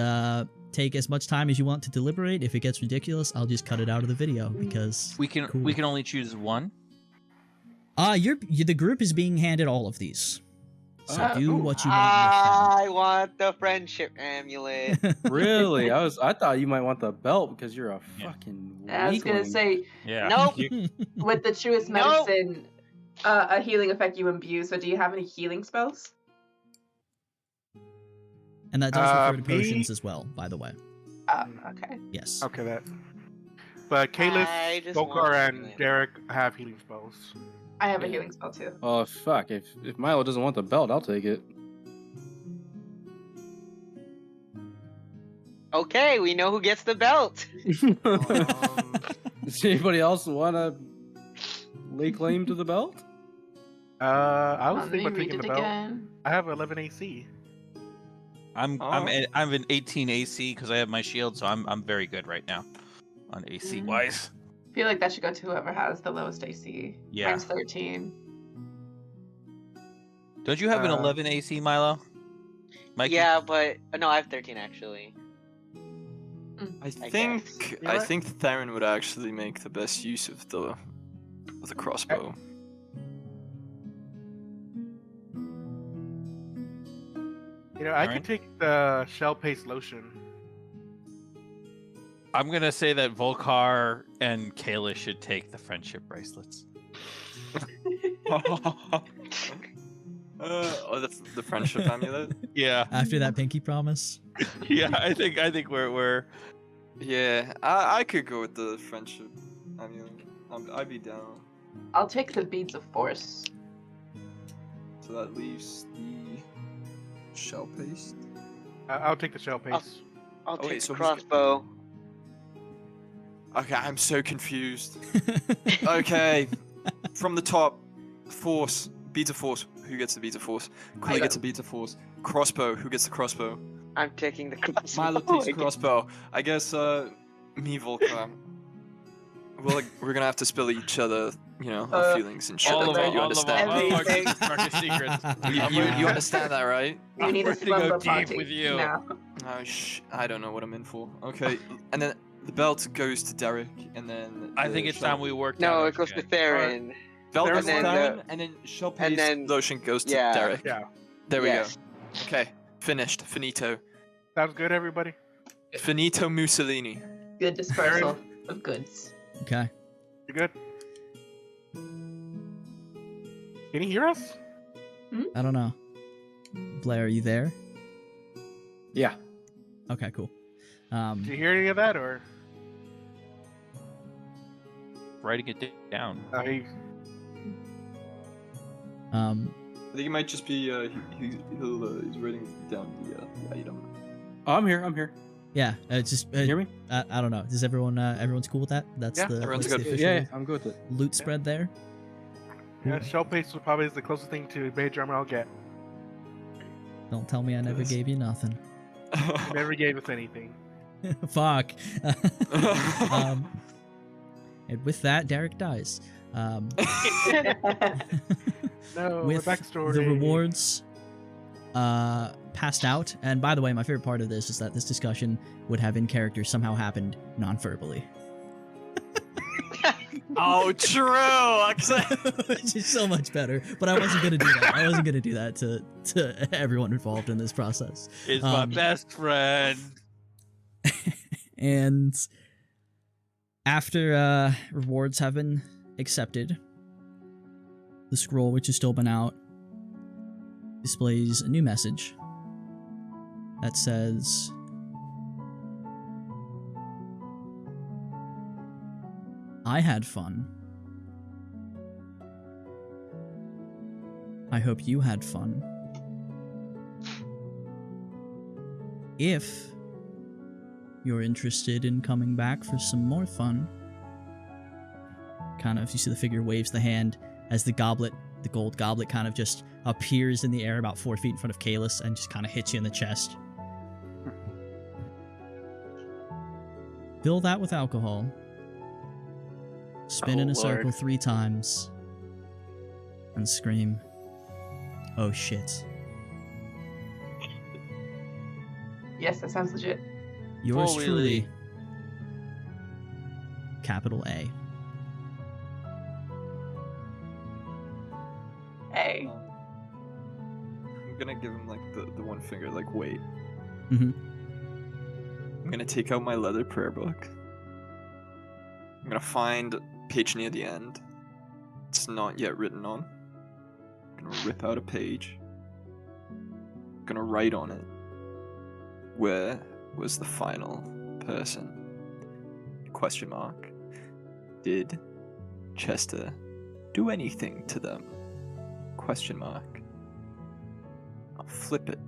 take as much time as you want to deliberate. If it gets ridiculous, I'll just cut it out of the video because We can cool. only choose one. The group is being handed all of these. So do ooh. what you want I want the friendship amulet. with them. Really? I thought you might want the belt because you're a Yeah. fucking I was gonna weakling. say, Yeah. Nope. with the truest Nope. medicine, a healing effect you imbue. So, do you have any healing spells? And that does refer to Me? potions as well, by the way. Okay. Yes. Okay, that. But Kalis, I just want Gokar, the and amulet. Derek have healing spells. I have a healing spell too. Oh fuck! If Milo doesn't want the belt, I'll take it. Okay, we know who gets the belt. Does anybody else want to lay claim to the belt? I was Let thinking me about read taking it the belt. again. I have 11 AC. I'm an 18 AC because I have my shield, so I'm very good right now on AC wise. I feel like that should go to whoever has the lowest AC. Yeah. Mine's 13. Don't you have an 11 AC, Milo? Mikey? Yeah, but no, I have 13 actually. I guess. think You know what? Theron would actually make the best use of the crossbow. You know, I Alright. could take the shell paste lotion. I'm gonna say that Volkar and Kayla should take the friendship bracelets. The friendship amulet. Yeah, After that pinky promise. yeah. I think we're Yeah, I could go with the friendship amulet. I'd be down. I'll take the beads of force. So that leaves the shell paste. I'll take the shell paste. I'll Oh, take wait, the so who's crossbow. Okay, I'm so confused. Okay, from the top, force, beads of force. Who gets the beads of force? Quilly gets the beads of force. Crossbow. Who gets the crossbow? I'm taking the crossbow. Milo takes the again. crossbow. I guess me, Volker. We're gonna have to spill each other, our feelings and shit all like of that. You our understand? Everything. darkest secrets. You understand that, right? You need a ready to go slumber deep party with you. now. Oh, I don't know what I'm in for. Okay, and then the belt goes to Derek, and then I the think it's shell- time we worked. No, out it goes to okay. Theron. Belt goes And to then Theron, the- and then shell and paste then- lotion goes to yeah. Derek. Yeah. There we Yes. go. Okay, finished. Finito. Sounds good, everybody? Finito Mussolini. Good dispersal of goods. Okay. You good? Can you hear us? I don't know. Blair, are you there? Yeah. Okay, cool. Did you hear any of that, or? Writing it down. I think it might just be he's writing down the item. Oh, I'm here. yeah, it's just Can you hear me? I don't know. Does everyone's cool with that? That's Yeah, the everyone's what's good. the official Yeah, I'm good with it. loot spread there. Yeah, shell paste was probably the closest thing to mage armor I'll get. Don't tell me I never Yes. gave you nothing. You never gave us anything. Fuck. And with that, Derek dies. No, With backstory. the rewards passed out. And by the way, my favorite part of this is that this discussion would have in character somehow happened non-verbally. Oh, true. Which is so much better. But I wasn't gonna do that. I wasn't gonna do that to everyone involved in this process. Is my best friend. And after rewards have been accepted, the scroll, which has still been out, displays a new message that says, I had fun. I hope you had fun. If you're interested in coming back for some more fun, kind of, you see the figure waves the hand as the gold goblet kind of just appears in the air about 4 feet in front of Kalis and just kind of hits you in the chest. Fill that with alcohol. Spin in a circle 3 times. And scream, "Oh shit." Yes, that sounds legit. Yours Holy. truly, capital A. Hey. I'm gonna give him like the one finger, like wait. Mhm. I'm gonna take out my leather prayer book. I'm gonna find page near the end. It's not yet written on. I'm gonna rip out a page. I'm gonna write on it. Where was the final person? Question mark. Did Chester do anything to them? Question mark. I'll flip it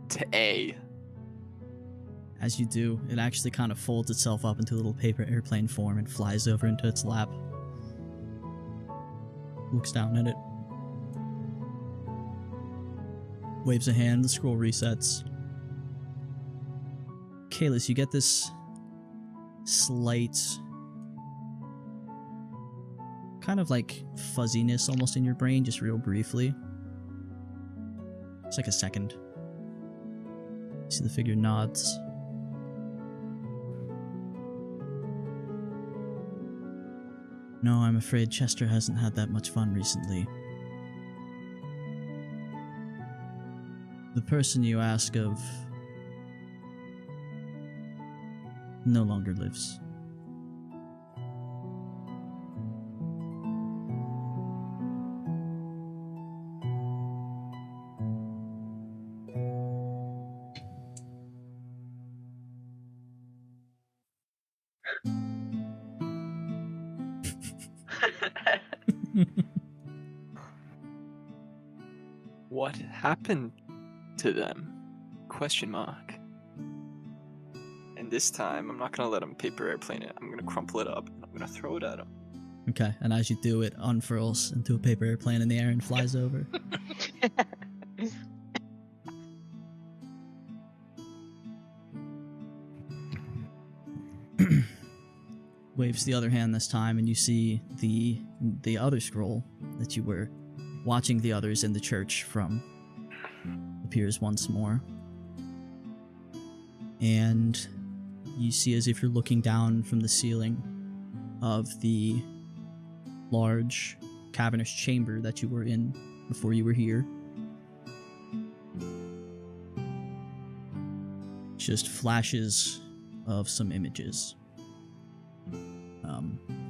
to A. As you do, it actually kind of folds itself up into a little paper airplane form and flies over into its lap. Looks down at it. waves a hand, the scroll resets. Kalis, you get this slight kind of like fuzziness almost in your brain, just real briefly. It's like a second. You see the figure nods. No, I'm afraid Chester hasn't had that much fun recently. The person you ask of no longer lives. What happened to them? Question mark. And this time, I'm not gonna let him paper airplane it. I'm gonna crumple it up and I'm gonna throw it at him. Okay, and as you do, it unfurls into a paper airplane in the air and flies over. Waves the other hand this time, and you see the other scroll that you were watching the others in the church from appears once more. And you see, as if you're looking down from the ceiling of the large cavernous chamber that you were in before you were here, just flashes of some images.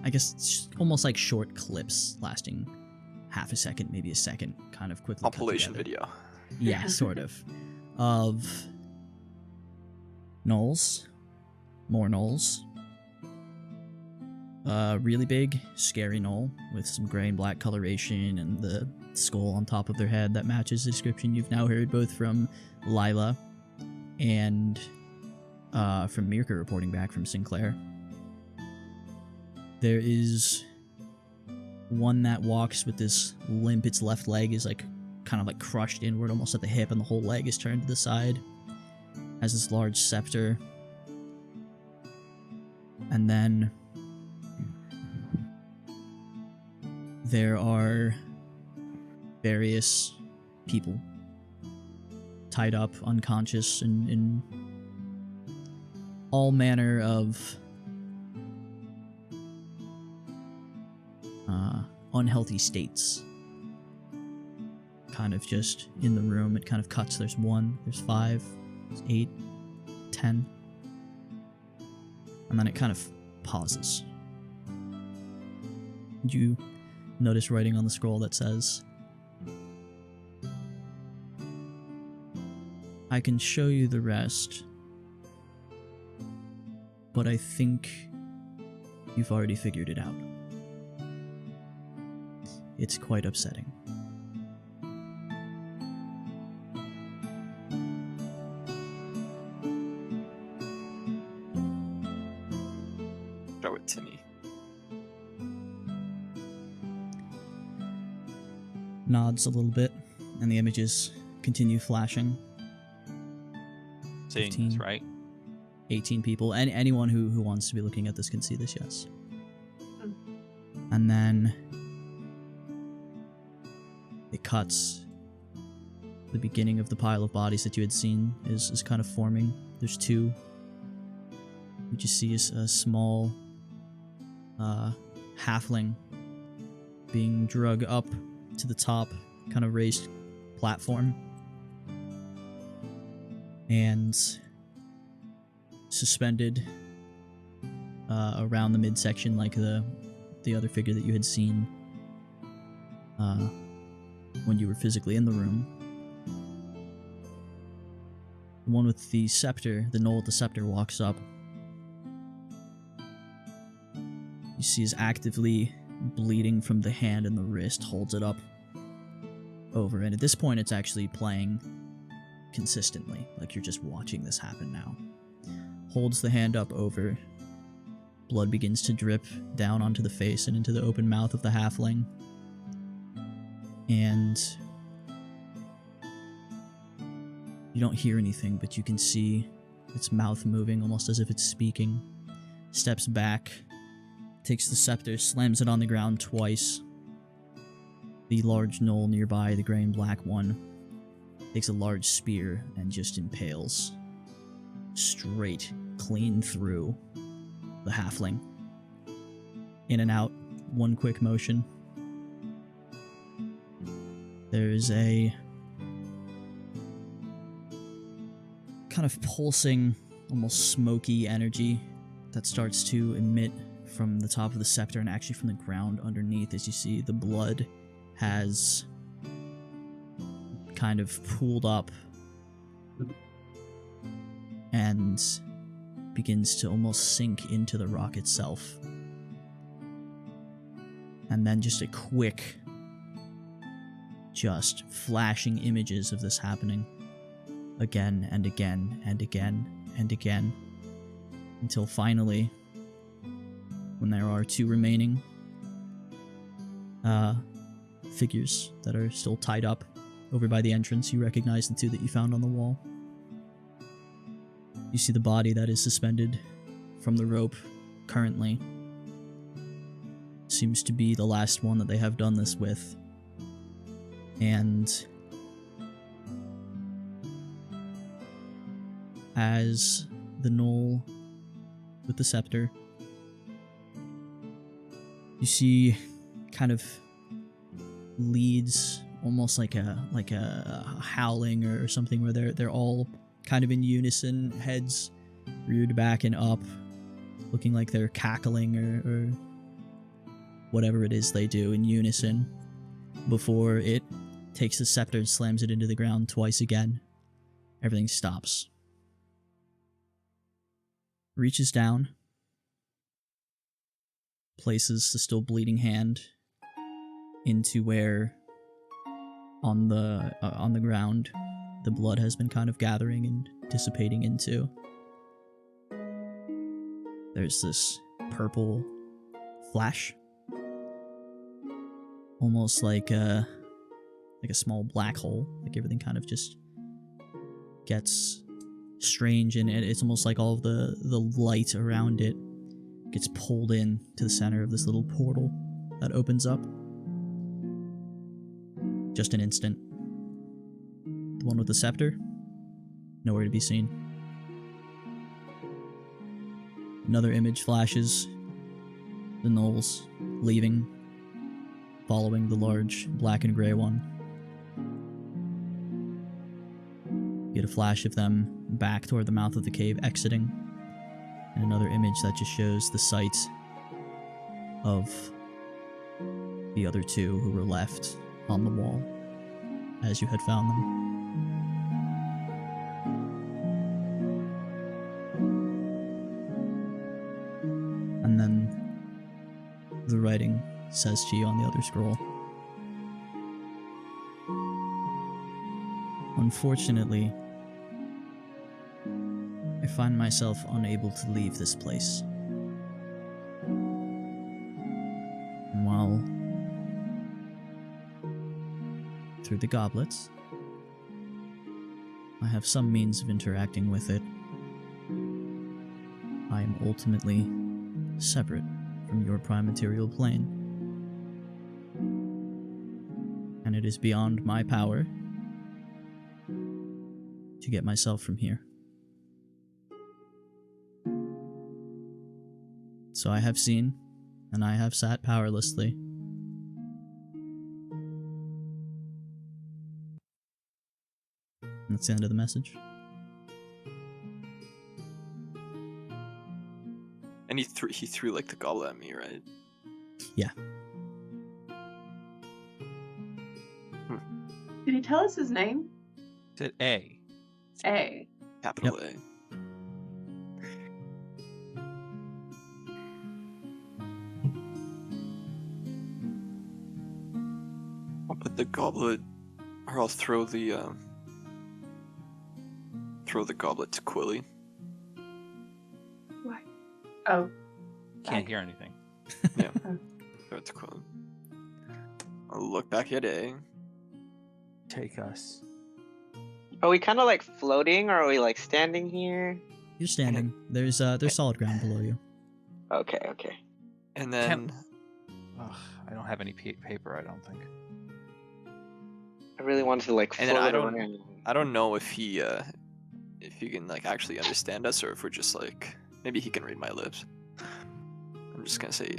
I guess it's almost like short clips lasting half a second, maybe a second, kind of quickly. Compilation video. Yeah, sort of. Of gnolls. More gnolls. Really big, scary gnoll with some gray and black coloration and the skull on top of their head that matches the description you've now heard both from Lila and from Mirka reporting back from Sinclair. There is one that walks with this limp. Its left leg is like kind of like crushed inward almost at the hip, and the whole leg is turned to the side. Has this large scepter. And then there are various people tied up, unconscious, in all manner of unhealthy states. Kind of just in the room, it kind of cuts. There's 1, there's 5, there's 8, 10. And then it kind of pauses. You notice writing on the scroll that says, I can show you the rest, but I think you've already figured it out. It's quite upsetting. Show it to me. Nods a little bit, and the images continue flashing. Seeing 15, this, right? 18 people, and anyone who wants to be looking at this can see this, yes. And then it cuts. The beginning of the pile of bodies that you had seen is kind of forming. There's 2. You just see a small halfling being drug up to the top, kind of raised platform. And suspended around the midsection like the other figure that you had seen when you were physically in the room. The one with the scepter, the gnoll with the scepter, walks up. You see is actively bleeding from the hand and the wrist, holds it up over, and at this point it's actually playing consistently, like you're just watching this happen now. Holds the hand up over. Blood begins to drip down onto the face and into the open mouth of the halfling. And You don't hear anything, but you can see its mouth moving, almost as if it's speaking. Steps back, takes the scepter, slams it on the ground twice. The large knoll nearby, the gray and black one, takes a large spear and just impales straight, clean through the halfling. In and out, one quick motion. There's a kind of pulsing, almost smoky energy that starts to emit from the top of the scepter and actually from the ground underneath, as you see the blood has kind of pooled up and begins to almost sink into the rock itself. And then just a quick, just flashing images of this happening again and again and again and again, until finally, when there are two remaining figures that are still tied up over by the entrance, you recognize the two that you found on the wall. You see the body that is suspended from the rope currently. Seems to be the last one that they have done this with. And as the gnoll with the scepter, you see kind of leads almost like a howling or something, where they're all kind of in unison, heads reared back and up, looking like they're cackling or whatever it is they do in unison, before it takes the scepter and slams it into the ground twice again. Everything stops. Reaches down, places the still bleeding hand into where on the ground the blood has been kind of gathering and dissipating into. There's this purple flash, almost like a small black hole. Like everything kind of just gets strange, and it's almost like all of the light around it gets pulled in to the center of this little portal that opens up. Just an instant. The one with the scepter, nowhere to be seen. Another image flashes. The gnolls leaving, following the large black and gray one. Get a flash of them back toward the mouth of the cave, exiting. And another image that just shows the sight of the other two who were left on the wall as you had found them. And then the writing says to you on the other scroll, "Unfortunately, I find myself unable to leave this place. And while through the goblets, I have some means of interacting with it, I am ultimately separate from your prime material plane. And it is beyond my power to get myself from here. So I have seen, and I have sat powerlessly. And that's the end of the message." And he threw like the goblet at me, right? Yeah. Did he tell us his name? Is it A? A. Capital Yep. A. I'll put the goblet, or I'll throw the goblet to Quilly. What? Oh. Can't hear anything. Yeah. Throw it to Quilly. I'll look back at A. Take us. Are we kind of like floating, or are we like standing here? You're standing. There's solid ground below you. Okay, okay. And then Ugh, I don't have any paper. I don't think. I really wanted to like And float then around. I don't know if he can like actually understand us, or if we're just like, maybe he can read my lips. I'm just gonna say,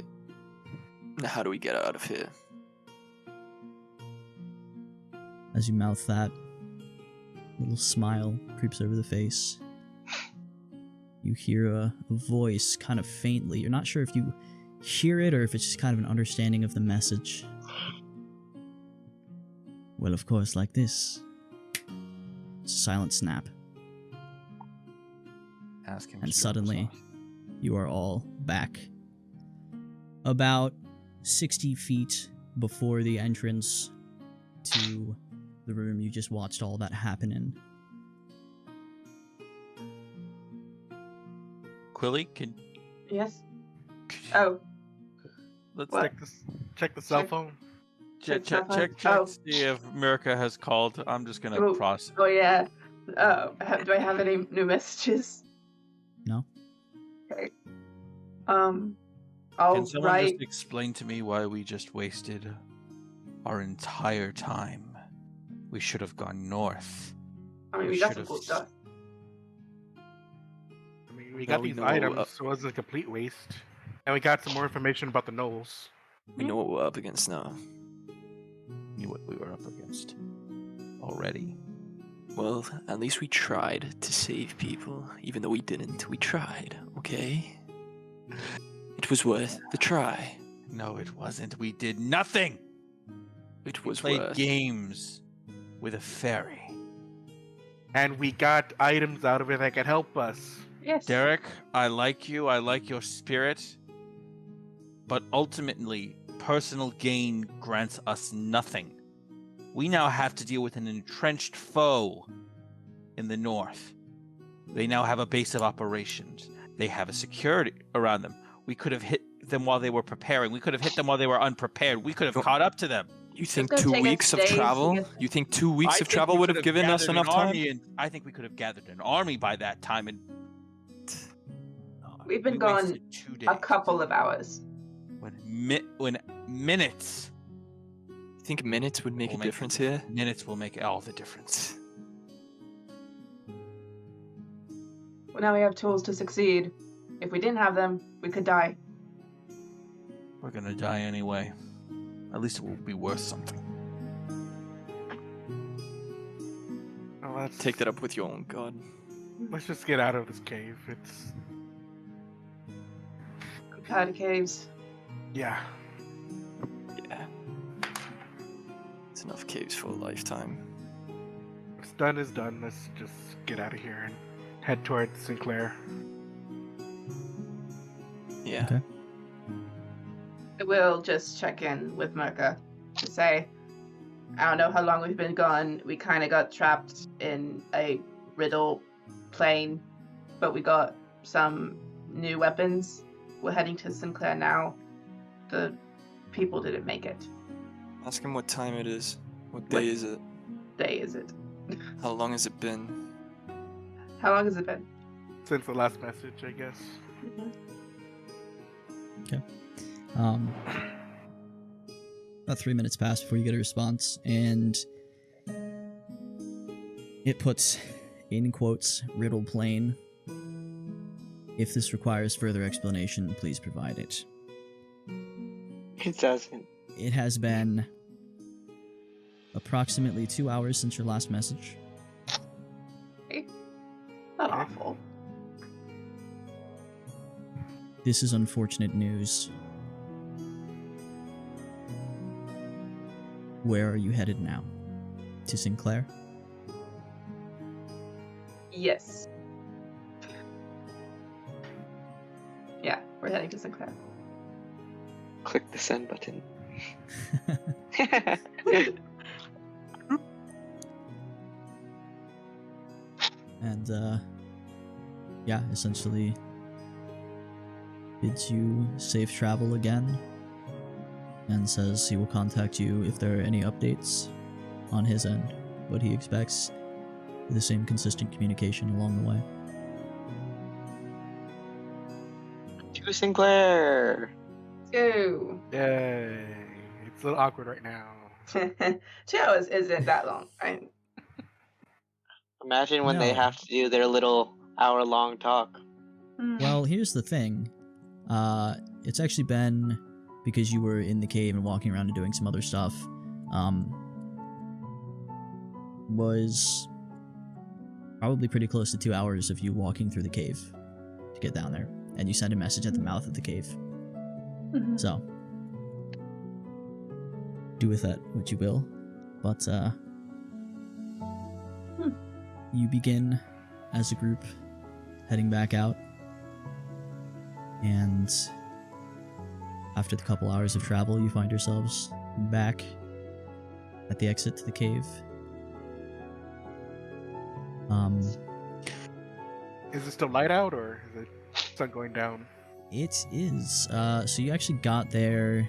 how do we get out of here? As you mouth that, a little smile creeps over the face. You hear a voice kind of faintly. You're not sure if you hear it or if it's just kind of an understanding of the message. Well, of course, like this. Silent snap. Ask him. And suddenly, you are all back. About 60 feet before the entrance to the room you just watched all that happen in. Quilly, can Yes. Oh, let's What? Check the cell Check- phone. check check cell phone? Oh. see if America has called. I'm just gonna Oh. process. oh yeah. Do I have any new messages? No? Okay. I'll Can someone write. just explain to me why we just wasted our entire time? We should have gone north. I mean, we we got should some have cool stuff. I mean, we Now got we these know, items, so it wasn't a complete waste. And we got some more information about the gnolls. We know what we're up against now. Knew what we were up against already. Well, at least we tried to save people, even though we didn't. We tried, okay? It was worth the try. No, it wasn't. We did nothing. It We was played worth. games with a fairy. And we got items out of it that could help us. Yes. Derek, I like you. I like your spirit. But ultimately, personal gain grants us nothing. We now have to deal with an entrenched foe in the north. They now have a base of operations. They have a security around them. We could have hit them while they were preparing. We could have hit them while they were unprepared. We could have caught up to them. You think gonna 2 take us weeks of days to travel? get- You think 2 weeks I of think travel we would could have given us gathered an enough time? army, and I think we could have gathered an army by that time. And We've been we gone wasted 2 days. a couple of hours. When minutes. You think minutes would make Will a make difference here? Minutes will make all the difference. Well, now we have tools to succeed. If we didn't have them, we could die. We're gonna die anyway. At least it will be worth something. Oh, let's Take that up with your own god. Let's just get out of this cave. It's We've had caves. yeah. Yeah. It's enough caves for a lifetime. What's done is done. Let's just get out of here and head toward Sinclair. Yeah. Okay. We'll just check in with Merca to say, I don't know how long we've been gone. We kind of got trapped in a riddle plane, but we got some new weapons. We're heading to Sinclair now. The people didn't make it. Ask him what time it is. What What- day is it? Day is it? How long has it been? How long has it been? Since the last message, I guess. About 3 minutes pass before you get a response, and it puts, in quotes, riddle plane. If this requires further explanation, please provide it. It doesn't. It has been approximately 2 hours since your last message. Not awful. This is unfortunate news. Where are you headed now? To Sinclair? Yes. Yeah, we're heading to Sinclair. Click the send button. And, yeah, essentially bids you safe travel again and says he will contact you if there are any updates on his end, but he expects the same consistent communication along the way. To Sinclair. Let's go. Yay. It's a little awkward right now. 2 hours isn't that long. Imagine when they No. have to do their little hour-long talk. Well, here's the thing. It's actually been, because you were in the cave and walking around and doing some other stuff, was probably pretty close to 2 hours of you walking through the cave to get down there. And you sent a message at the mouth of the cave. So, do with that what you will. But, you begin as a group heading back out. And after the couple hours of travel, you find yourselves back at the exit to the cave. Is it still light out, or is it sun going down? It is. So you actually got there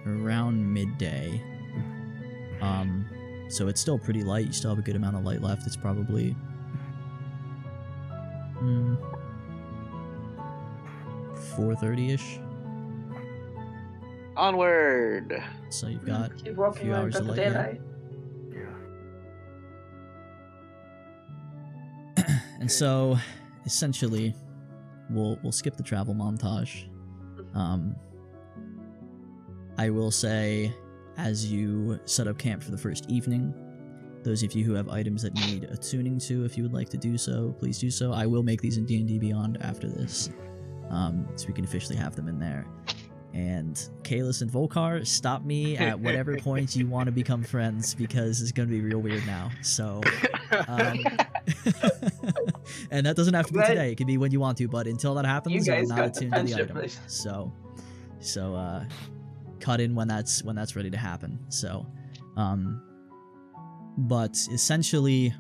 around midday. So it's still pretty light. You still have a good amount of light left. It's probably 4:30ish. Onward. So you've got Keep a walking few around hours got of the light. Yeah. daylight. And so, essentially, we'll skip the travel montage. I will say, as you set up camp for the first evening, those of you who have items that need attuning to, if you would like to do so, please do so. I will make these in D&D Beyond after this, so we can officially have them in there. And Kalis and Volkar, stop me at whatever point you want to become friends, because it's going to be real weird now. So, and that doesn't have to be today. It can be when you want to, but until that happens, You you're guys not got the attuned to the friendship item. list. So, cut in when that's ready to happen. So, but essentially,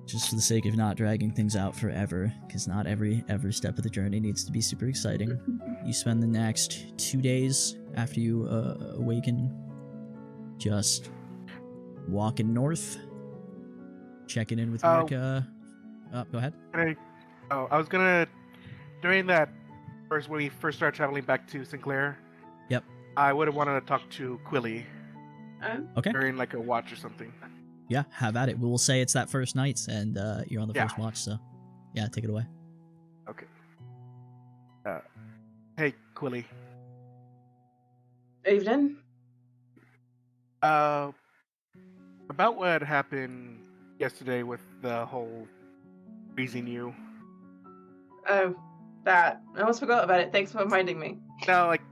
just for the sake of not dragging things out forever, because not every step of the journey needs to be super exciting, you spend the next 2 days after you awaken just walking north, checking in with Mirka. Go ahead. I was gonna, during that when we first started traveling back to Sinclair. Yep. I would have wanted to talk to Quilly Okay. during like a watch or something. Yeah, have at it. We will say it's that first night, and you're on the Yeah. first watch, so yeah, take it away. Okay. Hey, Quilly. Evening. About what happened yesterday with the whole freezing you. Oh, that. I almost forgot about it. Thanks for reminding me. No, like,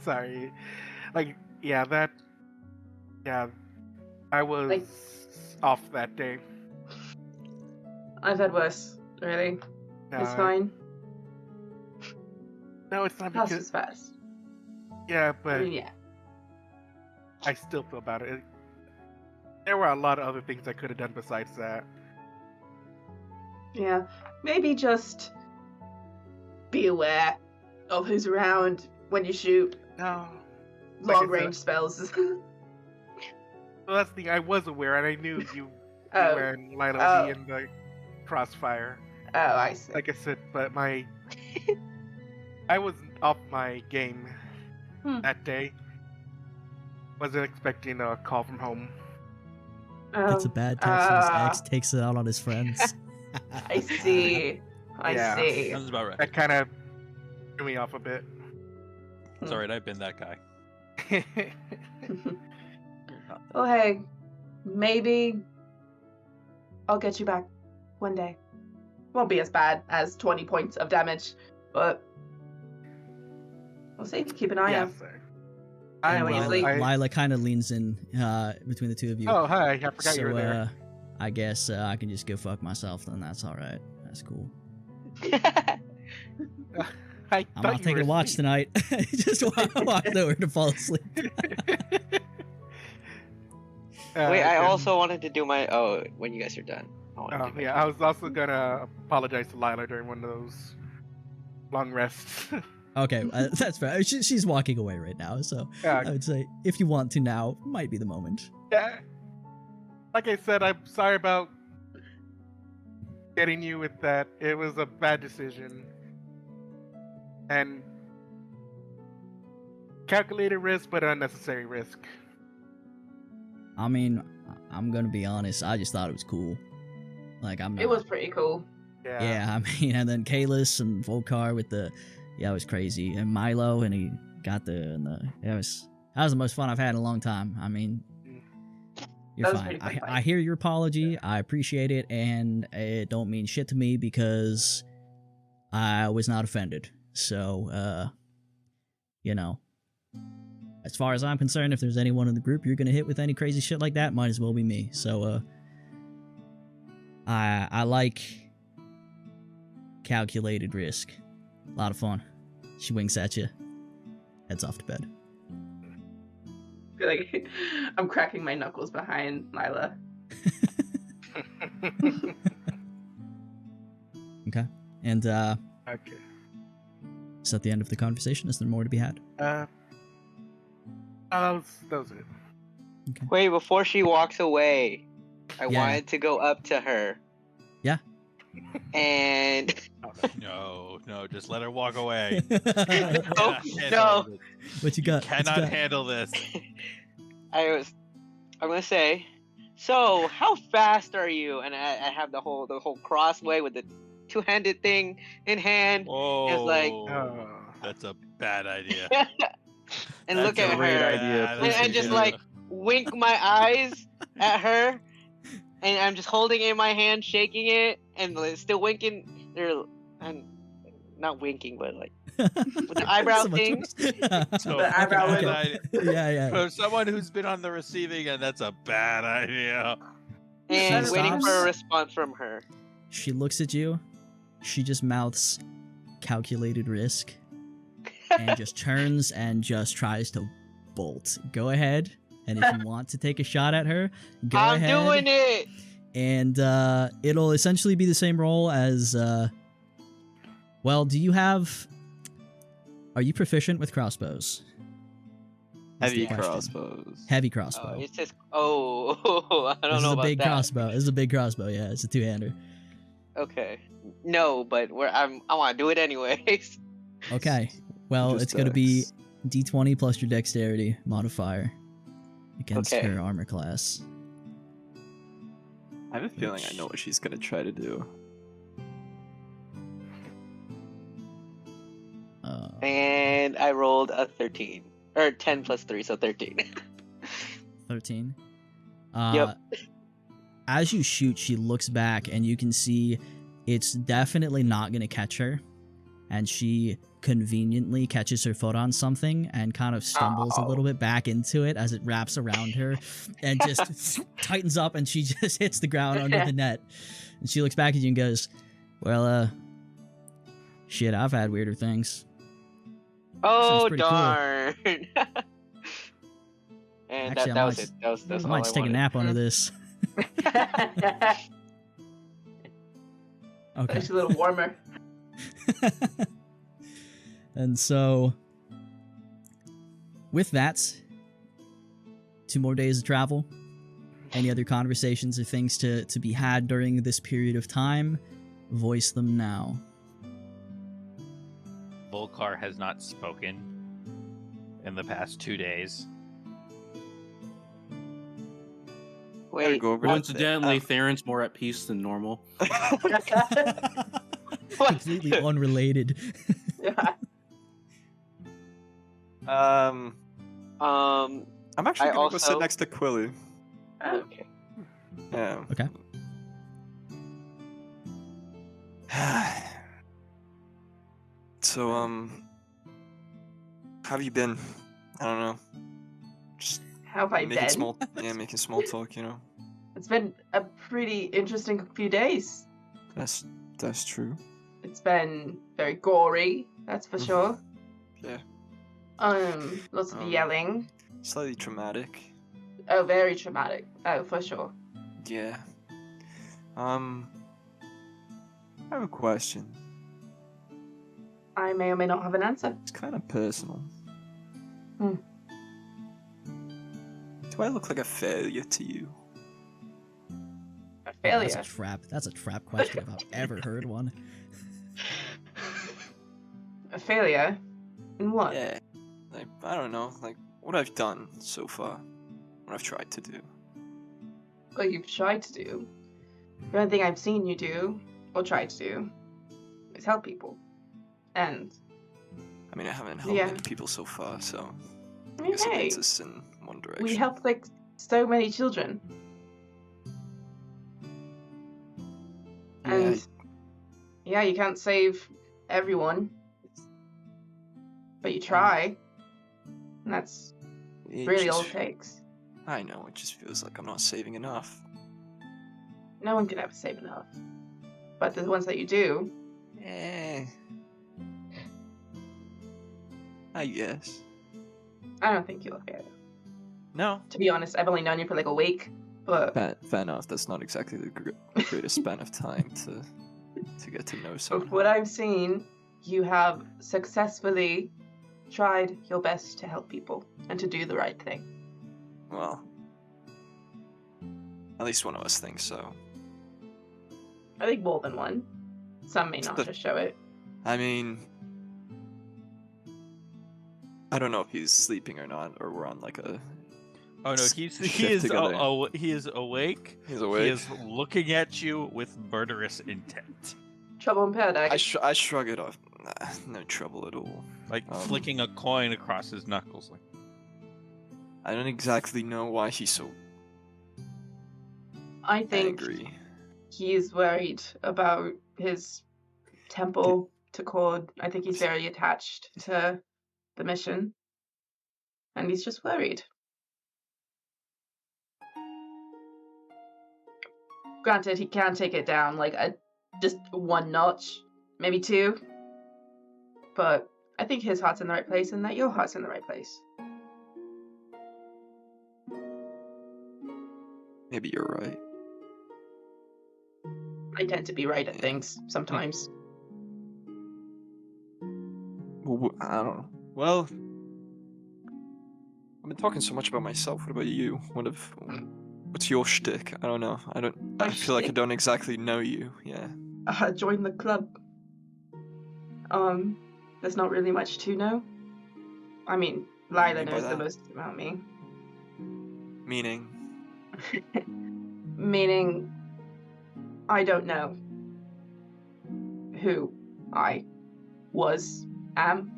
sorry, like, yeah, I was Like- off that day. I've had worse, really. No, It's fine. No, it's not Fast because. is fast. Yeah, I but mean, yeah. I still feel bad. There were a lot of other things I could have done besides that. Yeah. Maybe just be aware of who's around when you shoot No. Like I long said- range spells. Well, that's the thing. I was aware, and I knew you Oh. and Lila Oh. would be in the crossfire. Oh, I see. Like I said, but I was off my game that day. Wasn't expecting a call from home. Gets a bad text from his ex, takes it out on his friends. I see. I Yeah. see. Sounds about right. That kind of threw me off a bit. It's alright, I've been that guy. Well, hey, maybe I'll get you back one day. Won't be as bad as 20 points of damage, but we'll see. Keep an eye out. sir. I I know when you will. sleep. Lila kind of leans in between the two of you. Oh, hi. I forgot so, you were there. I guess I can just go fuck myself then. That's all right. That's cool. I I'm thought not you taking were a watch asleep. tonight. Just walked over to fall asleep. Wait, I and- also wanted to do my. Oh, when you guys are done. I wanna Oh, do my- yeah, I was also gonna apologize to Lila during one of those long rests. Okay, that's fair. She's walking away right now, so Yeah. I would say if you want to now, might be the moment. Yeah. Like I said, I'm sorry about getting you with that. It was a bad decision. And calculated risk, but unnecessary risk. I mean, I'm gonna be honest. I just thought it was cool. Like I'm. Not, It was pretty cool. Yeah, I mean, and then Kalis and Volkar with the, it was crazy, and Milo, and he got that was the most fun I've had in a long time. I mean, you're That was fine. pretty fun I hear your apology. I appreciate it, and it don't mean shit to me because I was not offended. So, you know, as far as I'm concerned, if there's anyone in the group you're gonna hit with any crazy shit like that, might as well be me. So, I like calculated risk. A lot of fun. She winks at you. Heads off to bed. I feel like I'm cracking my knuckles behind Lila. Okay. And Okay. is that the end of the conversation? Is there more to be had? That was it. Okay. Wait, before she walks away, I Yeah. wanted to go up to her. Yeah. And No, just let her walk away. Oh, no. What you got? Cannot handle this. I'm gonna say, so how fast are you? And I have the whole crossway with the two-handed thing in hand. Whoa. It's like, That's a bad idea. and That's look at a her, great idea. bad Please and just continue. like wink my eyes at her, and I'm just holding it in my hand, shaking it, and still winking. I'm not winking, but like with the eyebrow So much thing. worse. So The eyebrow bad wiggle. idea. Yeah. For someone who's been on the receiving end, that's a bad idea. And She waiting for stops. a response from her. She looks at you. She just mouths calculated risk and just turns and just tries to bolt. Go ahead. And if you want to take a shot at her, go I'm ahead. doing it. And it'll essentially be the same role as well, are you proficient with crossbows? Is the Heavy question. crossbows. Heavy Oh, crossbow. it says, I don't This know is a about big that. crossbow. This is a big crossbow, yeah. It's a two-hander. Okay. No, but I want to do it anyways. Okay. Well, Just it's going to be dex. d20 plus your dexterity modifier against Okay. her armor class. I have a feeling I know what she's gonna try to do. And I rolled a 13. Or 10 plus 3, so 13. 13. Yep. As you shoot, she looks back, and you can see it's definitely not going to catch her. And she conveniently catches her foot on something and kind of stumbles a little bit back into it as it wraps around her and just tightens up, and she just hits the ground under the net. And she looks back at you and goes, well, shit, I've had weirder things. Oh, pretty cool. darn. And Actually, that was it. That was I all might I just take a wanted. nap under this. Okay. It's a little warmer. And so, with that, 2 more days of travel. Any other conversations or things to be had during this period of time? Voice them now. Volkar has not spoken in the past 2 days. Wait, Go over to Coincidentally, Theron's more at peace than normal. Completely unrelated. Yeah. I'm actually I gonna go sit also- next to Quilly. okay. Yeah. Okay. So, how have you been? I don't know. Just How have I making been? making small talk, you know. It's been a pretty interesting few days. That's true. It's been very gory, that's for sure. Yeah. Lots of Um, yelling. Slightly traumatic. Oh, very traumatic. Oh, for sure. Yeah. I have a question. I may or may not have an answer. It's kind of personal. Hmm. Do I look like a failure to you? A failure. That's a trap. That's a trap question if I've ever heard one. A failure? In what? Yeah. Like, I don't know, like, what I've done so far. What I've tried to do. What you've tried to do. The only thing I've seen you do, or tried to do, is help people. And I mean, I haven't helped Yeah. many people so far, so I I mean, guess it hey, leads us in one direction. we helped like so many children. Yeah, And yeah, you can't save everyone, but you try. And that's it really all just- it takes. I know, it just feels like I'm not saving enough. No one can ever save enough. But the ones that you do, I guess. I don't think you'll fail. No. To be honest, I've only known you for like a week, but Fair enough, that's not exactly the greatest span of time to get to know someone. of what I've seen, you have successfully tried your best to help people and to do the right thing. Well, at least one of us thinks so. I think more than one. Some may not But- just show it. I mean, I don't know if he's sleeping or not, or we're on like a. Oh no, Shift he is together. he is awake. He's He awake. is looking at you with murderous intent, Trouble in paradise. I shrug it off. Nah, no trouble at all. like Um, flicking a coin across his knuckles. Like, I don't exactly know why he's so I think angry. he's worried about his temple to Cord. I think he's very attached to the mission. And he's just worried. Granted, he can take it down like just one notch, maybe two. But I think his heart's in the right place and that your heart's in the right place. Maybe you're right. I tend to be right at things sometimes. Well, I don't know. Well, I've been talking so much about myself. What about you? What's your shtick? I don't know. My I feel like I shtick? don't exactly know you. Yeah. Join the club. There's not really much to know. I mean, What do you Lila mean by knows the that? most about me. Meaning. Meaning, I don't know who I am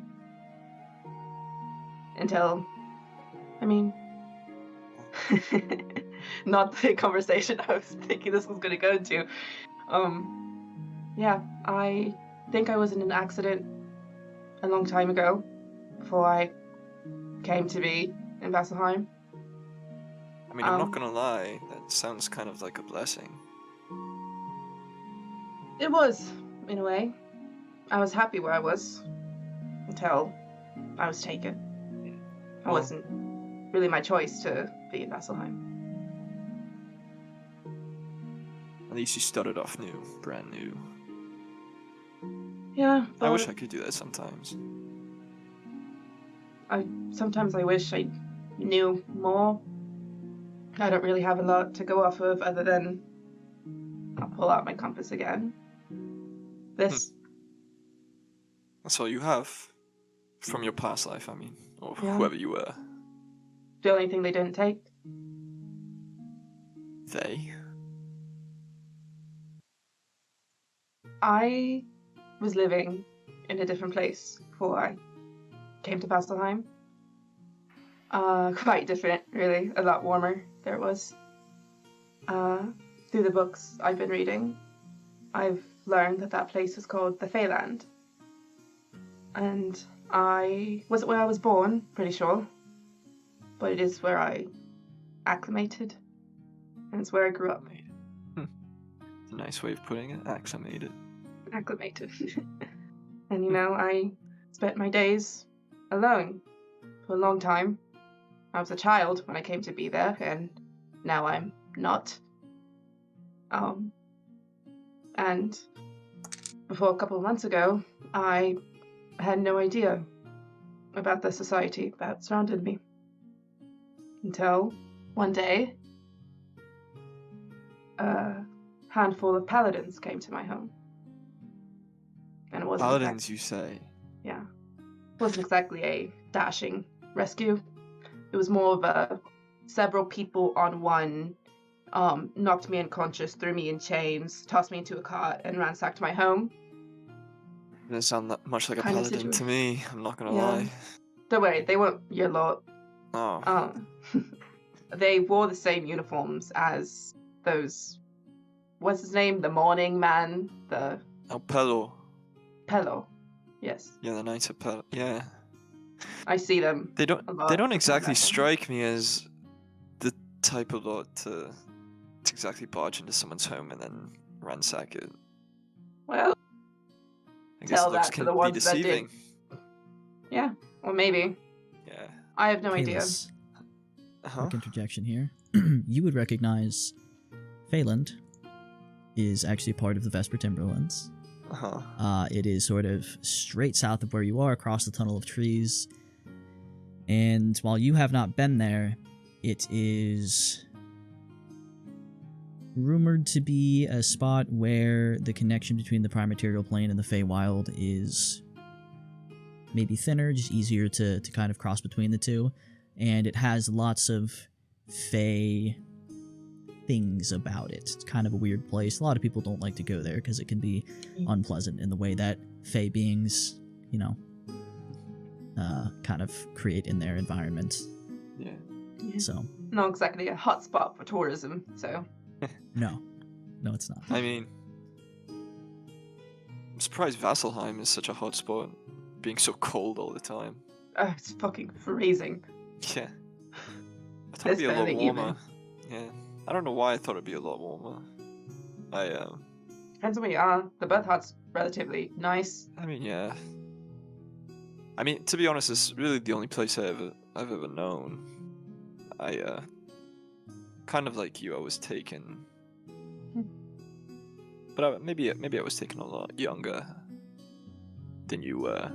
until, I mean, not the conversation I was thinking this was going to go to. Yeah, I think I was in an accident a long time ago before I came to be in Vasselheim. I mean, I'm not Um, gonna lie. That sounds kind of like a blessing. It was, in a way. I was happy where I was until I was taken. It Well- wasn't really my choice to be in Vasselheim. At least you started off new, brand new. Yeah, but I wish I could do that sometimes. sometimes I wish I knew more. I don't really have a lot to go off of other than I'll pull out my compass again. This, That's all you have from your past life. I mean, or Yeah. whoever you were. the only thing they didn't take. They. I was living in a different place before I came to Vasselheim. Quite different, really. A lot warmer, there it was. Through the books I've been reading, I've learned that that place is called the Feyland. And wasn't where I was born, pretty sure. But it is where I acclimated. And it's where I grew up. It's a nice way of putting it. Acclimated. Acclimated. And I spent my days alone for a long time. I was a child when I came to be there, and now I'm not. And before a couple of months ago, I I had no idea about the society that surrounded me. Until one day, a handful of paladins came to my home. And it wasn't Paladins, you say? Yeah. It wasn't exactly a dashing rescue. It was more of a several people on one knocked me unconscious, threw me in chains, tossed me into a cart, and ransacked my home. Doesn't sound that much like a Kind of paladin to me, I'm not gonna Yeah. lie. Don't worry, they weren't your lot. Oh. They wore the same uniforms as those. What's his name? The Morning Man? The Oh, Pello. Pello. Yes. Yeah, the Knights of Pello. Yeah. I see them. They a lot don't before exactly that. strike me as the type of lot to exactly barge into someone's home and then ransack it. Well, I guess tell looks that to can the be ones that did. deceiving. yeah, or maybe. Yeah. I have no idea. Kalis, Uh-huh. quick interjection here. You would recognize Pheland is actually part of the Vesper Timberlands. Uh-huh. It is sort of straight south of where you are, across the tunnel of trees. And while you have not been there, it is rumored to be a spot where the connection between the Prime Material Plane and the Feywild is maybe thinner, just easier to kind of cross between the two. And it has lots of Fey things about it. It's kind of a weird place. A lot of people don't like to go there because it can be unpleasant in the way that Fey beings, you know, kind of create in their environment. Yeah. So, Not exactly a hotspot for tourism, so. no, it's not. I mean, I'm surprised Vasselheim is such a hot spot, being so cold all the time. Oh, it's fucking freezing. Yeah. I thought it'd It's be a lot barely warmer. Yeah. I don't know why I thought it'd be a lot warmer. Depends on where you are. The birth heart's relatively nice. I mean, yeah. I mean, to be honest, it's really the only place I've ever known. I kind of like you, I was taken, but maybe I was taken a lot younger than you were.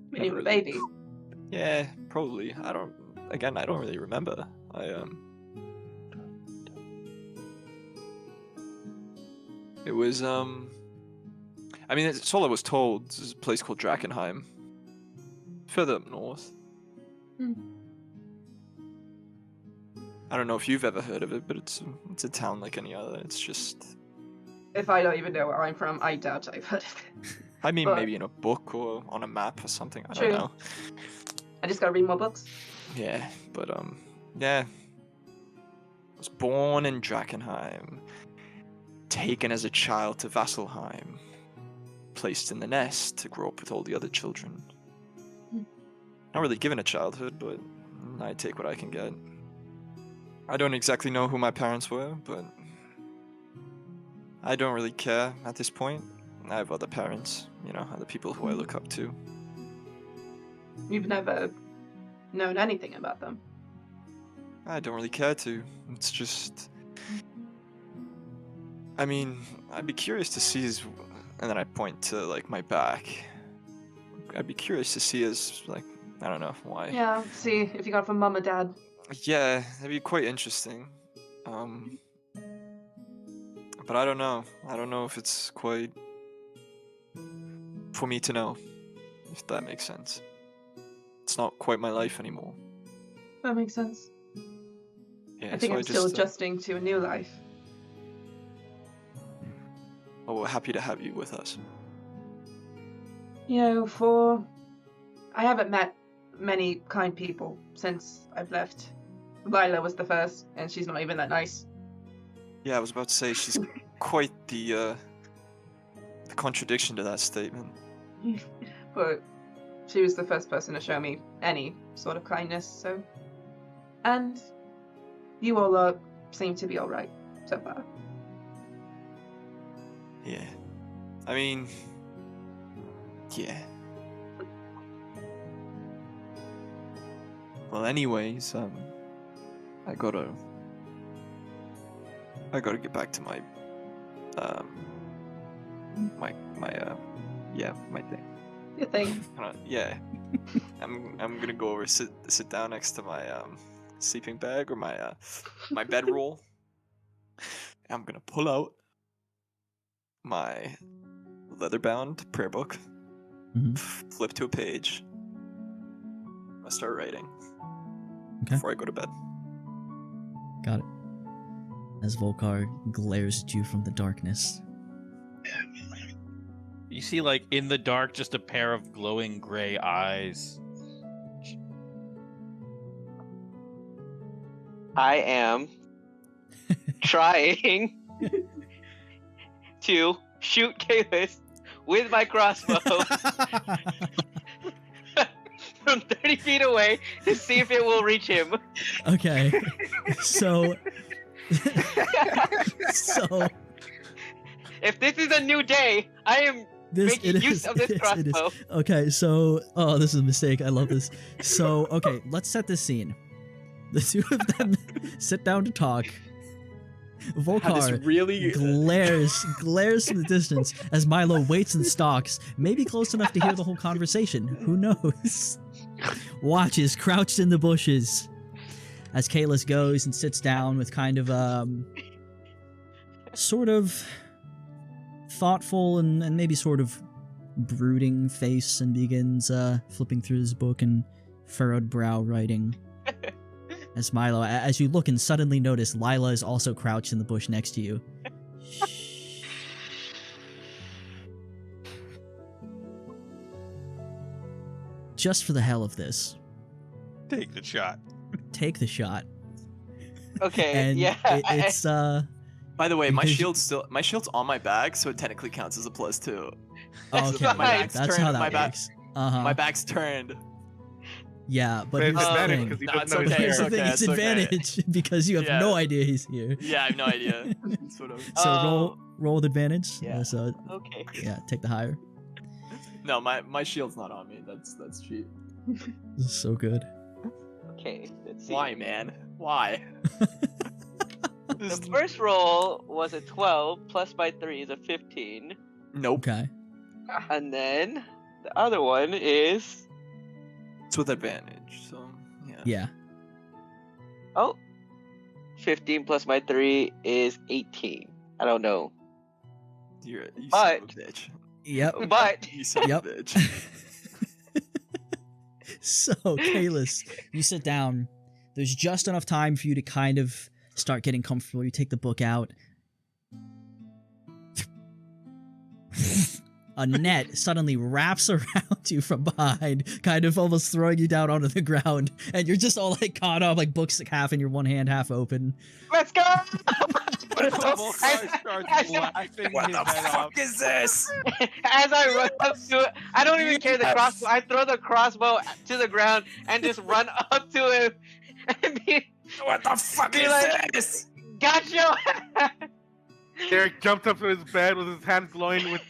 When you were a baby. Yeah, probably. I don't really remember. It was I mean, it's all I was told. There's a place called Drakenheim, further up north. I don't know if you've ever heard of it, but it's a town like any other. It's just. If I don't even know where I'm from, I doubt I've heard of it. I mean, But- maybe in a book or on a map or something. I True. don't know. I just gotta read more books. Yeah, but yeah. I was born in Drakenheim, taken as a child to Vasselheim, placed in the nest to grow up with all the other children. Not really given a childhood, but I take what I can get. I don't exactly know who my parents were, but I don't really care at this point. I have other parents, you know, other people who I look up to. You've never known anything about them. I don't really care to. It's just. I mean, I'd be curious to see his. And then I point to, like, my back. I'd be curious to see his, like, I don't know why. Yeah, see if you got it from mum or dad. Yeah, that'd be quite interesting. But I don't know. I don't know if it's quite for me to know, if that makes sense. It's not quite my life anymore. That makes sense. Yeah, I think so I'm still just, adjusting to a new life. well, we're happy to have you with us. You know, I haven't met many kind people since I've left. Lila was the first, and she's not even that nice. Yeah, I was about to say she's quite the contradiction to that statement. But she was the first person to show me any sort of kindness, so. And you all seem to be alright so far. Yeah. I mean, yeah. Well, anyways, I gotta get back to my Yeah, my thing. Your thing. Yeah. I'm gonna go over, sit down next to my sleeping bag or my my bedroll. I'm gonna pull out my leather-bound prayer book, flip to a page. I'm gonna start writing before I go to bed. Got it. As Volkar glares at you from the darkness. You see, like, in the dark, just a pair of glowing gray eyes. I am trying to shoot Kalis with my crossbow from 30 feet away to see if it will reach him. Okay. So if this is a new day, I am making use of this crossbow. Okay, so this is a mistake. I love this. So okay, let's set this scene. The two of them sit down to talk. Volkar really glares from the distance as Milo waits and stalks, maybe close enough to hear the whole conversation. Who knows? Watches crouched in the bushes as Kalis goes and sits down with kind of sort of thoughtful and maybe sort of brooding face and begins flipping through his book and furrowed brow writing. As Milo, as you look and suddenly notice, Lila is also crouched in the bush next to you. Just for the hell of this, Take the shot. take the shot. Okay, And yeah. it's By the way, my because- shield's on my bag, so it technically counts as a +2. oh, That's okay. fine. My back's That's turned. how that my back, works. Uh-huh. my back's turned. Yeah, but But here's it's the advantage thing. because he No, doesn't it's know okay, he's Here's the there. thing, okay, it's it's okay. advantage because you have Yeah. no idea he's here. Yeah, I have no idea. Sort of. So roll with advantage. Yeah. So Okay. yeah, take the higher. No, my shield's not on me. That's cheat. This is so good. Okay, let's see. Why, man? Why? The first roll was a 12, plus my 3 is a 15. Nope. Okay. And then the other one is... It's with advantage, so yeah. Yeah. Oh, 15 plus my 3 is 18. I don't know. You son But- of a bitch. Yep. But You son Yep. of a bitch. So, Kalis, you sit down. There's just enough time for you to kind of start getting comfortable. You take the book out. A net suddenly wraps around you from behind, kind of almost throwing you down onto the ground, and you're just all like caught up, like books half in your one hand, half open. let's go! Volkar starts laughing What his the head off. fuck is this? As I run up to it, I don't even care the crossbow. I throw the crossbow to the ground and just run up to him and be, What the fuck Be is like- this? gotcha! Derek jumped up to his bed with his hands glowing with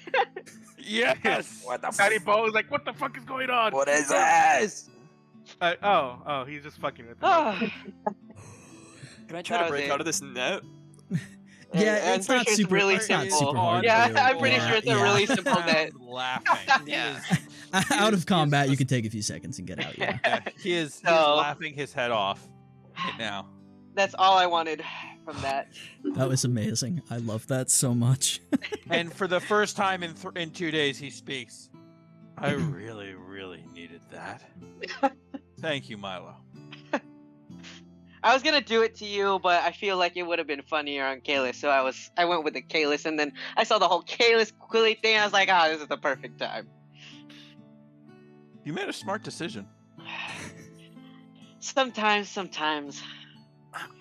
Yes! What the Daddy fuck? Bo is like, what the fuck is going on? What is this? Oh, he's just fucking with me. Ah, Can I try That to was break it. out of this net? Yeah, I'm it's pretty not sure it's super. really it's not simple. super hard. Yeah, to do. I'm pretty sure it's a really simple net. Laughing. Yeah. Out of He is combat, you just- can take a few seconds and get out. Yeah. Yeah, he is So- laughing his head off right now. That's all I wanted from that. That was amazing. I love that so much. And for the first time in 2 days, he speaks. I really, really needed that. Thank you, Milo. I was gonna do it to you, but I feel like it would have been funnier on Kalis, so I went with the Kalis, and then I saw the whole Kalis Quilly thing. I was like, this is the perfect time. You made a smart decision. Sometimes.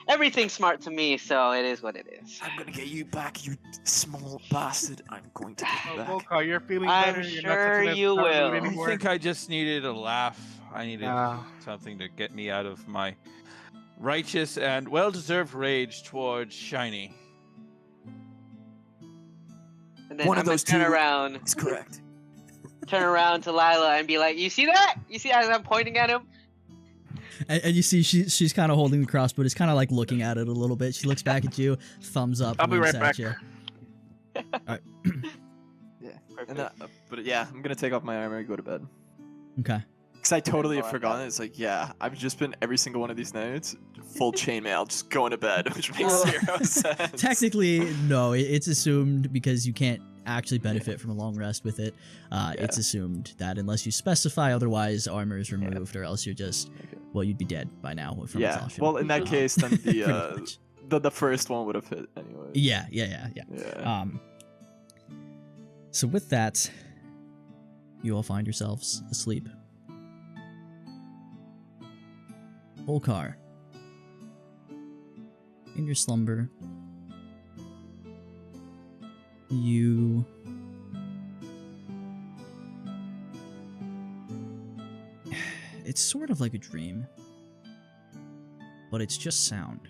Everything's smart to me, so it is what it is. I'm gonna get you back, you small bastard. I'm going to get you back. Volkar, you're feeling I'm better. You're sure not such an you power will. mood I anymore. think I just needed a laugh. I needed Ah. something to get me out of my righteous and well-deserved rage towards Shiny. And then One of I'm gonna those turn two- around That's correct. to Lila and be like, you see that? You see as I'm pointing at him? And you see she's kind of holding the crossbow, just kind of like looking at it a little bit. She looks back at you, thumbs up, I'll be winks right at back. you. Yeah, perfect. And but yeah, I'm gonna take off my armor and go to bed. Okay. Because I totally have Well, forgotten. It's like, yeah, I've just been every single one of these nights full chainmail, just going to bed, which makes zero sense. Technically, no. It's assumed because you can't actually benefit from a long rest with it. It's assumed that unless you specify otherwise, armor is removed, or else you're just well, you'd be dead by now from exhaustion. Well, in that case, then Pretty much. the first one would have hit anyway. Yeah. So with that, you all find yourselves asleep. Volkar, in your slumber, it's sort of like a dream, but it's just sound.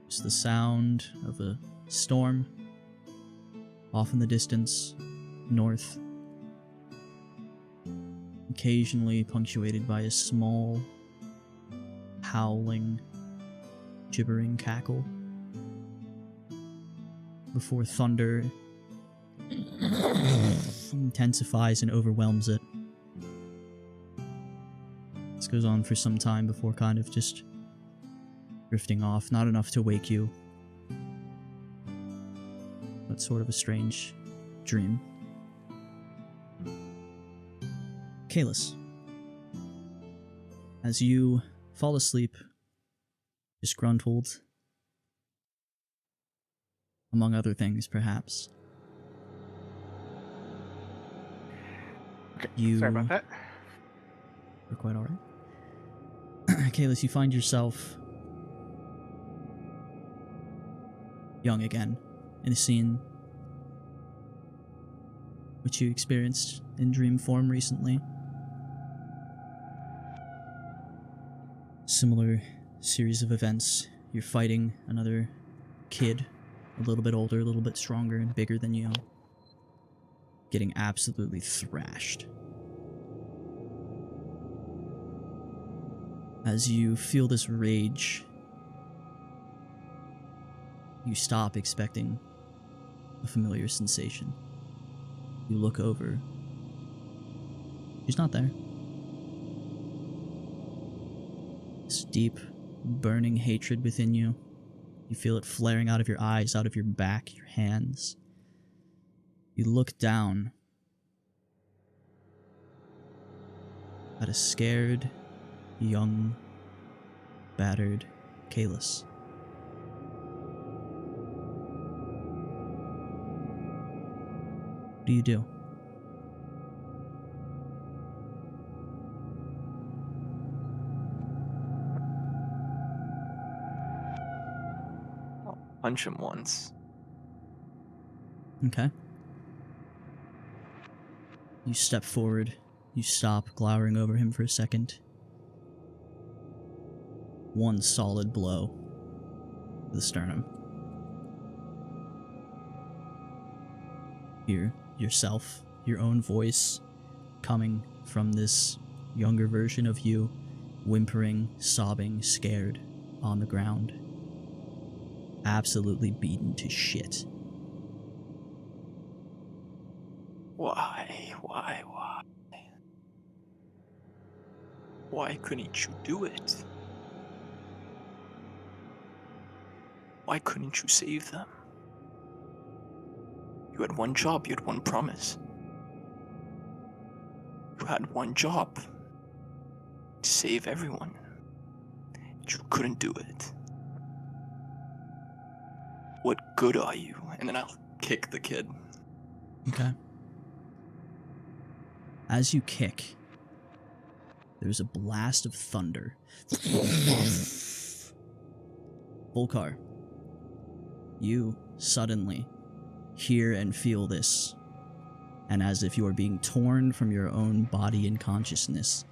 It's the sound of a storm off in the distance, north, occasionally punctuated by a small, howling, gibbering cackle before thunder intensifies and overwhelms it. This goes on for some time before kind of just drifting off, not enough to wake you, but sort of a strange dream. Kalis, as you fall asleep, disgruntled, among other things, perhaps. Okay, You sorry about that. You're quite alright. Kalis, you find yourself young again in a scene which you experienced in dream form recently. Similar series of events. You're fighting another kid, a little bit older, a little bit stronger and bigger than you, getting absolutely thrashed. As you feel this rage, you stop expecting a familiar sensation. You look over. She's not there. This deep, burning hatred within you. You feel it flaring out of your eyes, out of your back, your hands. You look down at a scared, young, battered Kalis. What do you do? Punch him once. Okay. You step forward. You stop, glowering over him for a second. One solid blow to the sternum. Hear yourself, your own voice, coming from this younger version of you, whimpering, sobbing, scared, on the ground. Absolutely beaten to shit. Why? Why couldn't you do it? Why couldn't you save them? You had one job, you had one promise. You had one job. To save everyone. You couldn't do it. What good are you? And then I'll kick the kid. Okay. As you kick, there's a blast of thunder. Volkar, you suddenly hear and feel this, and as if you are being torn from your own body and consciousness,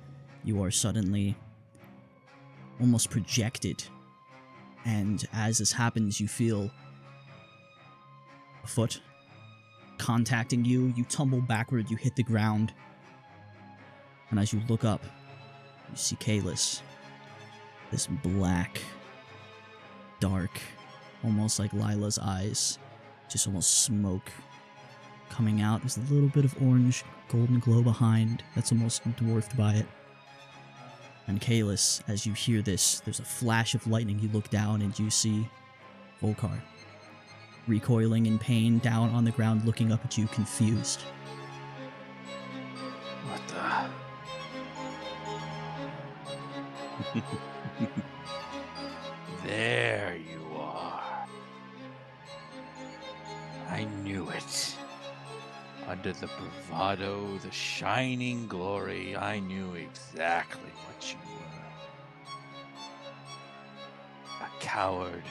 you are suddenly almost projected, and as this happens, you feel a foot contacting you. You tumble backward, you hit the ground, and as you look up, you see Kalis. This black, dark, almost like Lila's eyes, just almost smoke coming out. There's a little bit of orange golden glow behind that's almost dwarfed by it. And Kalis, as you hear this, there's a flash of lightning. You look down and you see Volkar, recoiling in pain, down on the ground, looking up at you, confused. What the? There you are. I knew it. Under the bravado, the shining glory, I knew exactly what you were. A coward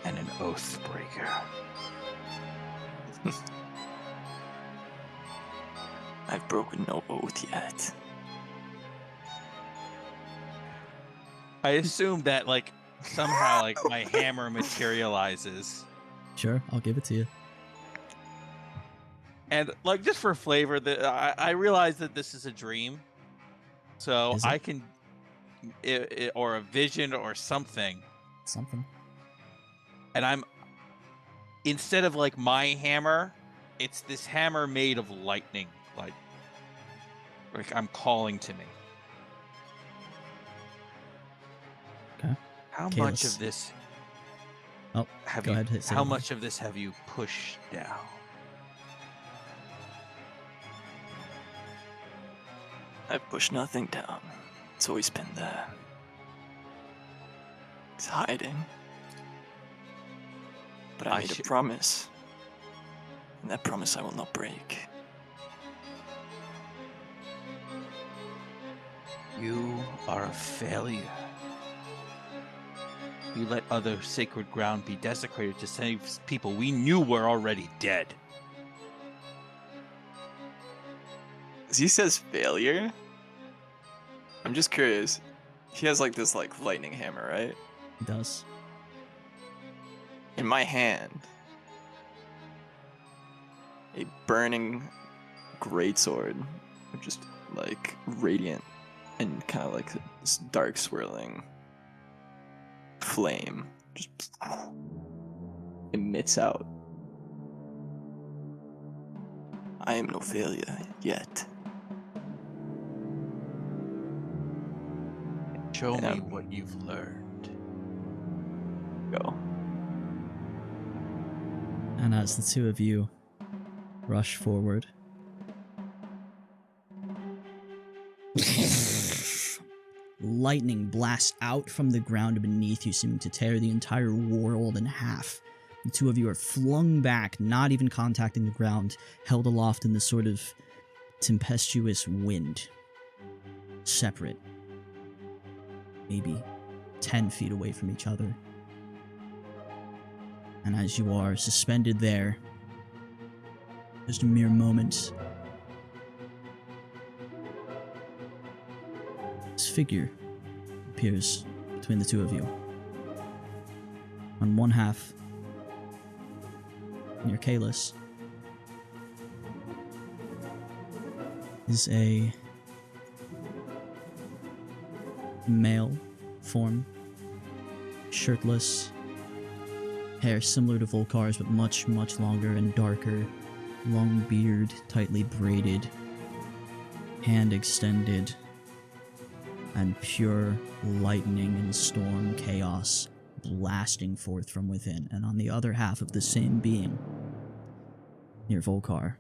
and an oath breaker. I've broken no oath yet. I assume that, like, somehow, like, my hammer materializes. Sure, I'll give it to you. And, like, just for flavor, I realize that this is a dream. So I can, or a vision or something. Something. And I'm, instead of, like, my hammer, it's this hammer made of lightning. Like I'm calling to me. Okay. How Kalis. much of this Oh, have go you, ahead. Say how it. much of this have you pushed down? I've pushed nothing down. It's always been there. It's hiding. But I made a promise. And that promise I will not break. You are a failure. You let other sacred ground be desecrated to save people we knew were already dead. He says failure? I'm just curious. He has like this like lightning hammer, right? He does. In my hand, a burning greatsword, just like radiant and kind of like this dark swirling flame just emits out. I am no failure yet. Show me what you've learned. Go. And as the two of you rush forward, lightning blasts out from the ground beneath you, seeming to tear the entire world in half. The two of you are flung back, not even contacting the ground, held aloft in this sort of tempestuous wind. Separate. Maybe 10 feet away from each other. And as you are suspended there, just a mere moment, this figure appears between the two of you. On one half, near Kalis, is a male form, shirtless, hair similar to Volkar's but much, much longer and darker, long beard, tightly braided, hand extended, and pure lightning and storm chaos blasting forth from within. And on the other half of the same being, near Volkar,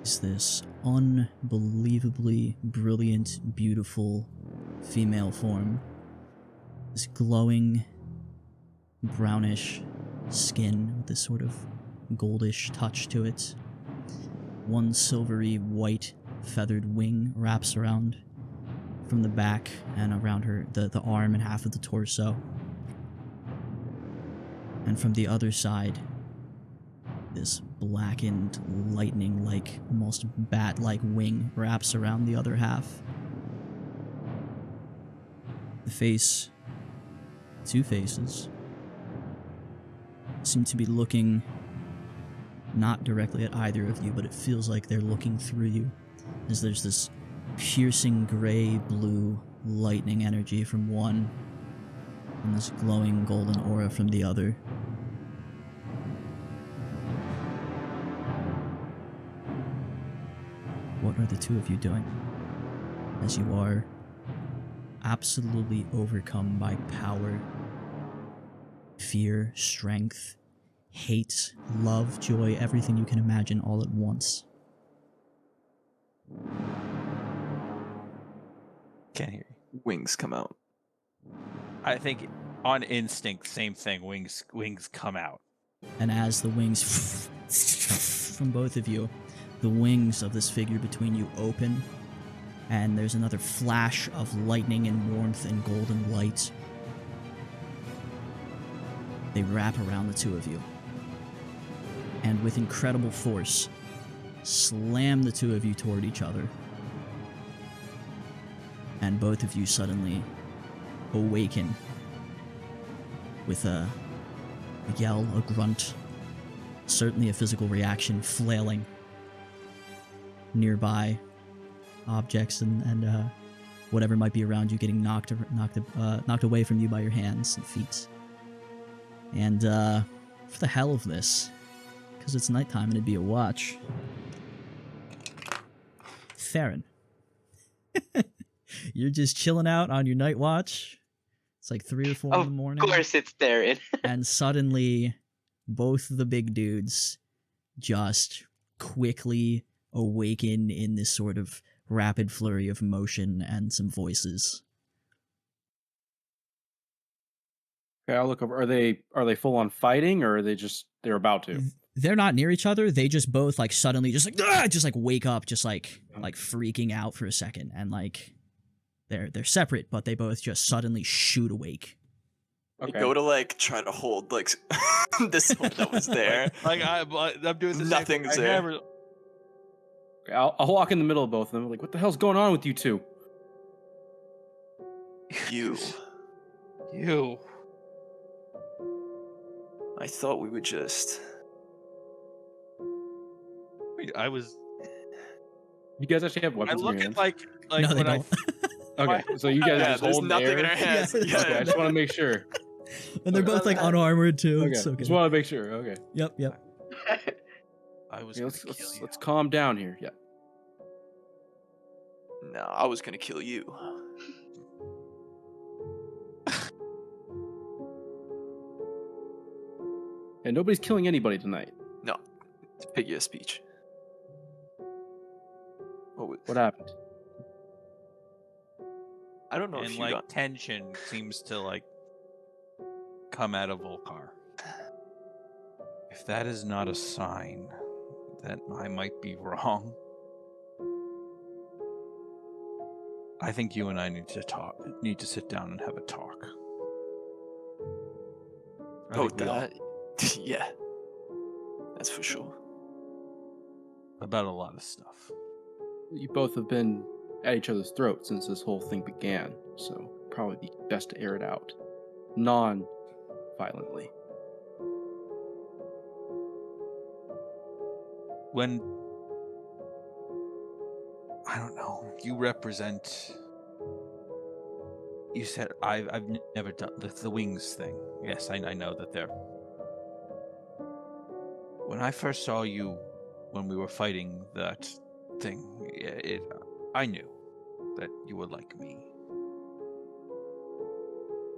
is this unbelievably brilliant, beautiful female form. This glowing, brownish skin with this sort of goldish touch to it. One silvery white feathered wing wraps around from the back and around her, the arm and half of the torso. And from the other side, this blackened, lightning-like, almost bat-like wing wraps around the other half. The face, two faces, seem to be looking not directly at either of you, but it feels like they're looking through you, as there's this piercing gray-blue lightning energy from one, and this glowing golden aura from the other. what are the two of you doing? As you are absolutely overcome by power, fear, strength, hate, love, joy, everything you can imagine all at once. Can't hear you. Wings come out. I think on instinct, same thing. Wings come out. And as the wings from both of you, the wings of this figure between you open, and there's another flash of lightning and warmth and golden light. They wrap around the two of you, and with incredible force, slam the two of you toward each other. And both of you suddenly awaken with a yell, a grunt, certainly a physical reaction, flailing nearby objects and whatever might be around you getting knocked away from you by your hands and feet. And for the hell of this, because it's nighttime and it'd be a watch, Theron, you're just chilling out on your night watch. It's like 3 or 4 in the morning. Of course it's Theron. And suddenly, both the big dudes just quickly awaken in this sort of rapid flurry of motion and some voices. Okay, I'll look over. Are they full on fighting, or are they're about to? They're not near each other. They just both like suddenly just like wake up, just like freaking out for a second, and like they're separate, but they both just suddenly shoot awake. Okay. I go to like try to hold like this one that was there. Like I'm doing the Nothing's same there. thing. Okay, I'll walk in the middle of both of them. Like, what the hell's going on with you two? You. I thought we would just. Wait, You guys actually have I weapons in look your at hands? like No, they when I don't. Okay, so you guys Yeah, just there's hold nothing air. in our hands. Yeah. Okay, I just want to make sure. And they're both like unarmored too. Okay, It's okay. just want to make sure. Okay, Yep. I was okay, gonna let's kill you. let's calm down here. Yeah. No, I was gonna kill you. And nobody's killing anybody tonight. No, figure of speech. What happened? I don't know And if you like got. tension seems to like come out of Volkar. If that is not a sign that I might be wrong, I think you and I need to sit down and have a talk. I Oh, think we all- that. Yeah. That's for sure. about a lot of stuff. You both have been at each other's throats since this whole thing began, so probably be best to air it out, non-violently. When I don't know, you represent. You said I've never done the wings thing. Yes, I know that they're. When I first saw you, when we were fighting that thing, I knew that you were like me.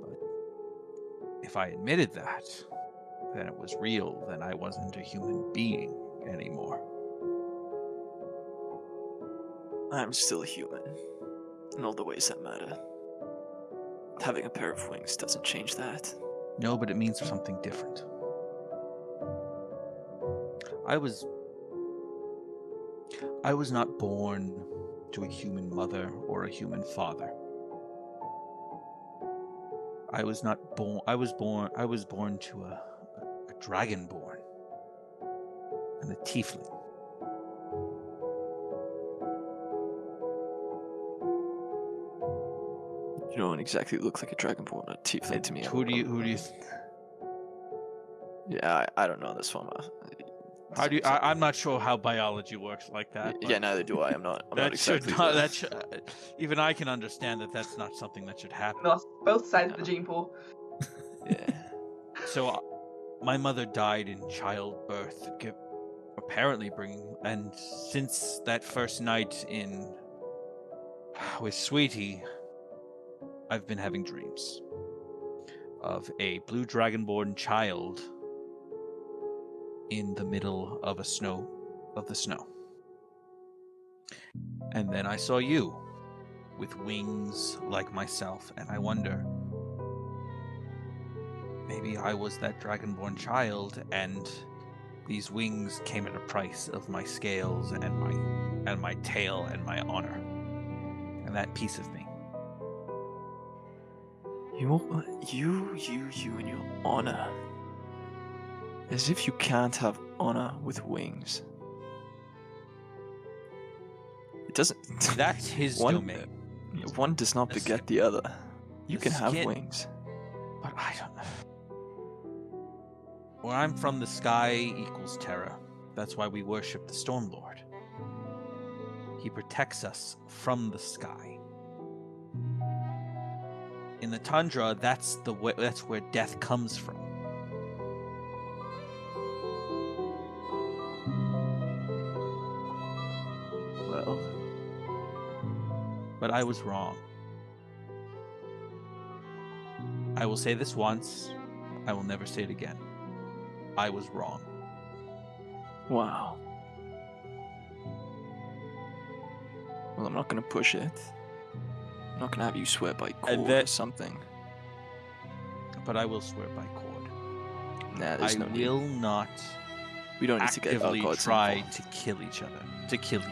But if I admitted that, then it was real. Then I wasn't a human being anymore. I'm still a human. In all the ways that matter. Having a pair of wings doesn't change that. No, but it means something different. I was not born to a human mother or a human father. I was born to a dragonborn and a tiefling. You don't exactly look like a dragonborn or a tiefling to me. Who do you Yeah, I don't know this one. I'm not sure how biology works like that. Yeah, neither do I. I'm not exactly. Even I can understand that that's not something that should happen. Both sides of the gene pool. Yeah. So, my mother died in childbirth, apparently bringing, and since that first night with Sweetie, I've been having dreams of a blue dragonborn child in the middle of the snow. And then I saw you with wings like myself, and I wonder, maybe I was that dragonborn child, and these wings came at a price of my scales and my tail and my honor, and that piece of me. You and your honor. As if you can't have honor with wings. It doesn't. That's his domain. One does not beget the other. You can have skin. wings, but I don't. Where I'm from, the sky equals terror. That's why we worship the Stormlord. He protects us from the sky. In the tundra, that's where death comes from. Well, but I was wrong. I will say this once. I will never say it again. I was wrong. wow. Well, I'm not gonna push it. I'm not gonna have you swear by cord or something. But I will swear by cord. Nah, there's no will need. not. We don't need to get actively gods try involved. to kill each other. To kill you.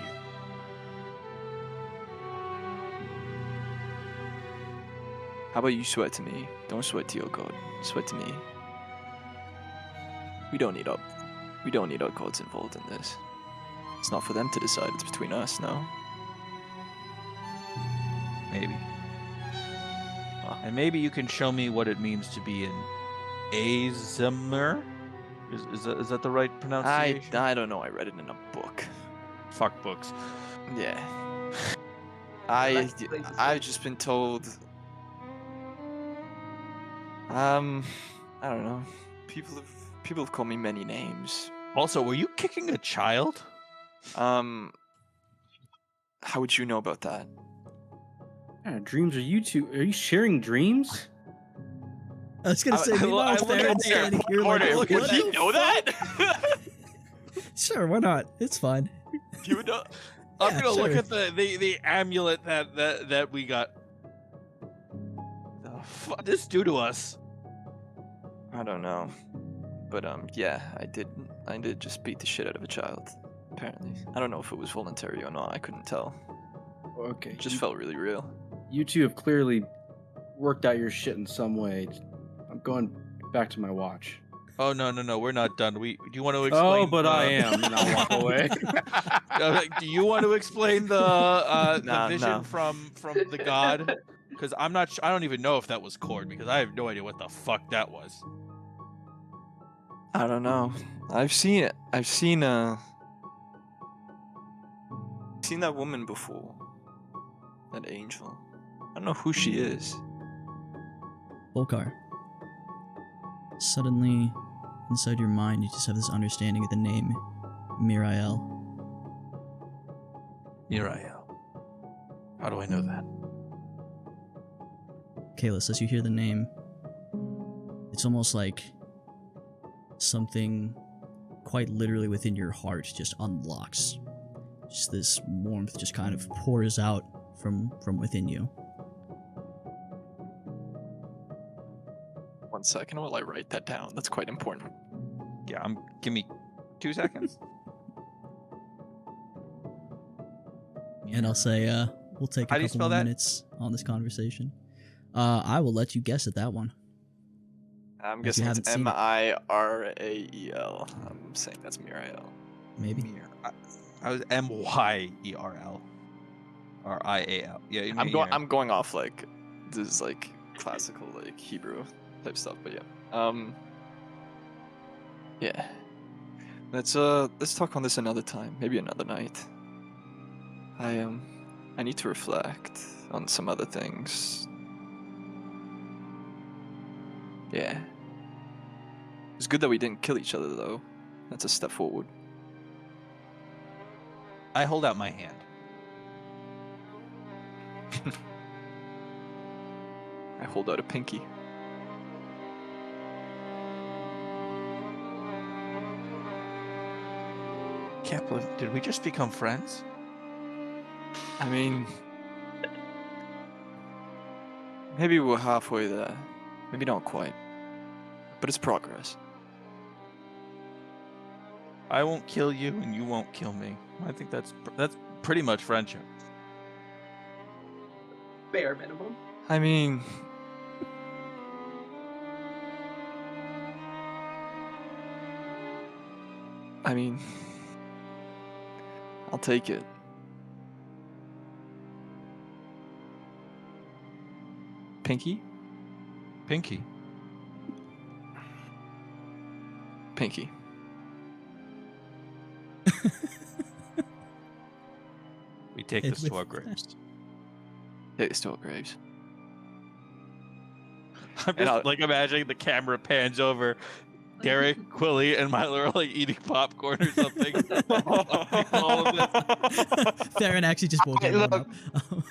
How about you swear to me? Don't swear to your god. Swear to me. We don't need our gods involved in this. It's not for them to decide. It's between us, no? Maybe. Oh. And maybe you can show me what it means to be an Azimer? Is that the right pronunciation? I don't know. I read it in a book. Fuck books. Yeah. I've just been told. I don't know. People have called me many names. Also, were you kicking a child? How would you know about that? What kind of dreams are you two? Are you sharing dreams? I was gonna say, meanwhile, Theron's standing here like, Porter, what would the you know that? Sure, why not? It's fine. You would know. I'm Yeah, gonna look sure. at the amulet that we got. The fuck this do to us? I don't know, but yeah, I did just beat the shit out of a child. Apparently, I don't know if it was voluntary or not. I couldn't tell. Okay. It just felt really real. You two have clearly worked out your shit in some way. I'm going back to my watch. Oh no, we're not done. Do you want to explain? Oh, but I am, and I'll walk away. Do you want to explain the Nah, vision no. from the god? Because I don't even know if that was cord, because I have no idea what the fuck that was. I don't know. I've seen it. I've seen that woman before. That angel. I don't know who she is. Volkar. Suddenly, inside your mind, you just have this understanding of the name Mirael. Mirael. How do I know that? Kalis, as you hear the name, it's almost like something quite literally within your heart just unlocks. Just this warmth just kind of pours out from within you. 1 second while I write that down. That's quite important. Yeah, give me 2 seconds. And I'll say, we'll take How a do you couple spell more that? minutes on this conversation. I will let you guess at that one. I'm If you guessing it's haven't seen it. Mirael. I'm saying that's Mirael. Maybe. I was Myerl. Or Ial. Yeah, I'm going off like this is like classical like Hebrew type stuff, but yeah. Yeah. Let's talk on this another time, maybe another night. I need to reflect on some other things. Yeah. It's good that we didn't kill each other though. That's a step forward. I hold out my hand. I hold out a pinky. Can't believe. Did we just become friends? I mean, maybe we're halfway there. Maybe not quite. But it's progress. I won't kill you, and you won't kill me. I think that's pretty much friendship. Bare minimum. I mean, I'll take it. Pinky? Pinky. Pinky. We take And this to with our graves. Take this to our graves. I'm And just like imagining the camera pans over. Derek, Quilly, and Milo are like eating popcorn or something. All of this. Theron actually just woke everyone Look, up.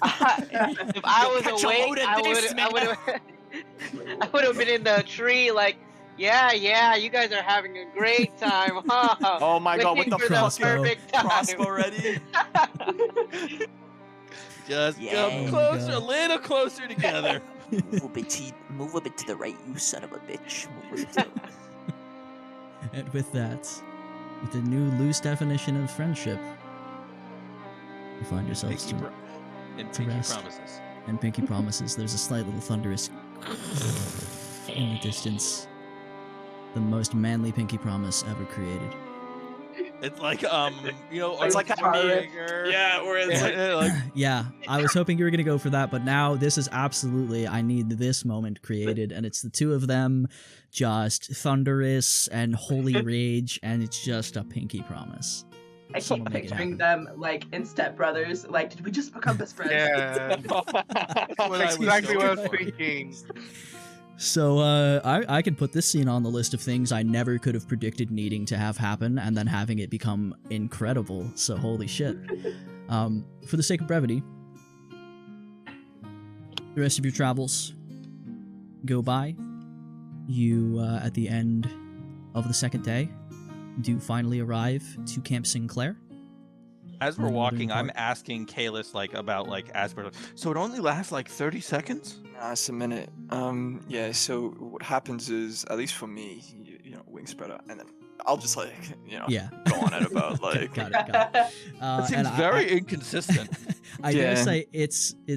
If I was Catch a awake, load of I this, would have been in the tree like, yeah, you guys are having a great time, huh? Oh my god, what Waiting the for crossbow? perfect time. crossbow ready? Just Yeah. come Oh my closer, a God. little closer together. Move a bit to the right, you son of a bitch. Move a bit to the right. And with that, with the new loose definition of friendship, you find yourselves Pinky to, and to Pinky rest. promises. and Pinky promises. There's a slight little thunderous in the distance. The most manly Pinky promise ever created. It's like It's like Schwarzenegger. Yeah, where it's like, like Yeah, I was hoping you were gonna go for that, but now this is absolutely, I need this moment created, and it's the two of them, just thunderous and holy rage, and it's just a Pinky promise. I keep Someone make it picturing happen. them like in Step Brothers. Like, did we just become best friends? Yeah, what I was exactly what I was going for. thinking. So I could put this scene on the list of things I never could have predicted needing to have happen, and then having it become incredible. So holy shit. For the sake of brevity, the rest of your travels go by. You, at the end of the second day, do finally arrive to Camp Sinclair. As we're in the walking, northern I'm part. asking Kalis like about like Asper. So it only lasts like 30 seconds? Nah, it's a minute. Yeah, so what happens is, at least for me, you know, wing spreader, and then I'll just like, Yeah. go on it about Okay, like, got it. That And seems I- very I- inconsistent. I dare Yeah. say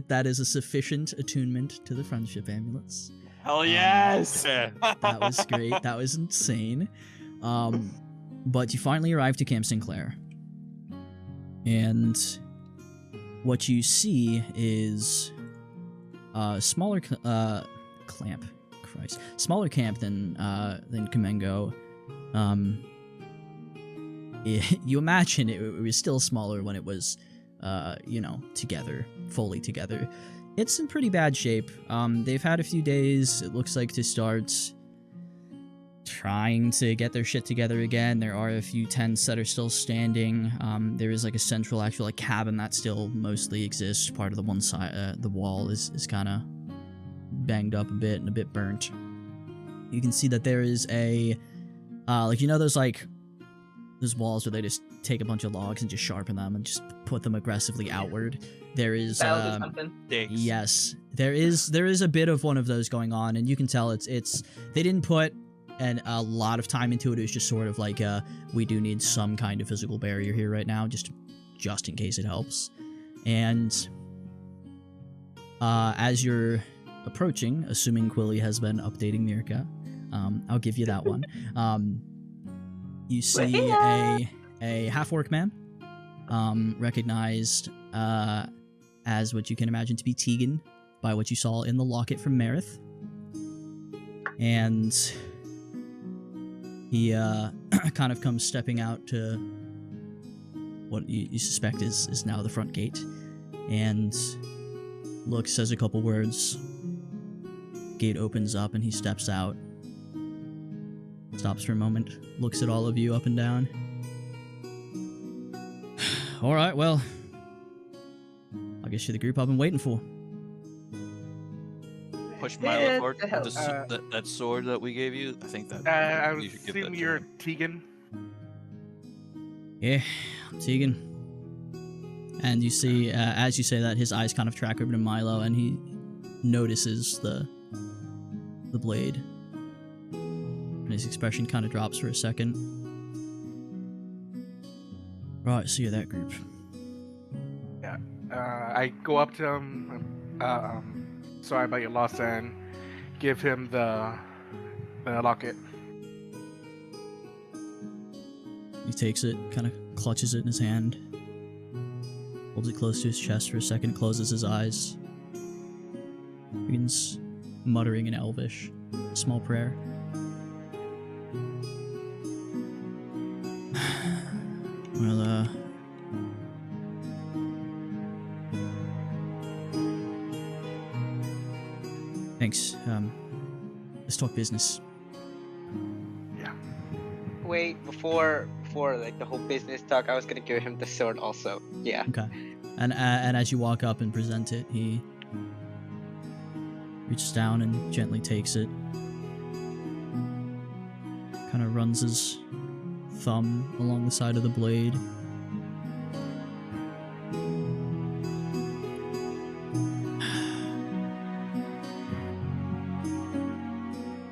that is a sufficient attunement to the friendship amulets. hell yes! Yeah. That was great. That was insane. But you finally arrive to Camp Sinclair. And what you see is a smaller smaller camp than Kamengo. You imagine it was still smaller when it was, together, fully together. It's in pretty bad shape. They've had a few days, it looks like, to start trying to get their shit together again. There are a few tents that are still standing. There is like a central actual like cabin that still mostly exists. Part of the one side, the wall is kind of banged up a bit and a bit burnt. You can see that there is a those walls where they just take a bunch of logs and just sharpen them and just put them aggressively outward. There is Bell or something. Dicks. yes, there is a bit of one of those going on, and you can tell it's they didn't put a lot of time into it. It was just sort of like we do need some kind of physical barrier here right now, just in case it helps. And as you're approaching, assuming Quilly has been updating Mirka, I'll give you that one. You see a half-orc man, recognized as what you can imagine to be Tegan by what you saw in the locket from Marith. And he kind of comes stepping out to what you suspect is now the front gate, and looks, says a couple words. Gate opens up and he steps out. Stops for a moment, looks at all of you up and down. All right, well, I guess you're the group I've been waiting for. Push Milo forward. the hell- That sword that we gave you, I think that I you should give that assume to you're him. Tegan. Yeah, I'm Tegan. And you see, as you say that, his eyes kind of track over to Milo, and he notices the blade. And his expression kind of drops for a second. Right, so you're that group. I go up to him. Sorry about your loss, and give him the locket. He takes it, kind of clutches it in his hand, holds it close to his chest for a second, closes his eyes, begins muttering in Elvish, a small prayer. Well, thanks. Let's talk business. Wait, before like the whole business talk, I was gonna give him the sword also. Yeah. Okay. And as you walk up and present it, he reaches down and gently takes it. Kind of runs his thumb along the side of the blade.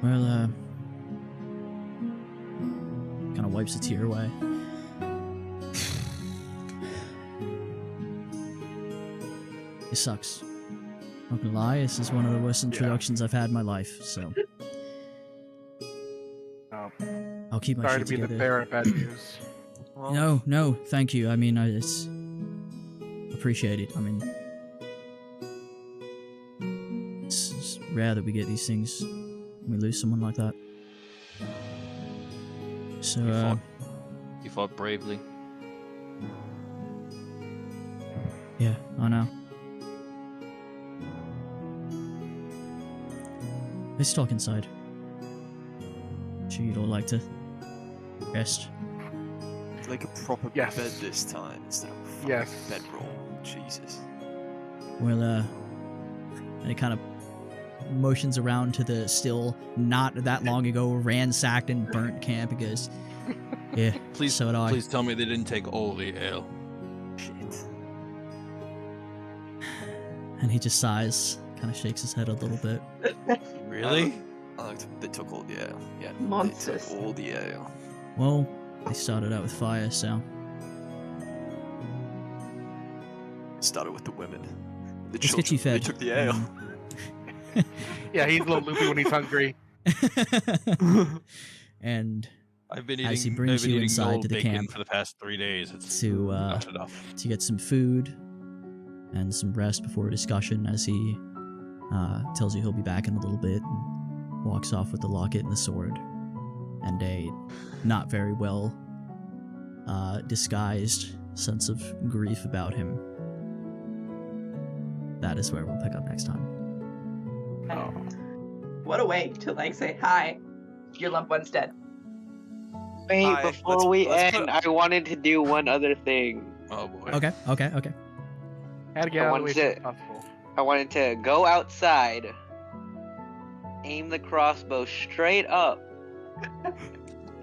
Well, kind of wipes a tear away. It sucks. Not gonna lie, this is one of the worst introductions I've had in my life, so I'll keep my Sorry shit to be the together. bearer of bad news. Well, No, thank you. I mean, it's appreciated. I mean, it's rare that we get these things when we lose someone like that. So, You fought bravely. yeah, I know. Let's talk inside. Sure you'd all like to rest. like a proper Yes. bed this time instead of a fucking Yes. bedroll. Jesus. Well, and it kind of motions around to the still not that long ago ransacked and burnt camp and goes, yeah, Please, so would I. please tell me they didn't take all the ale. Shit. And he just sighs, kind of shakes his head a little bit. Really? They took all the ale. Yeah. Monsters. They took all the ale. Well, they started out with fire, so Started with the women. The let's get you children. fed. They took the ale. Yeah, he's a little loopy when he's hungry. And I've been As he eating. brings I've been you eating inside gold to the bacon camp for the past 3 days. It's to not enough. get some food and some rest before a discussion, as he tells you he'll be back in a little bit and walks off with the locket and the sword and a not very well disguised sense of grief about him. That is where we'll pick up next time. Oh. What a way to like say hi. Your loved one's dead. Wait, Hi, before we let's end, put- I wanted to do one other thing. Oh boy. Okay. Had to get out of the way wanted as soon as to- possible. I wanted to go outside, aim the crossbow straight up,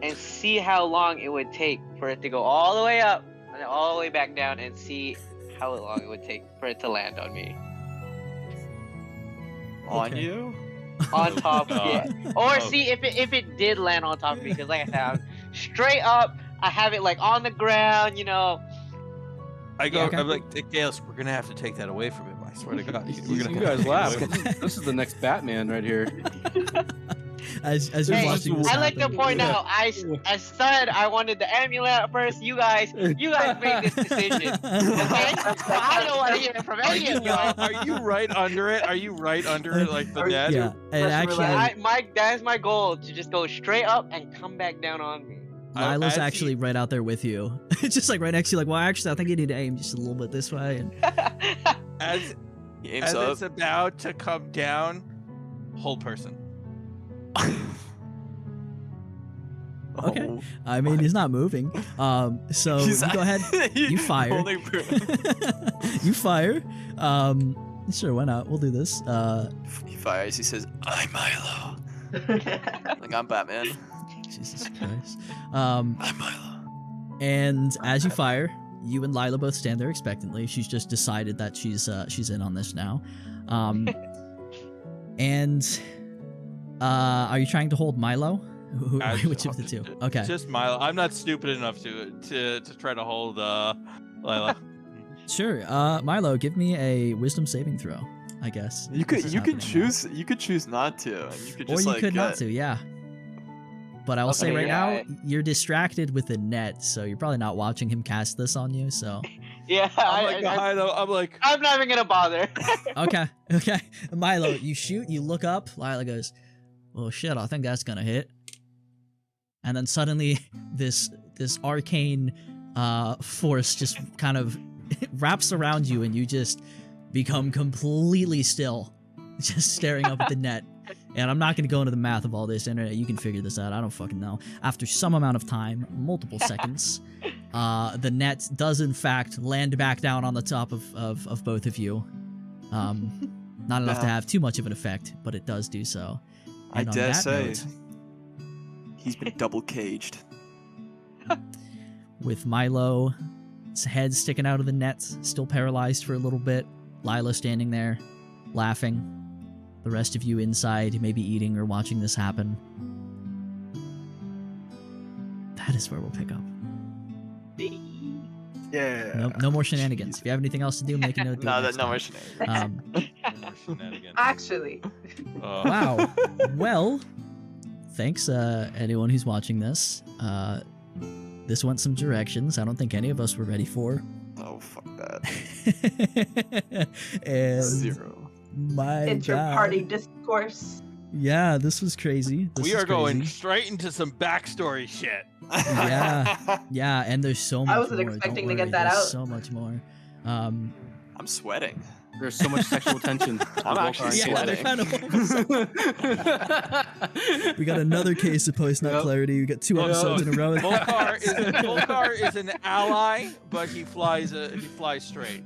and see how long it would take for it to go all the way up and then all the way back down, and see how long it would take for it to land on me. On Okay. you? On top, God. yeah. Or Oh. see if it did land on top of me, because like I said, I'm straight up. I have it like on the ground, you know. I go. Okay. I'm like, Gales, we're gonna have to take that away from him. I swear to God. We're You gonna guys take it laugh. away from him. This is the next Batman right here. As you're Hey, watching this I like to happen. point out, I said I wanted the amulet at first. You guys made this decision. Okay? I don't want to hear it from any of y'all. Are you right under it? Are you right under it like the net? Yeah, and actually, That is my goal, to just go straight up and come back down on me. Milo's as actually right out there with you. It's just like right next to you, like, well, actually, I think you need to aim just a little bit this way. And As He aims as up. it's about to come down, whole person. Okay. I mean, he's not moving. So you go ahead. You fire. You fire. Sure, why not? We'll do this. He fires. He says, "I'm Milo." Like I'm Batman. Jesus Christ. I'm Milo. And as you fire, you and Lila both stand there expectantly. She's just decided that she's in on this now. And are you trying to hold Milo? Which of the two? Okay. Just Milo. I'm not stupid enough to try to hold Lila. Sure. Milo, give me a wisdom saving throw, I guess. You could choose not to, and you could just or you could not to, yeah. But I will say right now, you're distracted with the net, so you're probably not watching him cast this on you. So Yeah, I'm not even gonna bother. okay. Milo, you shoot, you look up. Lila goes, "Oh shit, I think that's gonna hit." And then suddenly, this arcane force just kind of wraps around you, and you just become completely still, just staring up at the net. And I'm not going to go into the math of all this, internet. You can figure this out. I don't fucking know. After some amount of time, multiple seconds, the net does in fact land back down on the top of both of you. Not enough to have too much of an effect, but it does do so. And I dare say, he's been double caged. With Milo's head sticking out of the net, still paralyzed for a little bit, Lila standing there, laughing. The rest of you inside, maybe eating or watching this happen. That is where we'll pick up. Yeah. No more shenanigans. If you have anything else to do, make a note. No more shenanigans. Actually. Wow. Well, thanks anyone who's watching this. This went some directions I don't think any of us were ready for. Oh, fuck that. And 0. My Inter-party discourse. Yeah, this was crazy. We are going straight into some backstory shit. Yeah, and there's so much more. I wasn't expecting to get that out. So much more. I'm sweating. There's so much sexual tension. I'm actually sweating. We got another case of post-nut clarity. We got 2 episodes in a row. Volcar is an ally, but he flies straight.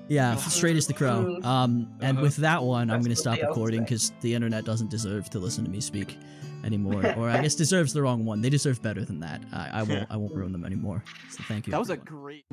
Yeah, straight as the crow. And with that one, I'm going to stop recording because the internet doesn't deserve to listen to me speak anymore. Or I guess deserves the wrong one. They deserve better than that. I won't ruin them anymore. So thank you. That was a great...